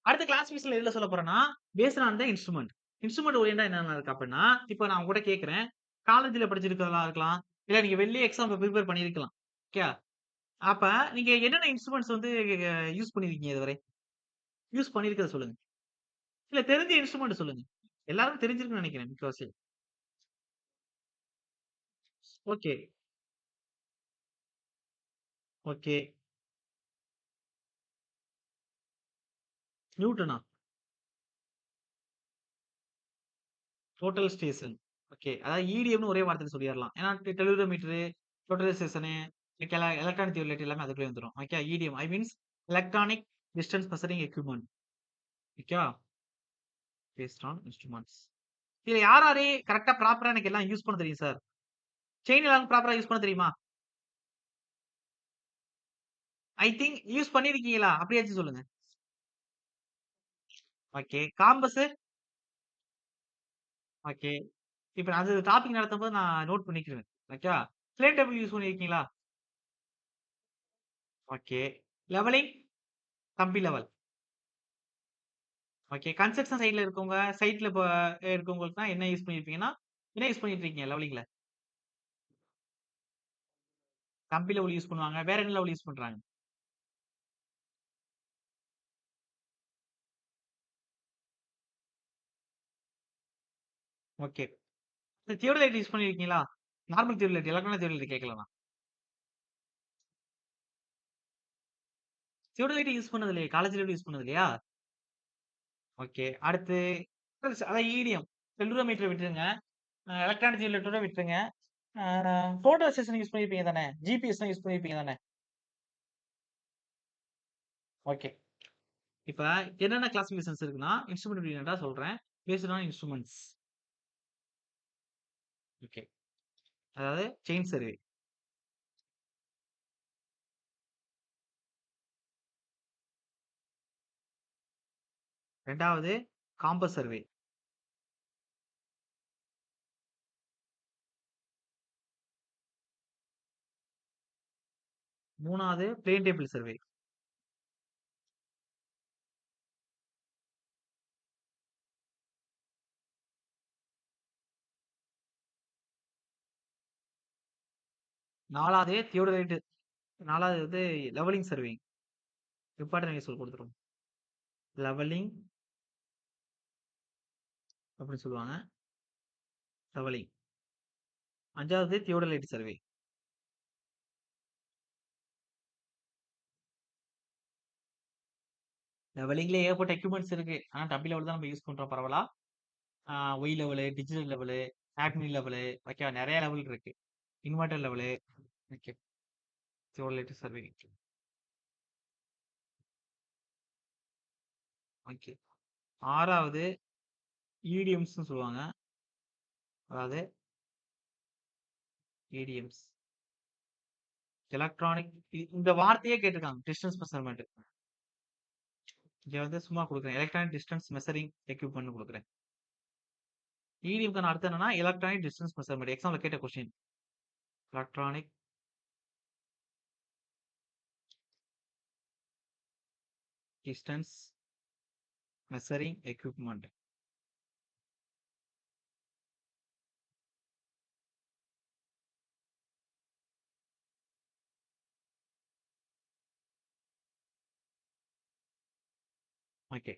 அடுத்த கிளாசிபிகேஷன்ல எதுல சொல்லப் போறேன்னா, based on the instrument. Instrument ஓரியன்டா என்னென்ன இருக்கு அப்டின்னா, இப்ப நான் உங்ககிட்ட கேட்கிறேன். காலேஜ்ல படிச்சிருக்கிறதா இருக்கலாம். இல்ல நீங்க வெளிய எக்ஸாம் பிரிப்பேர் பண்ணியிருக்கலாம். ஓகே. அப்ப நீங்க என்னென்ன இன்ஸ்ட்ருமெண்ட்ஸ் வந்து யூஸ் பண்ணியிருக்கீங்க இதுவரை? யூஸ் பண்ணியிருக்கிறத சொல்லுங்க. இல்ல தெரிஞ்ச இன்ஸ்ட்ருமெண்ட் சொல்லுங்க. எல்லாருக்கும் தெரிஞ்சிருக்கும்னு நெனைக்கிறேன் முக்காவாசி. Okay, okay. நியூட்டனா? Total station. ஓகே. அதாவது இடிஎம்னு ஒரே வார்த்தையில சொல்லிறலாம். ஏன்னா டெலிவரோமீட்டரு, டோட்டலைசேஷனு, எலக்ட்ரானிக் தியோரிலேட் எல்லாமே அதுக்குள்ளயே வந்துரும். Okay. EDM I means electronic distance measuring equipment. ஓகேவா? Based on instruments. இதுல யார் யாரு கரெக்ட்டா ப்ராப்பரா எனக்கு எல்லாம் யூஸ் பண்ண தெரியும் சார்? செயின் எல்லாரும் ப்ராப்பரா யூஸ் பண்ண தெரியுமா? ஐ திங்க் யூஸ் பண்ணியிருக்கீங்களா? அப்படியாச்சும் சொல்லுங்க. ஓகே. காம்பஸு? ஓகே. இப்ப அது டாபிக் நடத்தும்போது நான் நோட் பண்ணிக்கிறேன். ஓகேவா? பிளேன் டேபிள் யூஸ் பண்ணியிருக்கீங்களா? ஓகே. லெவலிங்? கம்பி லெவல். ஓகே. கன்ஸ்ட்ரக்ஷன் சைட்ல இருக்கவங்க, சைட்ல இப்ப இருக்கவங்களுக்குலாம் என்ன யூஸ் பண்ணியிருப்பீங்கன்னா, என்ன யூஸ் பண்ணிட்டு இருக்கீங்க லெவலிங்ல? கம்பி லெவல் யூஸ் பண்ணுவாங்க. வேற என்ன லெவல் யூஸ் பண்றாங்க? ஓகே. இந்த தியோடலைட் யூஸ் பண்ணியிருக்கீங்களா? நார்மல் தியோடலைட், எலக்ட்ரானிக் தியோடலைட் கேட்கல நான். தியோடலைட் யூஸ் பண்ணது இல்லையே. காலேஜ்ல யூஸ் பண்ணது இல்லையா? ஓகே. அடுத்து அதான் ஈடிஎம். செல்லுரோமீட்டர் விட்டுருங்க. எலக்ட்ரானிக் தியோடலைட்டோட விட்டுருங்க. அ போட்டோ ஸ்டேஷன் யூஸ் பண்ணியிருப்பீங்க தானே? ஜிபிஎஸ்லாம் யூஸ் பண்ணியிருப்பீங்க தானே? ஓகே. இப்ப என்னென்ன கிளாசிபிகேஷன்ஸ் இருக்குன்னா, இன்ஸ்ட்ருமென்ட் ஓரியன்டா சொல்றேன். Based on instruments. ஓகே. அதாவது செயின் சர்வே. 2வது காம்பஸ் சர்வே. 3வது பிளேன் டேபிள் சர்வே. 4வது தியோடலைட். 4வது வந்து லெவலிங் சர்வே. இம்பார்ட்டன்ட் யூஸ் குடுத்துருவோம். லெவலிங் அப்படின்னு சொல்லுவாங்க. லெவலிங். 5வது தியோடலைட் சர்வே. லெவலிங்ல ஏகப்பட்ட எக்யூப்மென்ட்ஸ் இருக்கு. ஆனா டபி லெவல் தான் நம்ம யூஸ் பண்றோம் பரவலா. ஒய் லெவலு, டிஜிட்டல் லெவலு, ஆக்மி லெவலு, ஓகேவா? நெறைய லெவல் இருக்கு. Inverter level. Okay. Theodolite survey. Okay. 6வது இடிஎம்ஸ்ன்னு சொல்லுவாங்க. அதாவது இடிஎம்ஸ். எலக்ட்ரானிக் இந்த வார்த்தையே கேட்டிருக்காங்க. Distance measurement. இங்க வந்து சும்மா குடுக்குறேன். எலக்ட்ரானிக் டிஸ்டன்ஸ் மெஷரிங் எக்யூப்மென்ட்னு குடுக்குறேன். இடிஎம்க்கான அர்த்தம் என்னன்னா, எலக்ட்ரானிக் டிஸ்டன்ஸ் மெஷர்மென்ட். எக்ஸாம்ல கேட்ட question. Electronic distance measuring equipment. Okay.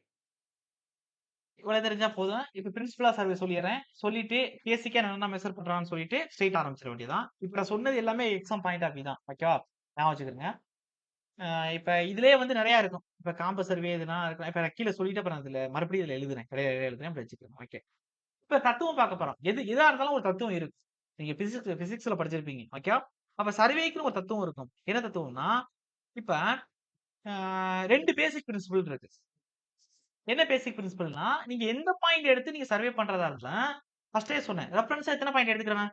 இவ்வளவு தெரிஞ்சா போதும். இப்ப பிரின்சிபல் ஆஃப் சர்வே சொல்லிர்றேன். சொல்லிட்டு பேசிக்கா என்னென்ன மெஷர் பண்றான்னு சொல்லிட்டு ஸ்ட்ரெய்ட் ஆரம்பிச்சிட வேண்டியதுதான். இப்ப நான் சொன்னது எல்லாமே எக்ஸாம் பாயிண்ட் ஆஃப் வியூ தான். ஓகேவா? ஞாபகம் வச்சுக்கிருங்க. அ இப்ப இதுலயே வந்து நெறைய இருக்கும். இப்ப காம்பஸ் சர்வே எதுனா இருக்கும். இப்ப நான் கீழ சொல்லிட்டு அப்புறம் இதுல மறுபடியும் இதுல எழுதுறேன். இடையில எழுதுறேன். அப்படி வச்சுக்கோங்க. ஓகே. இப்ப தத்துவம் பார்க்க போறோம். எதா இருந்தாலும் ஒரு தத்துவம் இருக்கு. நீங்க பிசிக்ஸ்ல படிச்சிருப்பீங்க. ஓகேவா? அப்ப சர்வேக்குன்னு ஒரு தத்துவம் இருக்கும். என்ன தத்துவம்னா, இப்ப அ 2 பேசிக் பிரின்சிபிள் இருக்கு. என்ன பேசிக் பிரின்சிபல்னா, நீங்க எந்த பாயிண்ட் எடுத்து நீங்க சர்வே பண்றதா இருந்தா, ஃபர்ஸ்ட்டே சொன்னேன். ரெஃபரன்ஸா எத்தன பாயிண்ட் எடுத்துக்கிறேன்?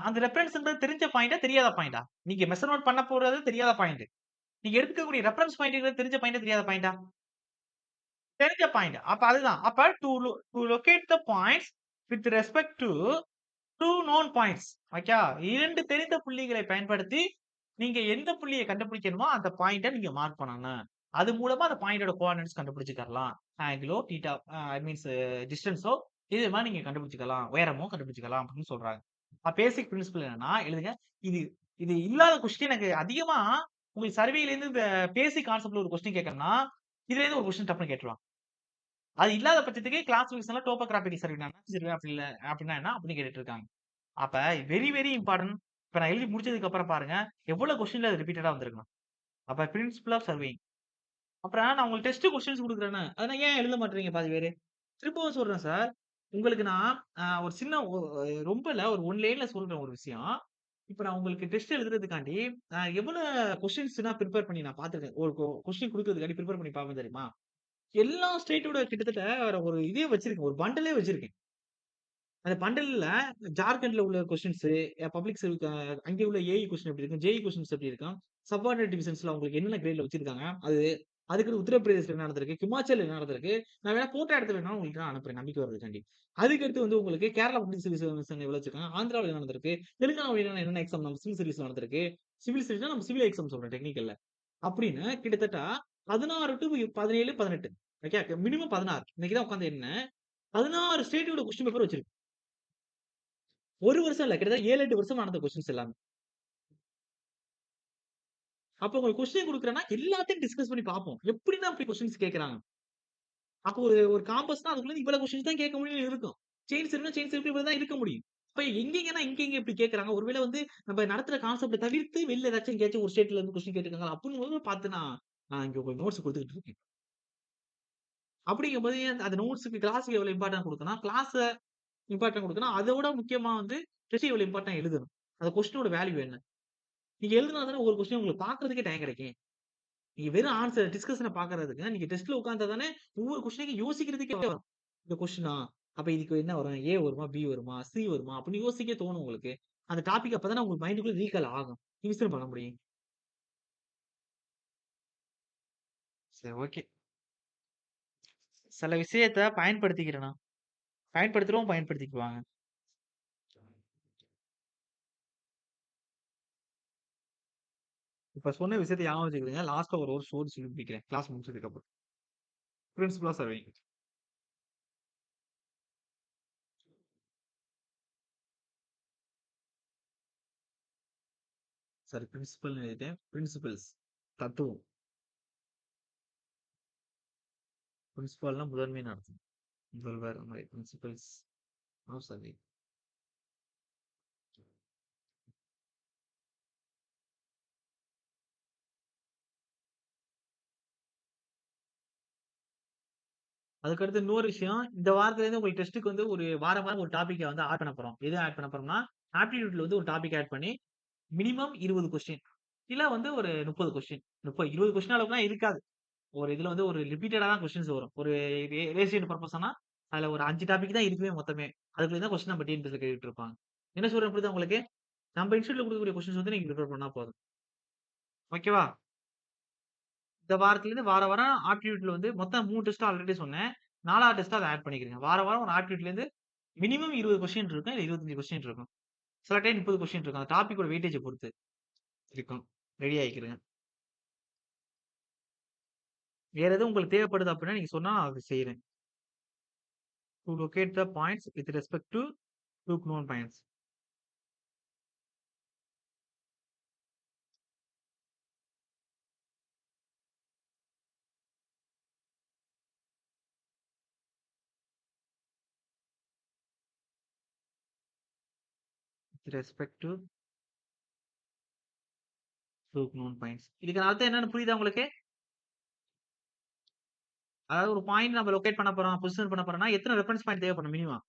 அந்த ரெஃபரன்ஸ்ன்றது தெரிஞ்ச பாயிண்டா? தெரியாத பாயிண்டா? நீங்க மெஷர்மென்ட் பண்ண போறது தெரியாத பாயிண்ட். நீங்க எடுக்கக்கூடிய ரெஃபரன்ஸ் பாயிண்ட்ங்கிறது தெரிஞ்ச பாயிண்டா? தெரியாத பாயிண்டா? தெரிஞ்ச பாயிண்ட். அப்ப அதுதான். அப்ப to locate the points with respect to 2 known points. Okay. 2 தெரிந்த புள்ளிகளை பயன்படுத்தி, நீங்க எந்த புள்ளிய கண்டுபிடிக்கணுமோ, அந்த பாயிண்ட்ட நீங்க மார்க் பண்ணணும். அது மூலமா அந்த பாயிண்டோட கோஆர்டினேட்ஸ் கண்டுபிடிச்சுக்கலாம். ஆங்கிலோ, தீட்டா ஐ மீன்ஸ் டிஸ்டன்ஸோ இது மாரி நீங்க கண்டுபிடிச்சுக்கலாம். உயரமோ கண்டுபிடிச்சுக்கலாம் அப்படின்னு சொல்றாங்க. பேசிக் பிரின்சிபல் என்னன்னா எழுதுங்க. இது இது இல்லாத கொஸ்டின் எனக்கு அதிகமா உங்களுக்கு சர்வேல இருந்து இந்த பேசிக் கான்செப்ட்ல ஒரு கொஸ்டின் கேட்கறேன்னா, இதுல இருந்து ஒரு கொஸ்டின் டப்புன்னு கேட்டுருவாங்க. அது இல்லாத பட்சத்துக்கு கிளாசிபிகேஷன்ல டோபோகிராபிக் சர்வே அப்படி இல்ல அப்படின்னா என்ன அப்படின்னு கேட்டுட்டு இருக்காங்க. அப்ப வெரி, வெரி இம்பார்ட்டன்ட். இப்ப நான் எழுதி முடிச்சதுக்கு அப்புறம் பாருங்க, எவ்வளவு கொஸ்டின்ல அது ரிப்பீட்டடா வந்திருக்கும். அப்ப பிரின்சிபல் ஆஃப் சர்வேயிங். அப்புறம் நான் உங்களுக்கு டெஸ்ட் கொஸ்டின்ஸ் குடுக்குறேன்னு, அதெல்லாம் ஏன் எழுத மாட்றீங்க பாதி பேரு? திரும்பவும் சொல்றேன் சார். உங்களுக்கு நான் ஒரு சின்ன ரொம்ப இல்ல ஒரு 1 லைன்ல சொல்றேன் ஒரு விஷயம். இப்ப நான் உங்களுக்கு டெஸ்ட் எழுதுறதுக்காண்டி, எவ்வளவு கொஸ்டின்ஸ் நான் பிரிப்பேர் பண்ணி நான் பார்த்துருக்கேன். ஒரு கொஸ்டின் குடுக்குறதுக்காண்டி பிரிப்பேர் பண்ணி பார்ப்பேன் தெரியுமா? எல்லா ஸ்டேட்டோட கிட்டத்தட்ட ஒரு இதே வச்சிருக்கேன். ஒரு பண்டலே வச்சிருக்கேன். அந்த பண்டல்ல ஜார்க்கண்ட்ல உள்ள கொஸ்டின்ஸ், பப்ளிக் சர்வீஸ் அங்கே உள்ள ஏஇ கொஸ்டின் எப்படி இருக்கும்? ஜேஇ கொஸ்டின்ஸ் எப்படி இருக்கும்? சப்பார்டினேட் டிவிஷன்ஸ்ல உங்களுக்கு என்னென்ன கிரேட்ல வச்சிருக்காங்க? அது அதுக்கு உத்தரப்பிரதேசல என்ன நடந்திருக்கு? ஹிமாச்சல்ல என்ன நடந்திருக்கு? நான் வேணா ஃபோட்டோ எடுத்து வேணாலும் உங்களுக்கு நான் அனுப்புறேன். நம்பிக்கை வர்றதுக்காண்டி. அதுக்கடுத்து வந்து உங்களுக்கு கேரளா பப்ளிக் சர்வீஸ் கமிஷன் எவ்வளவு வச்சிருக்காங்க? ஆந்திராவுல என்ன நடந்திருக்கு? தெலுங்கானாவுல என்னென்ன எக்ஸாம் நம்ம சிவில் சர்வீஸ்ல நடந்திருக்கு? சிவில் சர்வீஸ்னா நம்ம சிவில் எக்ஸாம் சொல்றேன் டெக்னிக்கல்ல. அப்படின்னு கிட்டத்தட்ட 16 டூ 17, 18 ஓகே. மினிமம் 16. இன்னைக்கு தான் உட்கார்ந்து எண்ணேன். 16 ஸ்டேட்டோட கொஸ்டின் பேப்பர் வச்சிருக்கு. 1 வருஷம் இல்ல. கிட்டத்தட்ட 7, 8 வருஷமா நடந்த கொஸ்டின்ஸ் எல்லாமே. அப்ப உங்களுக்கு கொஸ்டின் குடுக்குறேன்னா, எல்லாத்தையும் டிஸ்கஸ் பண்ணி பார்ப்போம். எப்படிதான் அப்படி கொஸ்டின்ஸ் கேட்கறாங்க? அப்போ ஒரு ஒரு காம்பஸ்னா அதுக்குள்ள இவ்வளவு கொஸ்டின்ஸ் தான் கேட்க முடியும்னு இருக்கும். செயின் சர்வ்னா செயின் சர்வ் இவ்வளவு தான் இருக்க முடியும். அப்ப எங்கெங்கன்னா இங்க இப்படி கேட்கறாங்க. ஒருவேளை வந்து நம்ம நடத்துற கான்செப்ட்ட தவிர்த்து வெளில ஏதாச்சும் எங்கேயாச்சும் ஒரு ஸ்டேட்ல இருந்து கொஸ்டின் கேட்டுருக்காங்களா? அப்படிங்கும்போது பார்த்து நான் நான் இங்க ஒரு நோட்ஸ் குடுத்துக்கிட்டு இருக்கேன். அப்படிங்கும்போது அந்த நோட்ஸ்க்கு கிளாஸ்க்கு எவ்வளவு இம்பார்ட்டன்ட் குடுக்கணும்? கிளாஸ இம்பார்ட்டன்ட் குடுக்கணும். அத விட முக்கியமா வந்து டெஸ்ட் எவ்வளவு இம்பார்ட்டன்ட் எழுதணும். அந்த கொஸ்டினோட வேல்யூ என்ன? நீங்க எழுதுனா தானே ஒவ்வொரு கொஸ்டின் உங்களுக்கு பார்க்கறதுக்கே டைம் கிடைக்கும். நீங்க வெறும் ஆன்சர் டிஸ்கஷன பார்க்கறதுக்கு, நீங்க டெஸ்ட்ல உட்கார்ந்தா தானே ஒவ்வொரு கொஸ்டினையும் யோசிக்கிறதுக்கே வரும். இந்த கொஸ்டினா? அப்ப இதுக்கு என்ன வரும்? ஏ வருமா? பி வருமா? சி வருமா? அப்படின்னு யோசிக்க தோணும் உங்களுக்கு. அந்த டாபிக் அப்பதானே உங்க மைண்டுக்குள்ள ரீகால் ஆகும். ரிவிஷன் பண்ண முடியும். சரி ஓகே. சில விஷயத்த பயன்படுத்திக்கிறேன் நான். பயன்படுத்துறவங்க பயன்படுத்திக்குவாங்க. இப்ப சொன்ன விஷயத்த ஞாபகம் வச்சுக்கிடுங்க. லாஸ்ட்டா ஒரு ஸ்டோரி சொல்லி முடிக்கிறேன். கிளாஸ் முடிச்சதுக்கு அப்புறம். Principle of surveying. சாரி பிரின்சிபல்னு எழுதிட்டேன். பிரின்சிபல்ஸ். தத்துவம். பிரின்சிபால்னா முதன்மைன்னு அர்த்தம். முதல்வர் அந்த மாரி பிரின்சிபல்ஸ் ஆஃப் சர்வேயிங். அதுக்கடுத்து இன்னொரு விஷயம், இந்த வாரத்துலேருந்து உங்களுக்கு டெஸ்ட்க்கு வந்து ஒரு வாரம் வாரம் ஒரு டாபிக்க வந்து ஆட் பண்ண போறோம். எது ஆட் பண்ண போறோம்னா, ஆப்டிட்யூட்ல வந்து ஒரு டாபிக் ஆட் பண்ணி, மினிமம் 20 கொஸ்டின். இல்ல வந்து ஒரு 30 கொஸ்டின். 20 கொஸ்டின் அளவுக்குலாம் இருக்காது. ஒரு இதுல வந்து ஒரு ரிப்பீட்டடா தான் கொஸ்டின்ஸ் வரும். ஒரு ரேஷியோ பர்ப்பஸ்னா, அதுல ஒரு 5 டாபிக் தான் இருக்குமே மொத்தமே. அதுக்குள்ள தான் கொஸ்டின் நம்ம டிஎன்பிஎஸ்சில கேட்டுட்டு இருப்பாங்க. என்ன சொல்றேன் புரியுதா உங்களுக்கு? நம்ம இன்ஸ்டிடியூட்ல குடுக்கக்கூடிய கொஸ்டின்ஸ் வந்து நீங்க பிரிப்பேர் பண்ணா போதும். ஓகேவா? இந்த வாரத்துலருந்து வாரம் வாரம் ஆப்டிட்யூட்ல வந்து மொத்தம் 3 டெஸ்ட் ஆல்ரெடி சொன்னேன். 4வது டெஸ்ட்டா அத ஆட் பண்ணிக்கிறேங்க. வாரம் வாரம் ஒரு ஆப்டிட்யூட்லேருந்து மினிமம் 20 கொஸ்டின் இருக்கும். இல்ல 25 கொஸ்டின் இருக்கும். சில டைம் 30 கொஸ்டின் இருக்கும். அந்த டாபிக்கோட வெயிட்டேஜ பொறுத்து இருக்கும். ரெடி ஆயிக்கிருங்க. வேற எதுவும் உங்களுக்கு தேவைப்படுது அப்டின்னா நீங்க சொன்னா நான் அத செய்றேன். To locate the points with respect to two known points. With respect to two known points. இதுக்கான அர்த்தம் என்னன்னு புரியுதா உங்களுக்கு? அதாவது ஒரு பாயிண்ட் நம்ம லொகேட் பண்ண போறோம், பொசிஷன் பண்ண போறோம்னா எத்தன ரெஃபரன்ஸ் பாயிண்ட் தேவைப்படும் மினிமம்?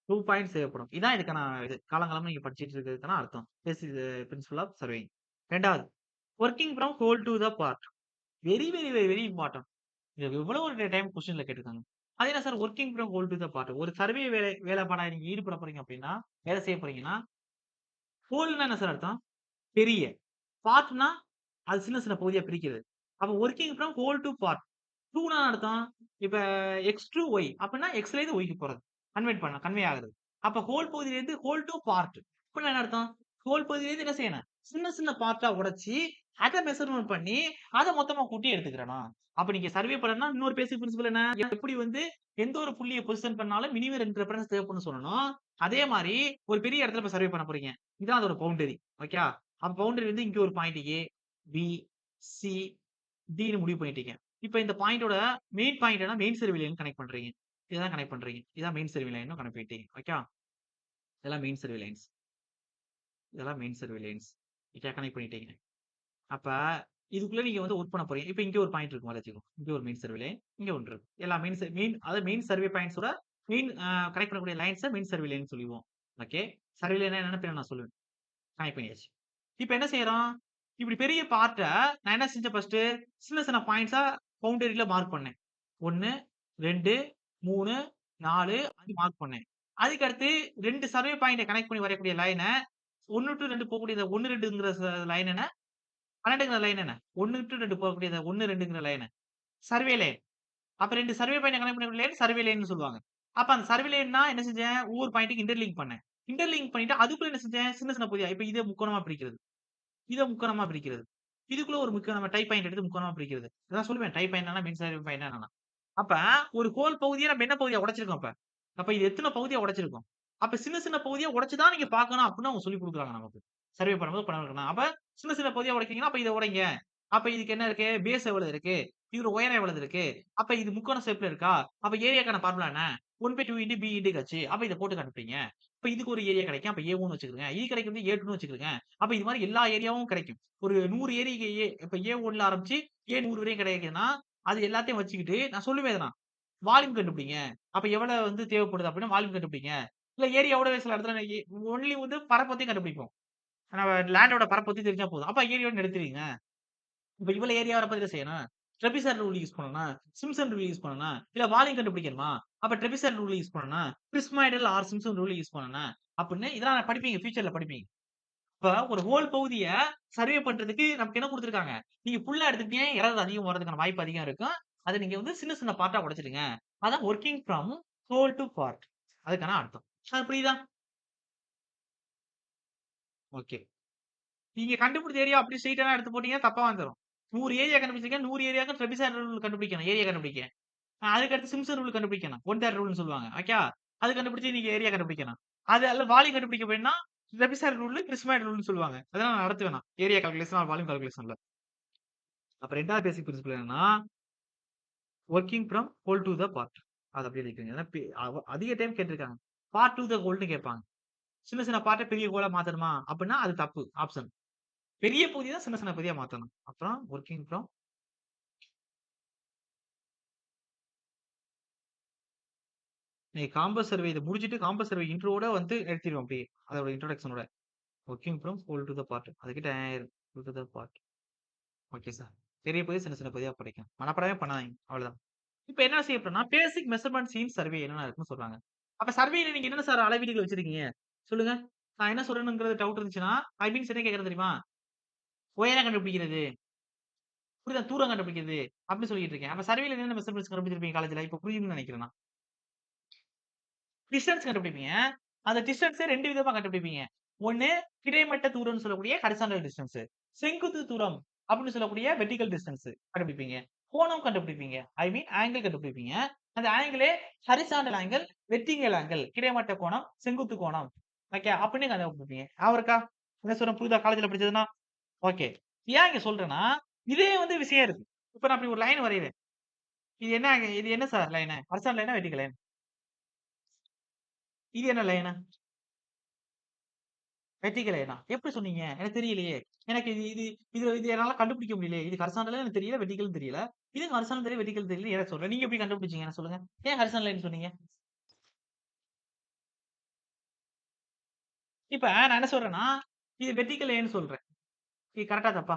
2 பாயிண்ட்ஸ் தேவைப்படும். இதான் இதுக்கான இது. காலங்காலமா நீங்க படிச்சுட்டு இருக்கிறதுக்கான அர்த்தம். This is principle of surveying. 2வது working from whole to the part. Very, very, very, very important. இது எவ்வளவு ஒரு டைம் கொஸ்டின்ல கேட்டிருக்காங்க. அது என்ன sir working from whole to the part. ஒரு சர்வே வேலைப்பாடா நீங்க ஈடுபட போறீங்க அப்படின்னா, வேலை செய்ய போறீங்கன்னா, ஹோல்ன்னா என்ன சார் அர்த்தம்? பெரிய. பார்ட்னா அது சின்ன சின்ன பகுதியா பிரிக்கிறது. அப்ப working from whole to part. 2னா அர்த்தம்? இப்ப எக்ஸ் டூ ஒய் அப்படின்னா எக்ஸ்ல இருந்து ஒய்க்கு போறது. கன்வே ஆகுறது. அப்ப ஹோல் பகுதியிலிருந்து ஹோல் டூ பார்ட். அப்படின்னா என்ன அர்த்தம்? ஹோல் பகுதியிலிருந்து என்ன செய்யணும்? சின்ன சின்ன பார்ட்டா உடைச்சு, அத மெஷர்மென்ட் பண்ணி, அத மொத்தமா கூட்டி எடுத்துக்கிறணும். அப்ப நீங்க சர்வே பண்ணணும்னா இன்னொரு பேசிக் பிரின்சிபல் என்ன? எப்படி வந்து எந்த ஒரு புள்ளிய பொசிஷன் பண்ணாலும் மினிமம் 2 ரெஃபரன்ஸ் தேவைப்படும்னு சொல்லணும். அதே மாரி ஒரு பெரிய இடத்துல இப்ப சர்வே பண்ண போறீங்க. இதான் அதோட பவுண்டரி. ஓகேவா? அப்ப பவுண்டரி வந்து இங்க ஒரு பாயிண்ட் ஏ, பி, சி, டின்னு முடிவு பண்ணிட்டீங்க. இப்ப இந்த பாயிண்டோட மெயின் பாயிண்ட் என்ன? மெயின் சர்வே லைன் கனெக்ட் பண்றீங்க. இததான் கனெக்ட் பண்றீங்க. இதான் மெயின் சர்வே லைன்னு கனெக்ட் பண்ணிட்டீங்க. ஓகேவா? இதெல்லாம் மெயின் சர்வே லைன்ஸ். இதெல்லாம் main survey lines. Okay connect பண்ணிட்டீங்க. அப்ப இதுக்குள்ள நீங்க வந்து ஒர்க் பண்ண போறீங்க. இப்ப இங்க ஒரு பாயிண்ட் இருக்கும் வச்சுக்கோ. இங்க ஒரு மெயின் சர்வே லைன், இங்க ஒன்று இருக்கு. எல்லா அதாவது மெயின் சர்வே பாயிண்ட்ஸோட மெயின் கனெக்ட் பண்ணக்கூடிய லைன்ஸ மெயின் சர்வே லைன் சொல்லுவோம். ஓகே. சர்வே லைன்னா என்னன்னு பின்ன நான் சொல்லுவேன். கனெக்ட் பண்ணியாச்சு. இப்ப என்ன செய்றோம்? இப்படி பெரிய பார்ட்ட நான் என்ன செஞ்சேன் ஃபர்ஸ்ட்டு, சின்ன சின்ன பாயிண்ட்ஸா பவுண்டரில மார்க் பண்ணேன். 1, 2, 3, 4, 5 மார்க் பண்ணேன். அதுக்கு அடுத்து 2 சர்வே பாயிண்ட்ட கனெக்ட் பண்ணி வரையக்கூடிய லைன 1 டூ 2 போகக்கூடியத 1, 2ங்கிற லைன் என்ன? 12ங்கிற லைன் என்ன? 1 டூ 2 போகக்கூடியத 1, 2ங்கிற லைன் சர்வே லைன். அப்ப 2 சர்வே பாயிண்ட்ட கனெக்ட் பண்ணக்கூடிய லைன் சர்வே லைன்னு சொல்லுவாங்க. அப்ப அந்த சர்வே லைன்னா என்ன செஞ்சேன்? ஒவ்வொரு பாயிண்ட்க்கு இன்டர்லிங்க் பண்ணேன். இன்டர்லிங்க் பண்ணிட்டு அதுக்குள்ள என்ன செஞ்சேன்? சின்ன சின்ன பகுதியா இப்ப இத முக்கோணமா பிரிக்கிறது. இத முக்கோணமா பிரிக்கிறது. இதுக்குள்ள ஒரு முக்கோணமா டை பாயிண்ட் எடுத்து முக்கோணமா பிரிக்கிறது. இதான் சொல்லுவேன். டை பாயிண்ட்னா மெயின் சர்வே பாயிண்ட்னா என்னன்னா. அப்ப ஒரு ஹோல் பகுதிய நம்ம என்ன பகுதியா உடைச்சிருக்கோம் அப்ப. அப்ப இது எத்தன பகுதியா உடைச்சிருக்கோம். அப்ப சின்ன சின்ன பகுதியா உடைச்சு தான் நீங்க பார்க்கணும் அப்படின்னு அவங்க சொல்லிக் குடுக்குறாங்க நமக்கு. சர்வே பண்ணும்போது பண்ணணும். அப்ப சின்ன சின்ன பகுதியா உடைக்கிறீங்கன்னா, அப்ப இத உடைங்க. அப்ப இதுக்கு என்ன இருக்கு? பேஸ் எவ்வளவு இருக்கு? இதோட உயரம் எவ்வளவு இருக்கு? அப்ப இது முக்கோண ஷேப்ல இருக்கா? அப்ப ஏரியாக்கான ஃபார்முலா என்ன? 1/2 இன்டு பி இன்டு ஹெச். அப்ப இத போட்டு கண்டுபிடிங்க. அப்ப இதுக்கு ஒரு ஏரியா கிடைக்கும். அப்ப A1 வச்சுக்கிருங்க. இது கிடைக்கிறது A2ன்னு வச்சுக்கிருங்க. அப்ப இது மாரி எல்லா ஏரியாவும் கிடைக்கும். ஒரு 100 ஏரி இப்ப A1ல ஆரம்பிச்சு A100 வரையும் கிடைக்குதுன்னா, அது எல்லாத்தையும் வச்சுக்கிட்டு நான் சொல்லுவேன் இத நான். வால்யூம் கண்டுபிடிங்க. அப்ப எவ்வளவு வந்து தேவைப்படுது அப்டின்னா வால்யூம் கண்டுபிடிங்க. இல்ல ஏரியாவோட சில இடத்துல ஒன்லி வந்து பரப்பத்தையும் கண்டுபிடிப்போம். நம்ம லேண்டோட பரப்ப பத்தி தெரிஞ்சா போதும். அப்ப ஏரியான்னு எடுத்துறீங்க. இப்ப இவ்வளவு ஏரியா வரப்ப என்ன செய்யணும்? ட்ரெபிசாய்டல் ரூல் யூஸ் பண்ணணும். சிம்ப்சன் ரூல் யூஸ் பண்ணணும். இல்ல வால்யூம் கண்டுபிடிக்கணுமா? அப்ப ட்ரெபிசாய்டல் ரூல் யூஸ் பண்ணணும். Prismoidal or Simpson rule use பண்ணணும். அப்படின்னு இதெல்லாம் படிப்பீங்க. ஃபியூச்சர்ல படிப்பீங்க. இப்ப ஒரு ஹோல் பகுதிய சர்வே பண்றதுக்கு நமக்கு என்ன குடுத்துருக்காங்க? நீங்க ஃபுல்லா எடுத்துட்டீங்க எரர் அதிகம் வரதுக்கான வாய்ப்பு அதிகம் இருக்கும். அத நீங்க வந்து சின்ன சின்ன பார்ட்டா உடைச்சிடுங்க. அதான் working from whole to part. அதுக்கான அர்த்தம். சார் புரியுதா? ஓகே. நீங்க கண்டுபிடிச்ச ஏரியா அப்படியே ஸ்ட்ரெய்ட்டாலாம் எடுத்து போட்டீங்கன்னா தப்பா வந்துரும். 100 ஏரியா கண்டுபிடிச்சிருக்கேன். 100 ஏரியாவுக்கும் ட்ரெபிசாய்டல் ரூல் கண்டுபிடிக்கணும். ஏரியா கண்டுபிடிக்க. அதுக்கு அடுத்து சிம்ப்சன் ரூல் கண்டுபிடிக்கணும். ஒன் தேர்ட் ரூல்ன்னு சொல்லுவாங்க. ஓகே. அது கண்டுபிடிச்சு நீங்க ஏரியா கண்டுபிடிக்கணும். அது அல்ல வால்யூம் கண்டுபிடிக்க போனீங்கன்னா, ட்ரெபிசாய்டல் ரூல், பிரிஸ்மாய்டல் ரூல்ன்னு சொல்லுவாங்க. அதெல்லாம் நான் நடத்துவேன் நான். ஏரியா கால்குலேஷன் ஆர் வால்யூம் கால்குலேஷன்ல. அப்ப 2வது பேசிக் பிரின்சிபல் என்னன்னா, working from whole to the part. அத அப்படியே எழுதிக்கோங்க. ஏன்னா அதிக டைம் கேட்டிருக்காங்க. பார்ட் டூ த ஹோல்ன்னு கேட்பாங்க. சின்ன சின்ன பார்ட்ட பெரிய ஹோலா மாத்தணுமா? அப்படின்னா அது தப்பு ஆப்ஷன். பெரிய பகுதி தான் சின்ன சின்ன பகுதியா மாத்தணும். அப்புறம் வொர்க்கிங் ஃப்ரம் நீங்க காம்பஸ் சர்வே இத முடிச்சுட்டு காம்பஸ் சர்வே இன்ட்ரோட வந்து நிறுத்திருவோம் அப்படியே. அதோட இன்ட்ரோடக்ஷனோட. Working from whole to the part. அதுக்கிட்ட to to the part. Okay sir. பெரிய பகுதி சின்ன சின்ன பகுதியா படிக்கணும். மனப்பாடமே பண்ணாதீங்க. அவ்வளவுதான். இப்ப என்ன செய்ய போறோம்னா, பேசிக் மெஷர்மென்ட்ஸ் இன் சர்வே என்னென்ன இருக்குன்னு சொல்றாங்க. அப்ப சர்வேல நீங்க என்னென்ன சார் அளவீடுகள் வச்சிருக்கீங்க? சொல்லுங்க. நான் என்ன சொல்றேன்ங்கிறது டவுட் இருந்துச்சுன்னா, ஐ மீன்ஸ் என்ன கேட்கிறேன் தெரியுமா? உயரம் கண்டுபிடிக்கிறது, புரியுதா? தூரம் கண்டுபிடிக்கிறது அப்படின்னு சொல்லிட்டு இருக்கேன். அப்ப சர்வேல என்னென்ன மெஷர்மென்ட்ஸ் கண்டுபிடிச்சிருப்பீங்க காலேஜ்ல? இப்ப புரியும்னு நினைக்கிறேன் நான். டிஸ்டன்ஸ் கண்டுபிடிப்பீங்க. அந்த டிஸ்டன்ஸ 2 விதமா கண்டுபிடிப்பீங்க. ஒண்ணு கிடைமட்ட தூரம்னு சொல்லக்கூடிய ஹாரிசான்டல் டிஸ்டன்ஸ். செங்குத்து தூரம் அப்படின்னு சொல்லக்கூடிய வெர்டிகல் டிஸ்டன்ஸ் கண்டுபிடிப்பீங்க. கோணம் கண்டுபிடிப்பீங்க. ஐ மீன் ஆங்கிள் கண்டுபிடிப்பீங்க. அந்த ஆங்கிளே ஹாரிசான்டல் ஆங்கிள், வெர்டிகல் ஆங்கிள், கிடைமட்ட கோணம், செங்குத்து கோணம். ஓகே. அப்படின்னு கண்டுபிடிப்பீங்க. ஞாபகம் இருக்கா? என்ன சொல்றேன் புரியுதா? காலேஜ்ல படிச்சதுன்னா? ஓகே. ஏன் இங்க சொல்றேன்னா, இதே வந்து விஷயம் இருக்கு. இப்ப நான் இப்படி ஒரு லைன் வரையிறேன். இது என்ன சார் லைனு? ஹாரிசான்டல் லைனா? Vertical line? இது என்ன லைனு? வெற்றிகளைனா? எப்படி சொன்னீங்க? எனக்கு தெரியலையே! எனக்கு இது இது இது இது என்னால கண்டுபிடிக்க முடியலையே! இது ஹரிசாண்டலும் எனக்கு தெரியல, வெர்டிகல்னு தெரியல. இதுங்க ஹரிசாண்டல் தெரியும், வெர்டிகல் தெரியலன்னு எனக்கு சொல்றேன். நீங்க எப்படி கண்டுபிடிச்சீங்க? எனக்கு சொல்லுங்க. ஏன் ஹரிசாண்டல் லைன் சொன்னீங்க? இப்ப நான் என்ன சொல்றேன்னா, இது வெர்டிகல் லைன்னு சொல்றேன். இது கரெக்ட்டா? தப்பா?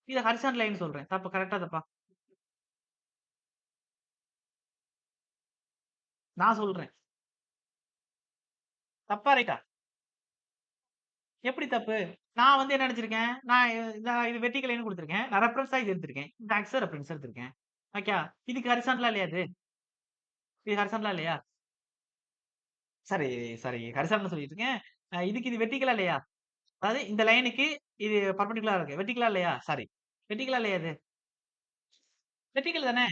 இத ஹரிசாண்டல் லைன் சொல்றேன். தப்பு கரெக்ட்டா தப்பா? நான் சொல்றேன். தப்பா ரைட்டா? எப்படி தப்பு? நான் வந்து என்ன நெனச்சிருக்கேன், நான் இது வெர்டிகல் லைன்னு குடுத்துருக்கேன். நான் ரெஃபரன்ஸா இது எடுத்திருக்கேன். இந்த ஆக்ஸ ரெஃபரன்ஸா எடுத்திருக்கேன். ஓகேவா? இதுக்கு ஹரிசாண்டலா இல்லையா இது? இது ஹரிசாண்டலா இல்லையா? சாரி, சாரி ஹரிசாண்டல் சொல்லிட்டு இருக்கேன். இதுக்கு இது வெர்டிகலா இல்லையா? அதாவது இந்த லைனுக்கு இது பெர்பெண்டிகுலரா இருக்கு. வெர்டிகலா இல்லையா? சாரி. வெர்டிகலா இல்லையா இது? வெர்டிகல் தானே!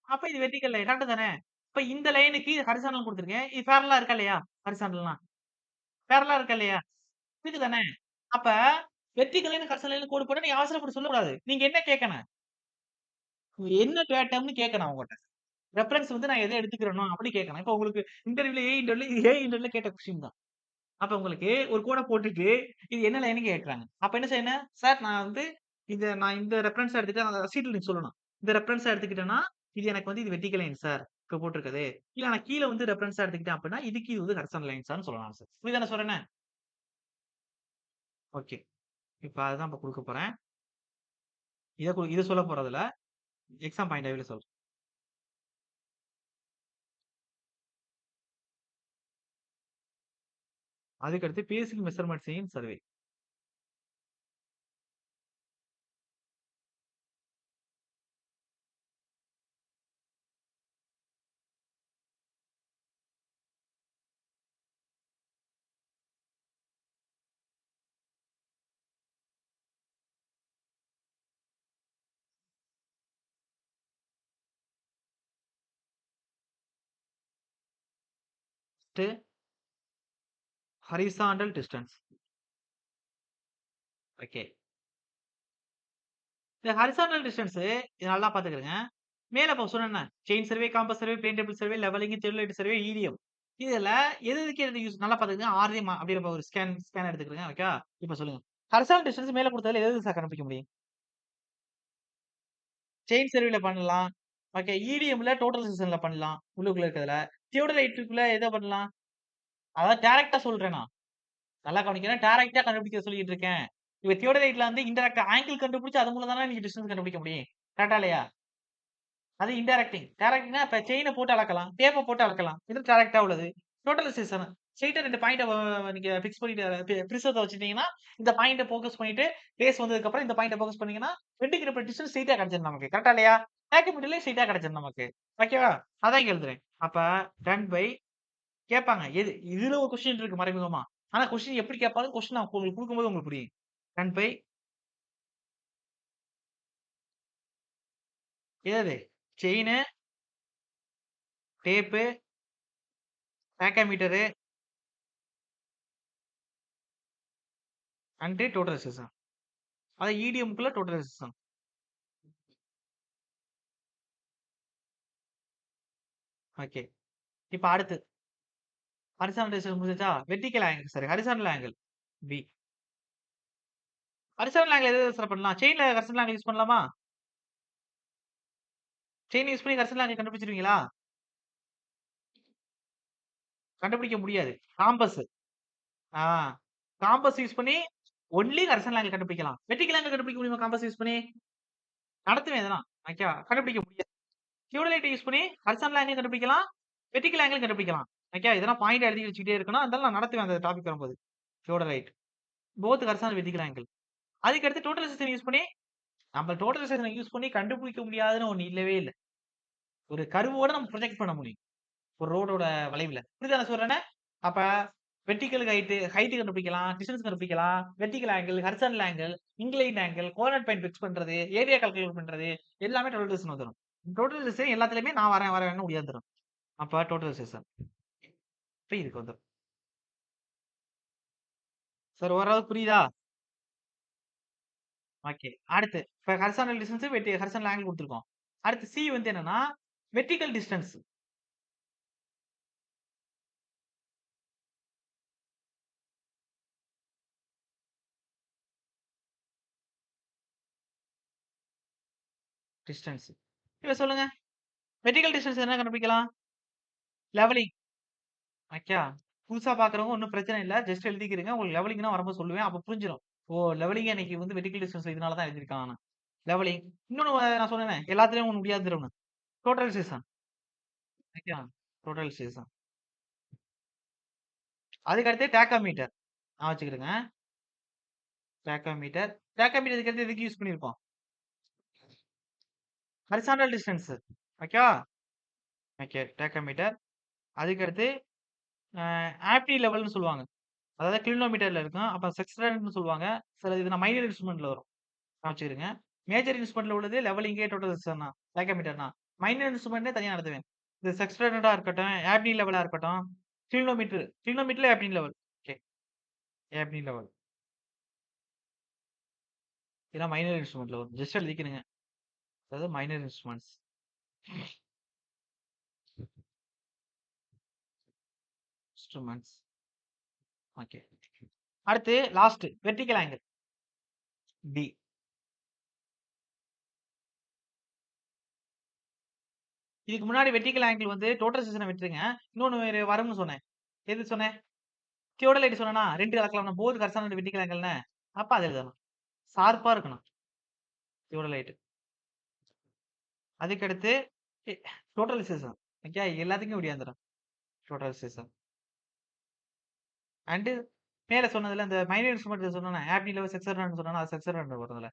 அப்ப இது வெர்டிகல் லைன். கரெக்ட் தானே! இப்ப இந்த லைனுக்கு ஹரிசாண்டல் குடுத்துருக்கேன். இது பேரலலா இருக்கா இல்லையா? ஹரிசாண்டல்னா. பேரலலா இருக்கா இல்லையா? இருக்கு தானே! அப்ப வெர்டிகல் லைன், ஹரிசாண்டல் லைன்ல கோடு போட்டா நீங்க அவசரப்பட்டு சொல்லக்கூடாது. நீங்க என்ன கேட்கணும்? என்ன கேட்டோம்னு கேட்கணும் அவங்கட்ட. ரெஃபரன்ஸ் வந்து நான் எத எடுத்துக்கிறேனோ அப்படி கேட்கணும். இப்ப உங்களுக்கு இன்டர்வியூல கேட்ட கொஸ்டின் தான். அப்ப உங்களுக்கு ஒரு கோட போட்டுட்டு, இது என்ன லைன்னு கேட்கறாங்க. அப்ப என்ன செய்யணும்? சார் நான் வந்து நான் இந்த ரெஃபரன்ஸா எடுத்துட்டேன். அந்த சீட்ல நீங்க சொல்லணும். இந்த ரெஃபரன்ஸா எடுத்துக்கிட்டேன்னா, இது எனக்கு வந்து இது வெர்டிகல் லைன் சார். இப்ப போட்டிருக்கிறது. இல்ல நான் கீழ வந்து ரெஃபரன்ஸா எடுத்துக்கிட்டேன் அப்படின்னா, இதுக்கு இது வந்து ஹரிசாண்டல் லைன் சார்ன்னு சொல்லலாம் சார். புரியுதா நான் சொல்றேன்னு? ஓகே. இப்ப அதுதான் இப்ப குடுக்க போறேன். இத சொல்லப் போறதில்ல. எக்ஸாம் பாயிண்ட் ஆஃப் வியூல சொல்றேன். அதுக்கடுத்து basic measurements in survey. First horizontal distance. Okay. இந்த ஹரிசாண்டல் டிஸ்டன்ஸ் இது நல்லா பாத்துக்கங்க. மேல இப்ப சொன்னேன்ன, chain survey, compass survey, plane table survey, levelling, theodolite survey, EDM. இதுல எதுக்கு எது யூஸ் நல்லா பாத்துக்கங்க. ஆர்எம் அப்படிங்கிற ஒரு ஸ்கேன் எடுத்துக்கிறங்க. ஓகேவா? இப்ப சொல்லுங்க. ஹரிசாண்டல் டிஸ்டன்ஸ் மேல குடுத்ததுல எது சார் கண்டுபிடிக்க முடியும்? செயின் சர்வேல பண்ணலாம். ஓகே. ஈடிஎம்ல டோட்டல் செஷன்ல பண்ணலாம். உள்ளுக்குள்ள இருக்கிறதுல. தியோடலைட்டுக்குள்ள எத பண்ணலாம்? அதாவது டைரக்ட்டா சொல்றேன் நான். நல்லா கவனிக்கணும். டைரக்ட்டா கண்டுபிடிக்க சொல்லிட்டு இருக்கேன். இப்ப தியோடலைட்ல வந்து இன்டைரக்ட்டா ஆங்கிள் கண்டுபிடிச்சு அது மூலம் தானே நீங்க டிஸ்டன்ஸ் கண்டுபிடிக்க முடியும். கரெக்ட்டா இல்லையா? அது இன்டைரக்டிங். டைரக்ட்னா இப்ப செயின போட்டு அளக்கலாம். டேப்ப போட்டு அளக்கலாம். இது டைரக்ட்டா உள்ளது. டோட்டலைசேஷன். ஸ்ட்ரெய்ட்டா 2 பாயிண்ட்ட நீங்க பிக்ஸ் பண்ணிட்டு பிரிசத்த வச்சுட்டீங்கன்னா, இந்த பாயிண்ட்ட ஃபோக்கஸ் பண்ணிட்டு பேஸ் வந்ததுக்கு அப்புறம் இந்த பாயிண்ட்ட ஃபோக்கஸ் பண்ணீங்கன்னா, 2க்கு இருக்கிற டிஸ்டன்ஸ் ஸ்ட்ரெய்ட்டா கிடைச்சிரும் நமக்கு. கரெக்ட்டா இல்லையா? ஆக்கிமிடில ஸ்ட்ரெய்ட்டா கிடைச்சிரும் நமக்கு. ஓகேவா? அதான் இங்க எழுதுறேன். அப்ப டன் பை கேட்பாங்க. இதுல ஒரு கொஸ்டின் இருக்கு மறைமுகமா. ஆனா கொஸ்டின் எப்படி கேட்பாங்க? கொஸ்டின் நான் உங்களுக்கு குடுக்கும்போது உங்களுக்கு புரியும். டன் பை எது? செயினு, டேப்பு, ஆக்கமீட்டரு அண்ட் டோட்டலைசேஷன். அது ஈடிஎம்க்குள்ள டோட்டலைசேஷன். ஓகே. இப்ப அடுத்து ஹரிசாண்டல் டிஸ்டன்ஸ் முடிஞ்சுச்சா? Vertical angle sorry horizontal angle B. Horizontal angle எது சார் பண்ணலாம்? செயின்ல ஹரிசாண்டல் ஆங்கிள் யூஸ் பண்ணலாமா? செயின் யூஸ் பண்ணி ஹரிசாண்டல் ஆங்கிள் கண்டுபிடிச்சிருவீங்களா? கண்டுபிடிக்க முடியாது. காம்பஸ். ஆ காம்பஸ் யூஸ் பண்ணி ஒன்லி ஹரிசாண்டல் ஆங்கிள் கண்டுபிடிக்கலாம். வெர்டிகல் ஆங்கிள் கண்டுபிடிக்க முடியுமா காம்பஸ் யூஸ் பண்ணி? நடத்துவேன் இதெல்லாம். ஓகேவா? கண்டுபிடிக்க முடியாது. தியோடலைட்ட யூஸ் பண்ணி ஹரிசாண்டல் ஆங்கிள் கண்டுபிடிக்கலாம். வெர்டிகல் ஆங்கிள் கண்டுபிடிக்கலாம். ஓகே. இதெல்லாம் பாயிண்ட் எழுதி வச்சுக்கிட்டே இருக்கணும். அதனால நான் நடத்துவேன் அந்த டாபிக் வரும்போது. Theodolite. Both horizontal vertical angle. அதுக்கு அடுத்து டோட்டலைசேஷன் யூஸ் பண்ணி நம்ம டோட்டலைசேஷன யூஸ் பண்ணி கண்டுபிடிக்க முடியாதுன்னு ஒண்ணு இல்லவே இல்ல. ஒரு கர்வோட நம்ம ப்ரொஜெக்ட் பண்ண முடியும். ஒரு ரோடோட வளைவுல. புரியுதா நான் சொல்றேன்னு? அப்ப வெர்டிகல் ஹைட் கண்டுபிடிக்கலாம், டிஸ்டன்ஸ் கண்டுபிடிக்கலாம், vertical angle, horizontal angle, inclined angle, coordinate point fix பண்றது, ஏரியா கால்குலேட் பண்றது எல்லாமே டோட்டலைசேஷன் வந்துரும். டோட்டலைசேஷன் எல்லாத்துலயுமே நான் வரேன்னு உயர்ந்துரும். அப்ப டோட்டலைசேஷன். இப்ப இதுக்கு வந்துரும். சார் ஓரளவுக்கு புரியுதா? ஓகே. அடுத்து இப்ப ஹாரிசான்டல் டிஸ்டன்ஸ் ஹாரிசான்டல் ஆங்கிள் குடுத்துருக்கோம். அடுத்து சி வந்து என்னன்னா, வெர்டிகல் டிஸ்டன்ஸ். டிஸ்டன்ஸ். இப்ப சொல்லுங்க. வெர்டிகல் டிஸ்டன்ஸ் என்ன கண்டுபிடிக்கலாம்? லெவலிங். ஓகே. புதுசா பார்க்குறவங்க ஒண்ணும் பிரச்சனை இல்ல. ஜஸ்ட் எழுதிக்கிறீங்க. உங்களுக்கு லெவலிங்ன்னா வரும்போது சொல்லுவேன். அப்ப புரிஞ்சிரும். ஓ! லெவலிங் அன்னைக்கு வந்து வெர்டிகல் டிஸ்டன்ஸ் இதனால தான் எழுதியிருக்கான்னு. லெவலிங். இன்னொன்னு நான் சொன்னேனே, எல்லாத்துலயும் ஒண்ணு முடியாதுன்னு. Total station. ஓகேவா? Total station. அதுக்கு அடுத்து டேக்கோமீட்டர். ஞாபகம் வச்சுக்கிடுங்க. டேக்கோமீட்டர். டேக்கோமீட்டர் இதுக்கு அடுத்து எதுக்கு யூஸ் பண்ணியிருப்போம்? Horizontal distance. ஓகேவா? ஓகே. டேக்கோமீட்டர். அதுக்கு அடுத்து ஆப்டி லெவல்னு சொல்லுவாங்க. அதாவது கிலோமீட்டர்ல இருக்கும். அப்ப செக்ஸ்டர்ன்னு சொல்லுவாங்க. சில இது மைனர் இன்ஸ்ட்ருமெண்ட்ல வரும். வச்சுக்கிடுங்க. மேஜர் இன்ஸ்ட்ருமெண்ட்ல உள்ளது லெவலிங்கே டோட்டல் சீசன் தான். டேக்கோமீட்டர் தான். மைனர் இன்ஸ்ட்ருமெண்ட்டே தனியா நடத்துவேன். இந்த செக்ஸ்டர்டா இருக்கட்டும், ஆப்டி லெவலா இருக்கட்டும், கிலோமீட்டர். கிலோமீட்டர்ல ஆப்டி லெவல். ஓகே. ஆப்டி லெவல். இதெல்லாம் மைனர் இன்ஸ்ட்ருமெண்ட்ல வரும். ஜஸ்ட் எழுதிக்கிறேங்க. அதாவது மைனர் இன்ஸ்ட்ருமெண்ட்ஸ். இன்ஸ்ட்ருமெண்ட்ஸ். ஓகே. அடுத்து லாஸ்ட் வெர்டிகல் ஆங்கிள். டி. இதுக்கு முன்னாடி வெர்டிகல் ஆங்கிள் வந்து டோட்டல் சீசனை விட்டுருங்க. இன்னொன்னு வேற வரும்னு சொன்னேன். எது சொன்னேன்? தியோடலைட் சொன்னேனா? 2 அளக்கலாம். போத் ஹரிசாண்டல் வெர்டிகல் ஆங்கிள்னு. அப்ப அது எழுதணும். ஷார்ப்பா இருக்கணும். தியோடலைட். அதுக்கடுத்து டோட்டல் சீசன். ஓகே. எல்லாத்துக்கும் ஒடியாந்துரும். Total season. அண்ட் மேல சொன்னதுல இந்த மைனர் இன்ஸ்ட்ருமெண்ட் சொன்னேனா? ஆப்டி லெவல் செக்ஸர் சொன்னேனா? அது செக்ஸர் வருதுல.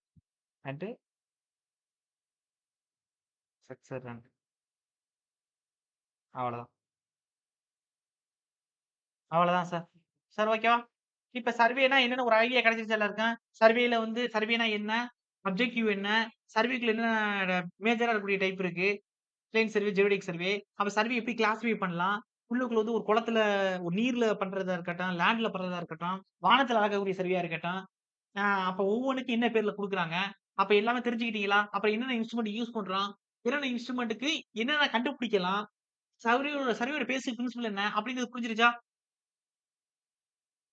அண்ட் செக்ஸர் அவ்வளவுதான். அவ்வளவுதான் சார். சார் ஓகேவா? இப்ப சர்வேனா என்னன்னு ஒரு ஐடியா கிடைச்சிருச்சா எல்லாருக்கும்? சர்வேல வந்து சர்வேனா என்ன? அப்ஜெக்டிவ் என்ன? சர்வேக்குள்ள என்ன மேஜரா இருக்கக்கூடிய டைப் இருக்கு? Plane survey, geodetic survey. அப்ப சர்வே எப்படி கிளாஸிஃபை பண்ணலாம்? உள்ளுக்குள்ள வந்து ஒரு குளத்துல, ஒரு நீர்ல பண்றதா இருக்கட்டும், லேண்ட்ல பண்றதா இருக்கட்டும், வானத்துல அளக்கக்கூடிய சர்வேயா இருக்கட்டும். அப்ப ஒவ்வொன்னுக்கும் என்ன பேர்ல குடுக்குறாங்க? அப்ப எல்லாமே தெரிஞ்சுக்கிட்டீங்களா? அப்புறம் என்னென்ன இன்ஸ்ட்ருமெண்ட் யூஸ் பண்றோம்? என்னென்ன இன்ஸ்ட்ருமென்ட்க்கு என்னென்ன கண்டுபிடிக்கலாம்? சர்வேயோட பேசிக் பிரின்சிபல் என்ன? அப்படிங்கிறது புரிஞ்சிருச்சா?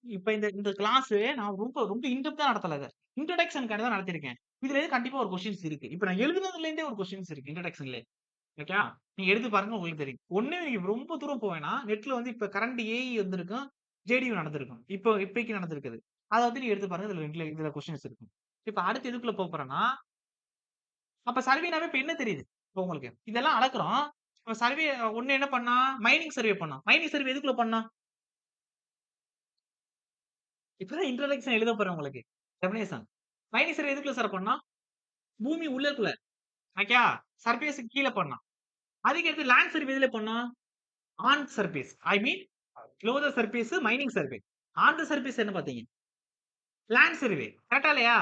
இப்ப இந்த இந்த கிளாஸ் நான் ரொம்ப ரொம்ப இன்டெப்த்தா நடத்தல இத. இன்ட்ரோடக்ஷன்க்காக தான் நடத்தியிருக்கேன். இதுல கண்டிப்பா ஒரு கொஸ்டின்ஸ் இருக்கு. இப்ப நான் எழுதுனதுல இருந்தே ஒரு கொஸ்டின்ஸ் இருக்கு இன்ட்ரோடக்ஷன்லயே. ஓகேவா? நீங்க எடுத்து பாருங்க உங்களுக்கு தெரியும். ஒண்ணு நீங்க ரொம்ப தூரம் போ வேணாம். நெட்ல வந்து இப்ப கரண்ட் ஏஇ வந்திருக்கும். ஜேடியூ நடந்திருக்கும். இப்போதைக்கு நடந்திருக்குது. அத வந்து நீங்க எடுத்து பாருங்க. இதுல கொஸ்டின்ஸ் இருக்கும். இப்ப அடுத்து எதுக்குள்ள போறேன்னா, அப்ப சர்வேனாவே இப்ப என்ன தெரியுது? இப்ப உங்களுக்கு இதெல்லாம் அளக்குறோம். இப்ப சர்வே ஒண்ணு என்ன பண்ணோம்? மைனிங் சர்வே பண்ணோம். மைனிங் சர்வே எதுக்குள்ள பண்ணோம்? இப்பதான் இன்ட்ரோடக்ஷன் எழுத போறேன் உங்களுக்கு. டெஃபினேஷன். மைனிங் சர்வே எதுக்குள்ள சார் பண்ணோம்? பூமி உள்ளுக்குள்ள. ஓகேவா? சர்ஃபேஸ்க்கு கீழ பண்ணோம். அதுக்கு அடுத்து லேண்ட் சர்வே எதுல பண்ணோம்? On surface. I mean below the surface mining survey. On the surface என்ன பார்த்தீங்க? Land survey. கரெக்ட்டா இல்லையா?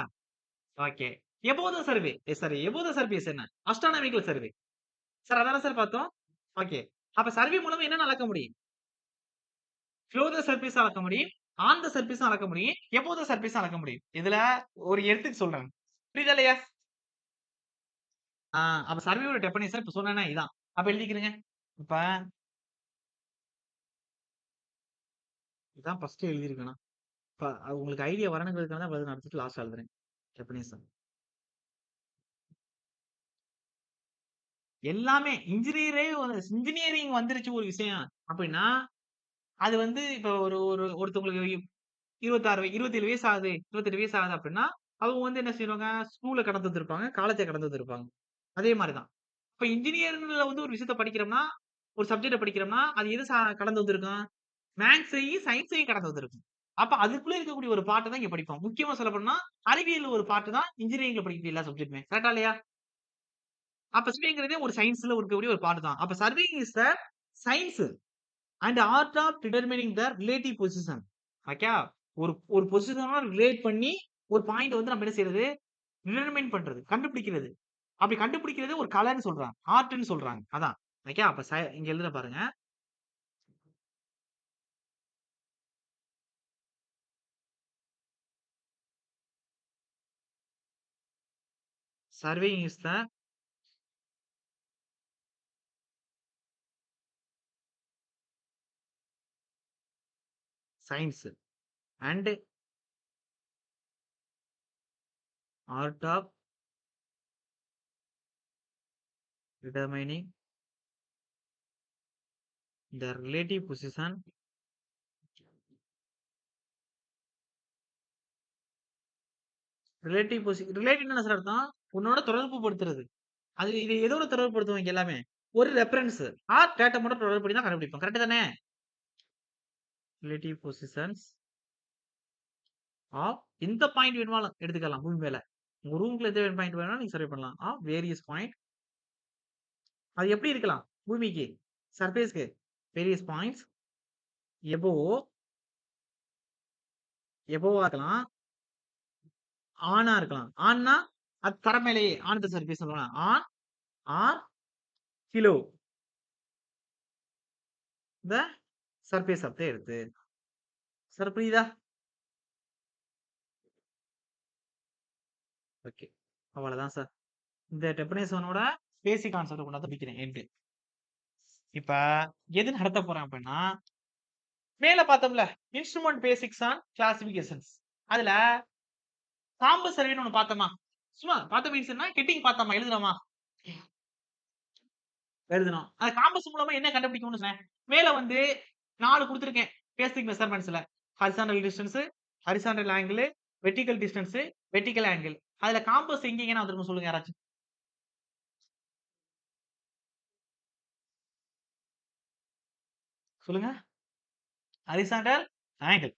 Okay. Above the survey. Sorry above the surface என்ன? Astronomical survey. சார் அதானே சார் பார்த்தோம்? ஓகே. அப்ப சர்வே மூலமா என்னென்ன அளக்க முடியும்? பிலோ த சர்ஃபேஸ் அளக்க முடியும். ஆன் த சர்ஃபேஸ் அளக்க முடியும். எபோவ் த சர்ஃபேஸ் அளக்க முடியும். இதுல ஒரு எடுத்துக்கு சொல்றேன். புரியுதா இல்லையா? ஆ அப்ப சர்வேயோட டெஃபினிஷன் இப்ப சொன்னேன்னா இதான். அப்ப எழுதிக்கிறேங்க. இப்ப இதான் ஃபர்ஸ்ட் எழுதியிருக்கணும். இப்ப அது உங்களுக்கு ஐடியா வரணுங்கிறதுக்காக தான் நான் நடத்திட்டு லாஸ்ட் எழுதுறேன். டெஃபினிஷன். எல்லாமே இன்ஜினியரிங் வந்துருச்சு ஒரு விஷயம் அப்படின்னா, அது வந்து இப்ப ஒரு ஒரு ஒருத்தவங்களுக்கு 26 27 வயசு ஆகுது, 28 வயசு ஆகுது அப்படின்னா, அவங்க வந்து என்ன செய்வாங்க? ஸ்கூல கடந்து வந்திருப்பாங்க, காலேஜ கடந்து வந்திருப்பாங்க. அதே மாரி தான். இப்ப இன்ஜினியரிங்ல வந்து ஒரு விஷயத்த படிக்கிறோம்னா, ஒரு சப்ஜெக்ட்ட படிக்கிறோம்னா, அது எது கடந்து வந்திருக்கும்? மேத்ஸையும், சயன்ஸையும் கடந்து வந்திருக்கும். அப்ப அதுக்குள்ள இருக்கக்கூடிய ஒரு பார்ட்ட தான் இங்க படிப்போம். முக்கியமா சொல்லப்போனா, அறிவியல்ல ஒரு பார்ட் தான் இன்ஜினியரிங்ல படிக்கக்கூடிய எல்லா சப்ஜெக்ட்டுமே. கரெக்ட்டா இல்லையா? அப்ப சர்வேங்கிறதே ஒரு சயன்ஸ்ல இருக்கக்கூடிய ஒரு பார்ட் தான். அப்ப surveying is the science and art of determining the relative position. Okay. ஒரு ஒரு பொசிஷன ரிலேட் பண்ணி ஒரு பாயிண்ட் வந்து நம்ம என்ன செய்றது? டிட்டர்மைன் பண்றது. கண்டுபிடிக்கிறது. அப்படி கண்டுபிடிக்கிறது ஒரு கலைன்னு சொல்றாங்க. ஆர்ட்ன்னு சொல்றாங்க. அதான். ஓகே. அப்ப இங்க எழுதுறேன் பாருங்க. Surveying is the science and art of determining the relative position ரிலேட்டிவ்னு என்ன சார் அர்த்தம்? உன்னோட தொடர்பு படுத்துறது. அது இது எதோட தொடர்பு படுத்துவாங்க எல்லாமே? ஒரு ரெஃபரன்ஸ் ஆர் டேட்டா மட்டும் தொடர்புபடுத்தி தான் கண்டுபிடிப்போம். கரெக்ட் தானே? ரிலேட்டிவ் பொசிஷன்ஸ் ஆஃப் எந்த பாயிண்ட் வேணுமானாலும் எடுத்துக்கலாம் பூமி மேல. உங்க ரூம்குள்ள எந்த பாயிண்ட் வேணாலும் நீங்க சர்வே பண்ணலாம். Various point. அது எப்படி இருக்கலாம்? பூமிக்கு, சர்ஃபேஸ்க்கு வேரியஸ் பாயிண்ட்ஸ் எபோவ் எபோவா இருக்கலாம். ஆனா இருக்கலாம். ஆன்னா அது தரை மேலேயே ஆன் த சர்ஃபேஸ் சொல்லலாம். On or below the surface of the earth. Sir புரியுதா? ஓகே. அவ்வளவுதான் சார். இந்த டெஃபினிஷனோட பேசிக் கான்செப்ட் கொண்டாந்து முடிக்கிறேன் எண்டு. இப்ப எது நடத்த போறேன் அப்படின்னா, மேல பார்த்தோம்ல இன்ஸ்ட்ருமெண்ட் பேசிக்ஸ் ஆன் கிளாசிபிகேஷன்ஸ். அதுல காம்பஸ் சர்வேன்னு ஒண்ணு பார்த்தோமா? சும்மா பார்த்த மீன்ஸ்னா கெட்டிங் பார்த்தோமா? எழுதுனோமா? எழுதுனோம். அது காம்பஸ் மூலமா என்ன கண்டுபிடிக்கும்னு சொன்னேன். மேல வந்து 4 குடுத்திருக்கேன். பேசிக் மெஷர்மென்ட்ஸ்ல. Horizontal distance, horizontal angle, vertical distance, vertical angle. அதுல காம்பஸ் எங்கெங்கன்னு வந்திருக்கும் சொல்லுங்க யாராச்சும். சொல்லுங்க. Horizontal angle.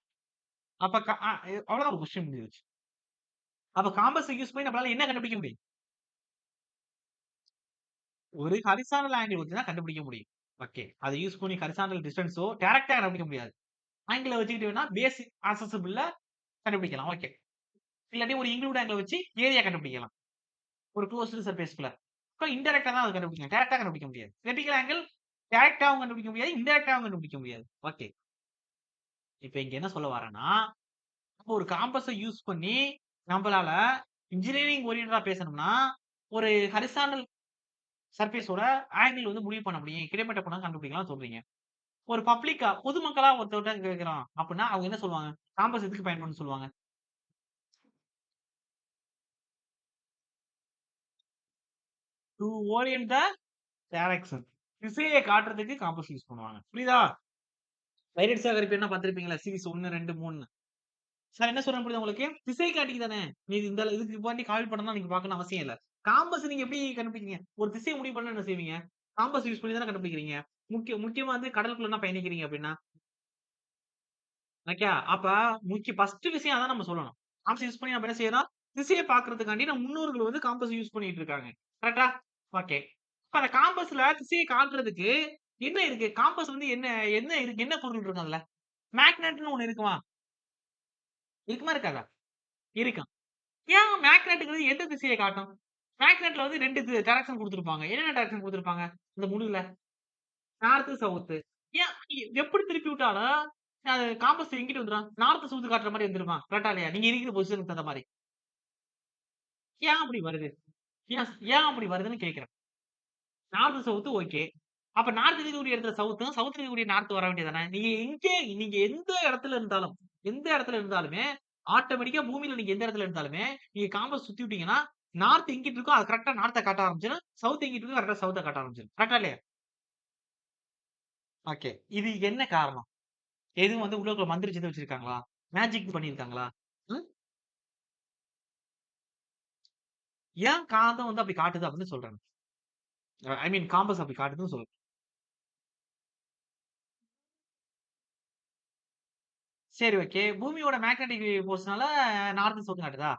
அப்ப அவ்வளவுதான் ஒரு கொஸ்டின் முடிஞ்சிருச்சு. அப்ப காம்பஸ் யூஸ் பண்ணி நம்மளால என்ன கண்டுபிடிக்க முடியும்? ஒரு ஹாரிசான்டல் ஆங்கிள் வச்சு தான் கண்டுபிடிக்க முடியும். ஓகே. அத யூஸ் பண்ணி ஹாரிசான்டல் டிஸ்டன்ஸோ டைரக்ட்டா கண்டுபிடிக்க முடியாது. ஆங்கிள வச்சுக்கிட்டு வேணா பேசிக் அக்சஸிபிள்ல கண்டுபிடிக்கலாம். ஓகே. இல்லாட்டி ஒரு இன்க்ளூட் ஆங்கிள வச்சு ஏரியா கண்டுபிடிக்கலாம். ஒரு குளோஸ்டு சர்ஃபேஸ்க்குள்ள. அப்ப இன்டைரக்ட்டா தான் அத கண்டுபிடிக்கணும். டைரக்ட்டா கண்டுபிடிக்க முடியாது. வெர்டிகல் ஆங்கிள் டைரக்ட்டாவும் கண்டுபிடிக்க முடியாது. இன்டைரக்ட்டாவும் கண்டுபிடிக்க முடியாது. ஓகே. இப்ப இங்க என்ன சொல்ல வரேன்னா, நம்ம ஒரு காம்பஸ யூஸ் பண்ணி நம்மளால இன்ஜினியரிங் ஓரியன்டடா பேசணும்னா, ஒரு ஹாரிசான்டல் சர்ஃபேஸோட ஆங்கிள் வந்து முடிவு பண்ண முடியும். கிடைமட்ட கோணம் கண்டுபிடிக்கலாம்னு சொல்றீங்க. ஒரு பப்ளிக்கா பொதுமக்களா ஒருத்தர்ட்ட கேட்கிறோம் அப்படின்னா, அவங்க என்ன சொல்லுவாங்க? காம்பஸ் எதுக்கு பயன்படும்னு சொல்லுவாங்க? To orient the direction. திசைய காட்டுறதுக்கு காம்பஸ் யூஸ் பண்ணுவாங்க. புரியுதா? பைரட்ஸ் ஆகரிப்பு பார்த்திருப்பீங்களா? சீரிஸ் 1, 2, 3. சார் என்ன சொல்றேன் புரியுதா உங்களுக்கு? திசை காட்டிக்கு தானே. நீ இந்த இதுக்கு பாண்டி கால் பண்ணணும்னா நீங்க பார்க்கணும்னு அவசியம் இல்ல. காம்பஸ் நீங்க எப்படி கண்டுபிடிக்கிறீங்க? ஒரு திசைய முடிவு பண்ண என்ன செய்வீங்க? காம்பஸ் யூஸ் பண்ணி தானே கண்டுபிடிக்கிறீங்க. முக்கியமா வந்து கடலுக்குள்ள என்ன பயணிக்கிறீங்க அப்படின்னா, ஓகே. அப்ப ஃபர்ஸ்ட் விஷயம் அதான் நம்ம சொல்லணும். காம்பஸ் யூஸ் பண்ணி நம்ம என்ன செய்யறோம்? திசைய பார்க்கிறதுக்காண்டி நம்ம முன்னோர்கள் வந்து காம்பஸ் யூஸ் பண்ணிட்டு இருக்காங்க. கரெக்ட்டா? ஓகே. இப்ப அந்த காம்பஸ்ல திசைய காட்டுறதுக்கு என்ன இருக்கு? காம்பஸ் வந்து என்ன என்ன இருக்கு? என்ன பொருள் இருக்கும் அதுல? மேக்னெட்ன்னு ஒண்ணு இருக்குமா? இருக்குமா? இருக்காதா? இருக்கும். ஏன் மேக்னெட்ங்கிறது எந்த திசைய காட்டும்? மேக்னெட்ல வந்து 2 டைரக்ஷன் குடுத்திருப்பாங்க. என்னென்ன டைரக்ஷன் குடுத்திருப்பாங்க? இந்த முடிவுல. North, south. ஏன் எப்படி திருப்பி விட்டாலும், அது காம்பஸ் எங்கிட்டு வந்துரும்? நார்த், சவுத் காட்டுற மாரி வந்துருமா? கரெக்ட்டா இல்லையா? நீங்க இருக்கிற பொசிஷனுக்கு தகுந்த மாரி. ஏன் அப்படி வருது? ஏன் அப்படி வருதுன்னு கேட்கிறேன். North, south okay. அப்ப நார்த் இருக்கக்கூடிய இடத்துல சவுத்தும், சவுத் இருக்கக்கூடிய நார்த் வர வேண்டியது தானே? நீங்க எந்த இடத்துல இருந்தாலும், எந்த இடத்துல இருந்தாலுமே, ஆட்டோமேட்டிக்கா பூமியில நீங்க எந்த இடத்துல இருந்தாலுமே, நீங்க காம்பஸ் சுத்தி விட்டீங்கன்னா, நார்த் எங்கிட்டு இருக்கோ, அது கரெக்ட்டா நார்த்த காட்ட ஆரம்பிச்சுரும். சவுத் எங்கிட்டு இருக்கோ, கரெக்ட்டா சவுத்த காட்ட ஆரம்பிச்சுரும். கரெக்ட்டா இல்லையா? ஓகே. இது என்ன காரணம்? எதுவும் வந்து உள்ளுக்குள்ள மந்திர சதி வச்சிருக்காங்களா? மேஜிக் பண்ணியிருக்காங்களா? ம். ஏன் காந்தம் வந்து அப்படி காட்டுது அப்படின்னு சொல்றேன். ஐ மீன் காம்பஸ் அப்படி காட்டுதுன்னு சொல்றேன். சரி ஓகே. பூமியோட மேக்னெட்டிக் ஃபோர்ஸ்னால நார்த், சவுத் காட்டுதா?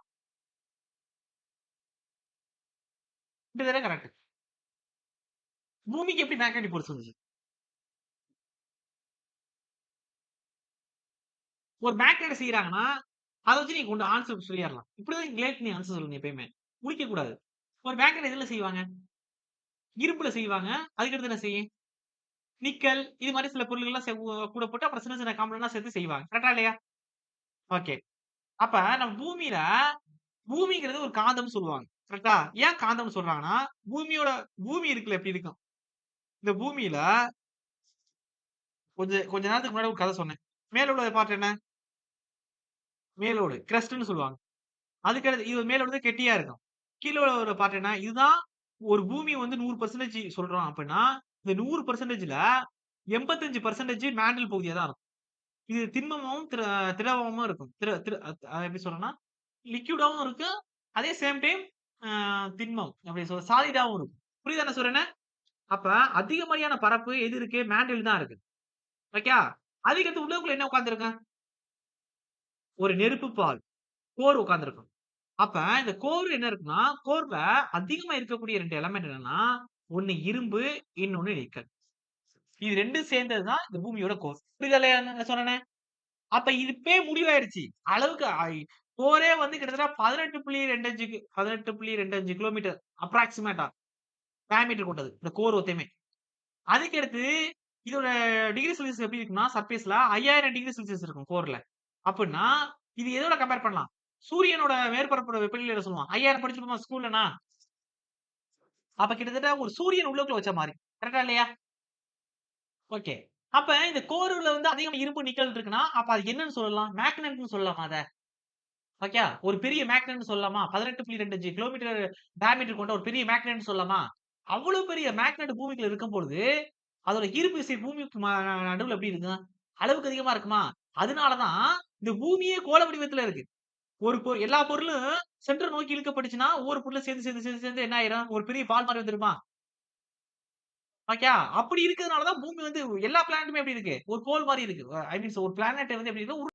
இப்படிதானே கரெக்ட். பூமிக்கு எப்படி மேக்னெட்டிக் ஃபோர்ஸ் வந்துச்சு? ஒரு மேக்னெட்ட செய்றாங்கன்னா, அத வச்சு நீங்க கொண்டு ஆன்சர் சொல்லிறலாம். இப்படிதான் கேட் நீ ஆன்சர் சொல்லணும் எப்பயுமே. முழிக்கக் கூடாது. ஒரு மேக்னெட் எதுல செய்வாங்க? இரும்புல செய்வாங்க. அதுக்கடுத்து என்ன செய்யும்? நிக்கல் இது மாரி சில பொருள்கள்லாம் கூட போட்டு அப்புறம் சின்ன சின்ன காம்போனன்ட்லாம் சேர்த்து செய்வாங்க. கரெக்ட்டா இல்லையா? ஓகே. அப்ப நம்ம பூமிங்கிறது ஒரு காந்தம்னு சொல்லுவாங்க. கரெக்ட்டா? ஏன் காந்தம்னு சொல்றாங்கன்னா, பூமி இருக்குல்ல எப்படி இருக்கும்? இந்த பூமியில கொஞ்ச நேரத்துக்கு முன்னாடி ஒரு கதை சொன்னேன். மேல உள்ள பார்ட் என்ன? மேலோடு. கிரஸ்ட்ன்னு சொல்லுவாங்க. அதுக்கடுத்து இது மேல உள்ளது கெட்டியா இருக்கும். கீழ உள்ள பார்ட் என்ன? இதுதான் ஒரு பூமி வந்து 100% சொல்றோம் அப்டின்னா, இந்த 100%ல 85% மேன்டல் பகுதியா தான் இருக்கும். இது திண்மமும், திரவமும் இருக்கும். திர திர எப்படி சொல்றேன்னா, லிக்விடாவும் இருக்கு. அதே சேம் டைம் அ திண்மம். அப்படி சாலிடாவும் இருக்கும். புரியுதா நான் சொல்றேன்னு? அப்ப அதிகப்படியான பரப்பு எது இருக்கு? மேன்டில் தான் இருக்கு. ஓகே. அதுக்கடுத்து உள்ளுக்குள்ள என்ன உட்கார்ந்திருக்கு? ஒரு நெருப்பு பால். கோர் உட்கார்ந்திருக்கும். அப்ப இந்த கோர் என்ன இருக்குன்னா, கோர்ல அதிகமா இருக்கக்கூடிய 2 எலமெண்ட் என்னன்னா, ஒண்ணு இரும்பு, இன்னொன்னு நிக்கல். இது 2ம் சேர்ந்தது தான் இந்த பூமியோட கோர். புரியுதா இல்லையா நான் சொன்னேனே? அப்ப இது இப்பயே முடிவாயிருச்சு. அளவுக்கு கோரே வந்து கிட்டத்தட்ட 18.25 கிலோமீட்டர் அப்ராக்ஸிமேட்டா டயாமீட்டர் கொண்டது. இந்த கோர் ஒத்தமே. அதுக்கடுத்து இதோட டிகிரி செல்சியஸ் எப்படி இருக்குன்னா, சர்ஃபேஸ்ல 5000 டிகிரி செல்சியஸ் இருக்கும் கோர்ல. அப்புட்ன்னா, இது எதோட கம்பேர் பண்ணலாம்? சூரியனோட மேற்பரப்போட வெப்பநிலையில சொல்லுவோம். 5000 படிச்சிருப்போமா ஸ்கூல்லனா? அப்ப கிட்டத்தட்ட ஒரு சூரியன் உள்ளுக்குள்ள வச்ச மாரி. கரெக்ட்டா இல்லையா? ஓகே. அப்ப இந்த கோருல வந்து அதிகமா இரும்பு, நிக்கல் இருக்குன்னா, அப்ப அது என்னன்னு சொல்லலாம்? மேக்னட்ன்னு சொல்லலாமா அத? ஓகே. ஒரு பெரிய மேக்னட்ன்னு சொல்லலாமா? 18.25 கிலோமீட்டர் டயாமீட்டர் கொண்ட ஒரு பெரிய மேக்னட்ன்னு சொல்லலாமா? அவ்வளவு பெரிய மேக்னெட் பூமிக்குள்ள இருக்கும் பொழுது, அதோட ஈர்ப்பு விசை பூமிக்கு நடுவுல எப்படி இருக்கும்? அளவுக்கு அதிகமா இருக்குமா? அதனால தான் இந்த பூமியே கோள வடிவத்துல இருக்கு. ஒரு எல்லா பொருளும் சென்டர நோக்கி இழுக்கப்பட்டுச்சுன்னா, ஒவ்வொரு பொருளும் சேர்ந்து என்ன ஆயிரும்? ஒரு பெரிய பால் மாரி வந்துருமா? ஓகே. அப்படி இருக்கிறதுனால தான் பூமி வந்து எல்லா பிளானட்டுமே எப்படி இருக்கு? ஒரு கோள் மாரி இருக்கு. ஐ மீன்ஸ் ஒரு பிளானட் வந்து எப்படி இருக்குன்னா